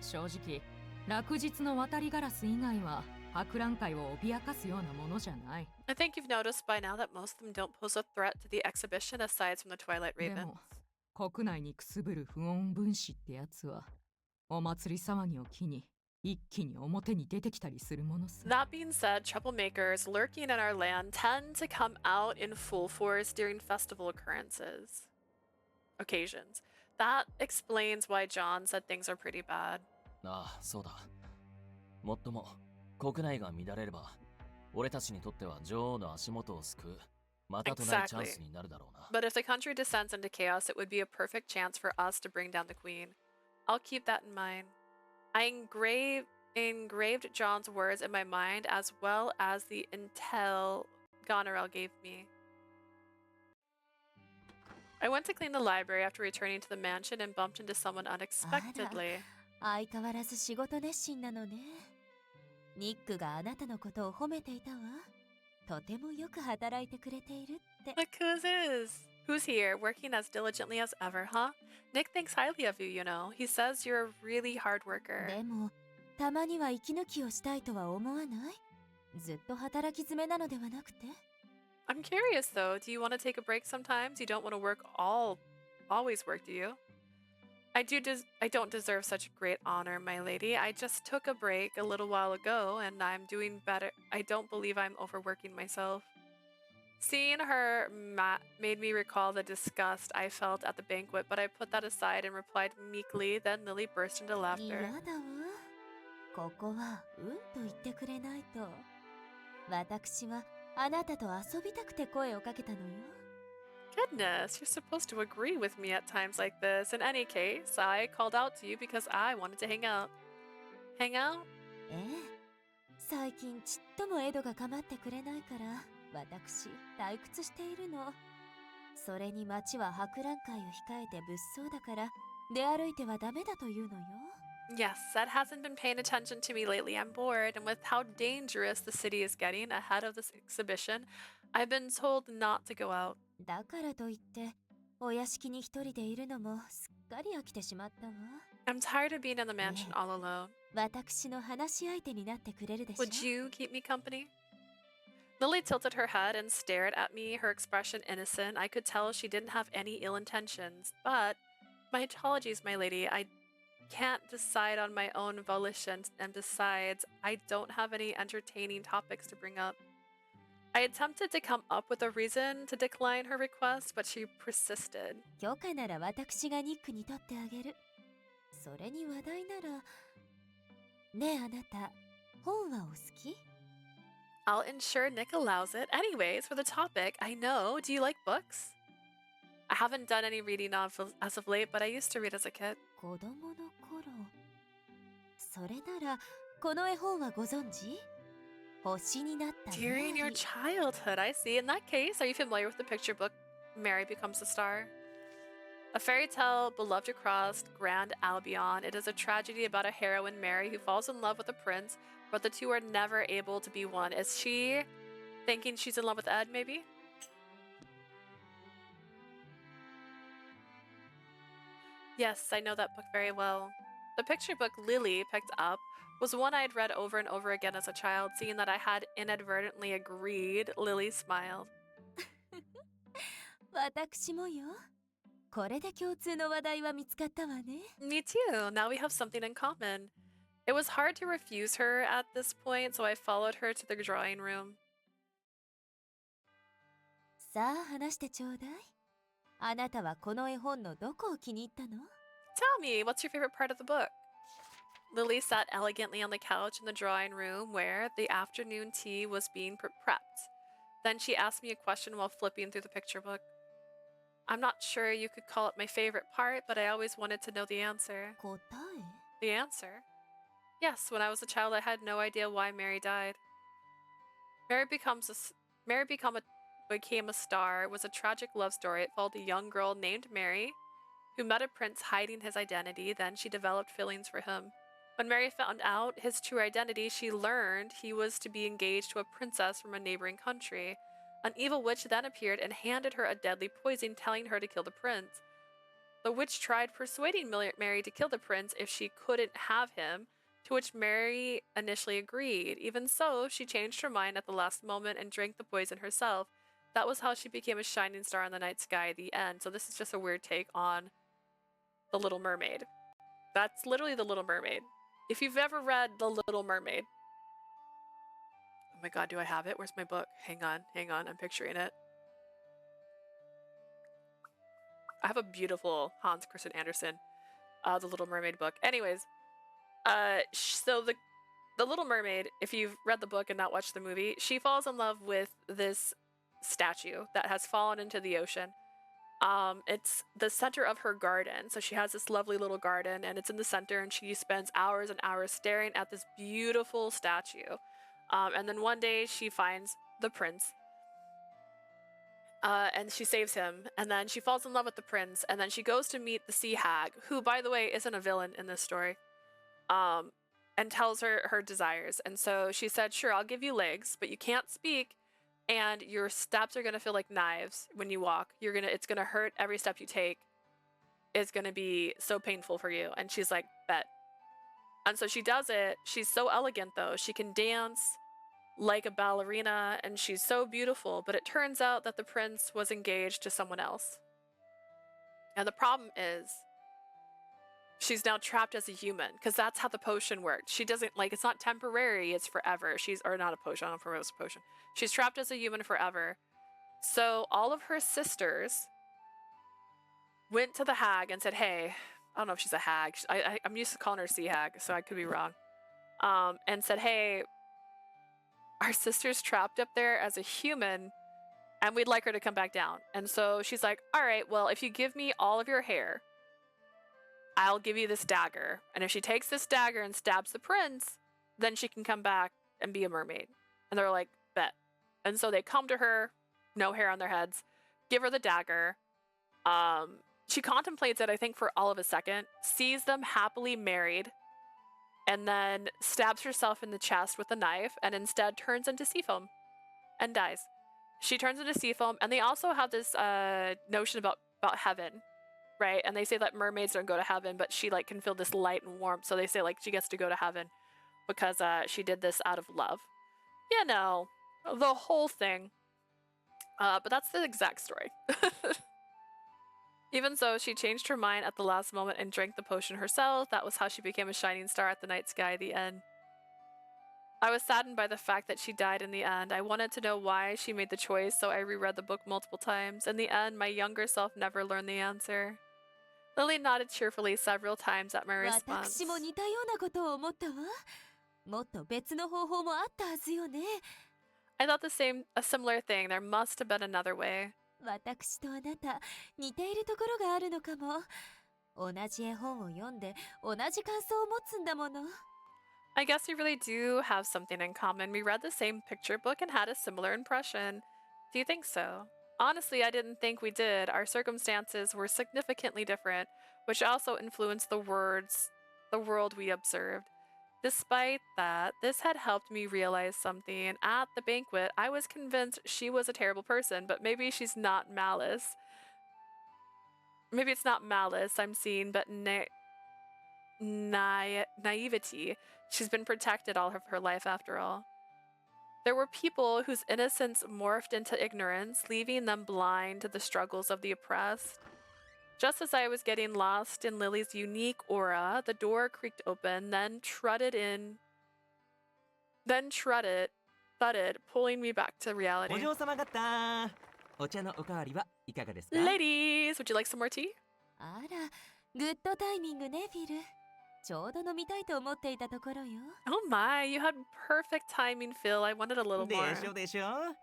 正直、落日の渡りガラス以外は博覧会を脅かすようなものじゃない。I think you've noticed by now that most of them don't pose a threat to the exhibition aside from the Twilight Ravens. でも、国内にくすぶる不穏分子ってやつは、お祭り騒ぎを機に、一気に表に出てきたりするものさ。That being said, troublemakers lurking in our land tend to come out in full force during festival occasions. That explains why John said things are pretty bad. ああ、そうだ。もっとも、国内が乱れれば、俺たちにとっては女王の足元を救う、またとないチャンスになるだろうな。But if the country descends into chaos, it would be a perfect chance for us to bring down the queen. I'll keep that in mind. I engraved John's words in my mind as well as the intel Goneril gave me. I went to clean the library after returning to the mansion and bumped into someone unexpectedly. 相変わらず仕事熱心なのね。ニックがあなたのことを褒めていたわ。とてもよく働いてくれているって。Look who is. Who's here, working as diligently as ever, huh? Nick thinks highly of you, you know. He says you're a really hard worker. でも、たまには息抜きをしたいとは思わない？ずっと働き詰めなのではなくて？ I'm curious though. Do you want to take a break sometimes? You don't want to always work, do you? I don't deserve such great honor, my lady. I just took a break a little while ago and I'm doing better. I don't believe I'm overworking myself. Seeing her made me recall the disgust I felt at the banquet, but I put that aside and replied meekly. Then Lily burst into laughter. 嫌だわ。ここはと言ってくれないと。私はあなたと遊びたくて声をかけたのよ。Goodness, you're supposed to agree with me at times like this. In any case, I called out to you because I wanted to hang out. Hang out? ええ。最近ちっともエドが構ってくれないから、私退屈しているの。それに町は博覧会を控えて物騒だから、出歩いてはダメだというのよ。Yes, Zed hasn't been paying attention to me lately. I'm bored, and with how dangerous the city is getting ahead of this exhibition, I've been told not to go out. だからといって、お屋敷に一人でいるのもすっかり飽きてしまったわ。I'm tired of being in the mansion all alone. 私の話し相手になってくれるでしょ? Would you keep me company? Lily tilted her head and stared at me, her expression innocent. I could tell she didn't have any ill intentions. But, my apologies, my lady. I can't decide on my own volition, and besides, I don't have any entertaining topics to bring up. I attempted to come up with a reason to decline her request, but she persisted. 許可なら私がニックに取ってあげる。それに話題なら。ねえあなた、本はお好き? I'll ensure Nick allows it. Anyways, for the topic, I know. Do you like books? I haven't done any reading as of late, but I used to read as a kid. 子供の頃。それなら、この絵本はご存知? 星になった During your childhood, I see. In that case, are you familiar with the picture book Mary Becomes a Star? A fairy tale beloved across Grand Albion. It is a tragedy about a heroine, Mary, who falls in love with a prince, but the two are never able to be one. Is she thinking she's in love with Ed, maybe? Yes, I know that book very well. The picture book Lily picked up was one I had read over and over again as a child. Seeing that I had inadvertently agreed, Lily smiled. 私もよ。これで共通の話題は見つかったわね。Me too. Now we have something in common. It was hard to refuse her at this point, so I followed her to the drawing room. さあ話してちょうだい。あなたはこの絵本のどこを気に入ったの? Tell me, what's your favorite part of the book? Lily sat elegantly on the couch in the drawing room where the afternoon tea was being prepped. Then she asked me a question while flipping through the picture book. I'm not sure you could call it my favorite part, but I always wanted to know the answer. 答え? The answer? Yes, when I was a child, I had no idea why Mary died. Became a Star was a tragic love story. It followed a young girl named Mary, who met a prince hiding his identity. Then she developed feelings for him. When Mary found out his true identity, she learned he was to be engaged to a princess from a neighboring country. An evil witch then appeared and handed her a deadly poison, telling her to kill the prince. The witch tried persuading Mary to kill the prince if she couldn't have him, to which Mary initially agreed. Even so, she changed her mind at the last moment and drank the poison herself. That was how she became a shining star in the night sky at the end. So this is just a weird take on The Little Mermaid. That's literally The Little Mermaid. If you've ever read The Little Mermaid. Oh my god, do I have it? Where's my book? Hang on, I'm picturing it. I have a beautiful Hans Christian Andersen, The Little Mermaid book. Anyways, so the Little Mermaid, if you've read the book and not watched the movie, she falls in love with this statue that has fallen into the ocean. It's the center of her garden. So she has this lovely little garden and it's in the center, and she spends hours and hours staring at this beautiful statue. And then one day she finds the prince and she saves him, and then she falls in love with the prince, and then she goes to meet the sea hag, who, by the way, isn't a villain in this story, and tells her desires. And so she said, sure, I'll give you legs, but you can't speak, and your steps are gonna feel like knives when you walk. It's gonna hurt every step you take. It's gonna be so painful for you. And she's like, bet. And so she does it. She's so elegant, though. She can dance like a ballerina, and she's so beautiful, but it turns out that the prince was engaged to someone else. And the problem is, she's now trapped as a human, because that's how the potion worked. She doesn't, like, it's not temporary, it's forever. Or not a potion, I don't know if it was a potion. She's trapped as a human forever. So all of her sisters went to the hag and said, hey, I don't know if she's a hag. I'm used to calling her sea hag, so I could be wrong. And said, hey, our sister's trapped up there as a human, and we'd like her to come back down. And so she's like, all right, well, if you give me all of your hair, I'll give you this dagger. And if she takes this dagger and stabs the prince, then she can come back and be a mermaid. And they're like, bet. And so they come to her, no hair on their heads, give her the dagger. She contemplates it, I think, for all of a second, sees them happily married, and then stabs herself in the chest with a knife, and instead turns into sea foam and dies. She turns into sea foam, and they also have this notion about heaven, right? And they say that mermaids don't go to heaven, but she like can feel this light and warmth, so they say like she gets to go to heaven because she did this out of love. You know, the whole thing. But that's the exact story. Even so, she changed her mind at the last moment and drank the potion herself. That was how she became a shining star at the night sky at the end. I was saddened by the fact that she died in the end. I wanted to know why she made the choice, so I reread the book multiple times. In the end, my younger self never learned the answer. Lily nodded cheerfully several times at my response. 私も似たようなことを思ったわ。もっと別の方法もあったはずよね。I thought a similar thing. There must have been another way. 私とあなた似ているところがあるのかも。同じ絵本を読んで同じ感想を持つんだもの。I guess we really do have something in common. We read the same picture book and had a similar impression. Do you think so? Honestly, I didn't think we did. Our circumstances were significantly different, which also influenced the world we observed. Despite that, this had helped me realize something. At the banquet, I was convinced she was a terrible person, but maybe she's not malice. Maybe it's not malice I'm seeing, but naivety. She's been protected all of her life after all. There were people whose innocence morphed into ignorance, leaving them blind to the struggles of the oppressed. Just as I was getting lost in Lily's unique aura, the door creaked open, then thudded, pulling me back to reality. お嬢様方、お茶のおかわりはいかがですか? Ladies, would you like some more tea? あら、グッドタイミングね、フィル。ちょうど飲みたいと思っていたところよ。Oh my, you had perfect timing, Phil. I wanted a little more. でしょでしょ。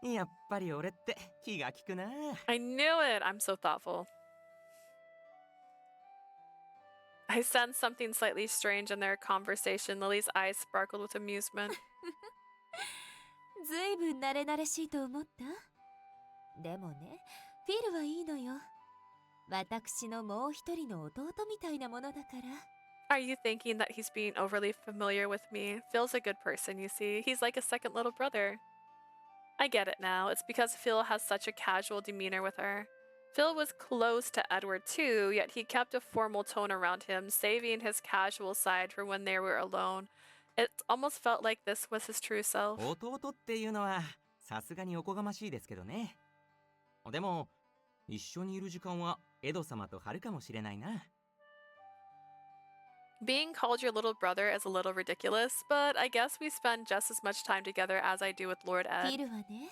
やっぱり俺って気が利くな。I knew it. I'm so thoughtful. I sensed something slightly strange in their conversation. Lily's eyes sparkled with amusement. ずいぶん慣れ慣れしいと思った？でもね、フィルはいいのよ。私のもう一人の弟みたいなものだから。Are you thinking that he's being overly familiar with me? Phil's a good person, you see. He's like a second little brother. I get it now. It's because Phil has such a casual demeanor with her. Phil was close to Edward too, yet he kept a formal tone around him, saving his casual side for when they were alone. It almost felt like this was his true self. 弟っていうのはさすがにおこがましいですけどね。でも一緒にいる時間はエド様とはるかもしれないな。Being called your little brother is a little ridiculous, but I guess we spend just as much time together as I do with Lord Ed. フィルはね、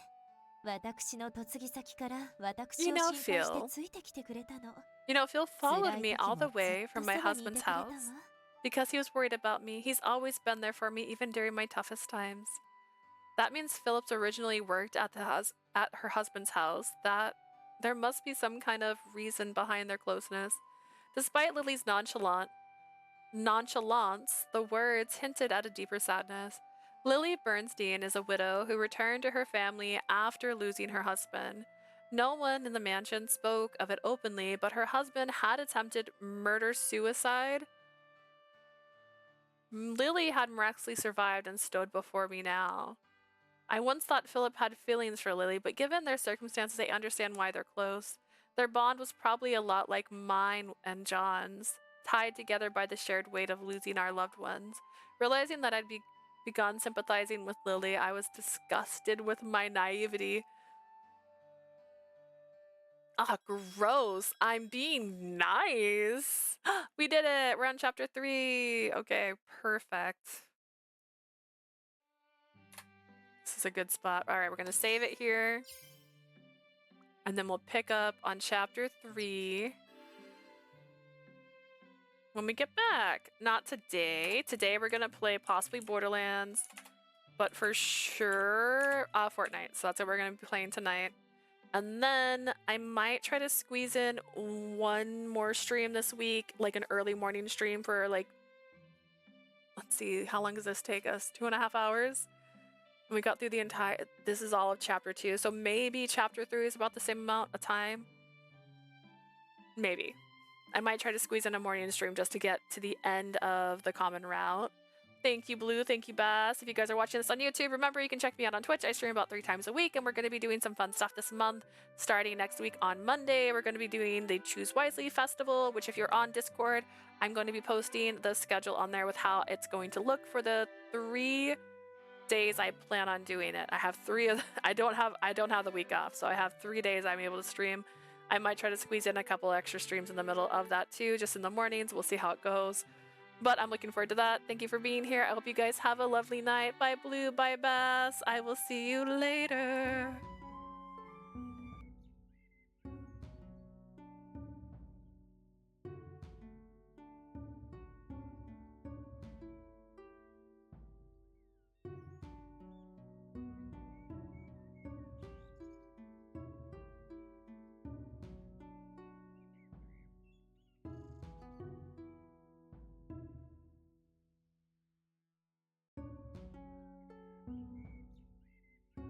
私の嫁ぎ先から私を心配してついてきてくれたの。You know, Phil followed me all the way from my husband's house because he was worried about me. He's always been there for me, even during my toughest times. That means Phillips originally worked at her husband's house. That there must be some kind of reason behind their closeness. Despite Lily's nonchalance, the words hinted at a deeper sadness. Lily Bernstein is a widow who returned to her family after losing her husband. No one in the mansion spoke of it openly, but her husband had attempted murder-suicide. Lily had miraculously survived and stood before me now. I once thought Philip had feelings for Lily, but given their circumstances, I understand why they're close. Their bond was probably a lot like mine and John's, tied together by the shared weight of losing our loved ones. Realizing that I'd begun sympathizing with Lily, I was disgusted with my naivety. Ah, gross. I'm being nice. We did it. We're on chapter 3. Okay, perfect. This is a good spot. All right, we're going to save it here. And then we'll pick up on chapter 3 when we get back. Not today. Today we're going to play possibly Borderlands, but for sure Fortnite. So that's what we're going to be playing tonight. And then I might try to squeeze in one more stream this week, like an early morning stream for like, let's see, how long does this take us? 2.5 hours? And we got through the entire, this is all of chapter 2. So maybe chapter 3 is about the same amount of time. Maybe. I might try to squeeze in a morning stream just to get to the end of the common route. Thank you, Blue. Thank you, Bass. If you guys are watching this on YouTube, remember you can check me out on Twitch. I stream about 3 times a week, and we're going to be doing some fun stuff this month. Starting next week on Monday, we're going to be doing the Choose Wisely Festival, which if you're on Discord, I'm going to be posting the schedule on there with how it's going to look for the 3 days I plan on doing it. I have 3 of I don't have the week off, so I have 3 days I'm able to stream. I might try to squeeze in a couple extra streams in the middle of that too, just in the mornings. We'll see how it goes. But I'm looking forward to that. Thank you for being here. I hope you guys have a lovely night. Bye, Blue. Bye, Bass. I will see you later.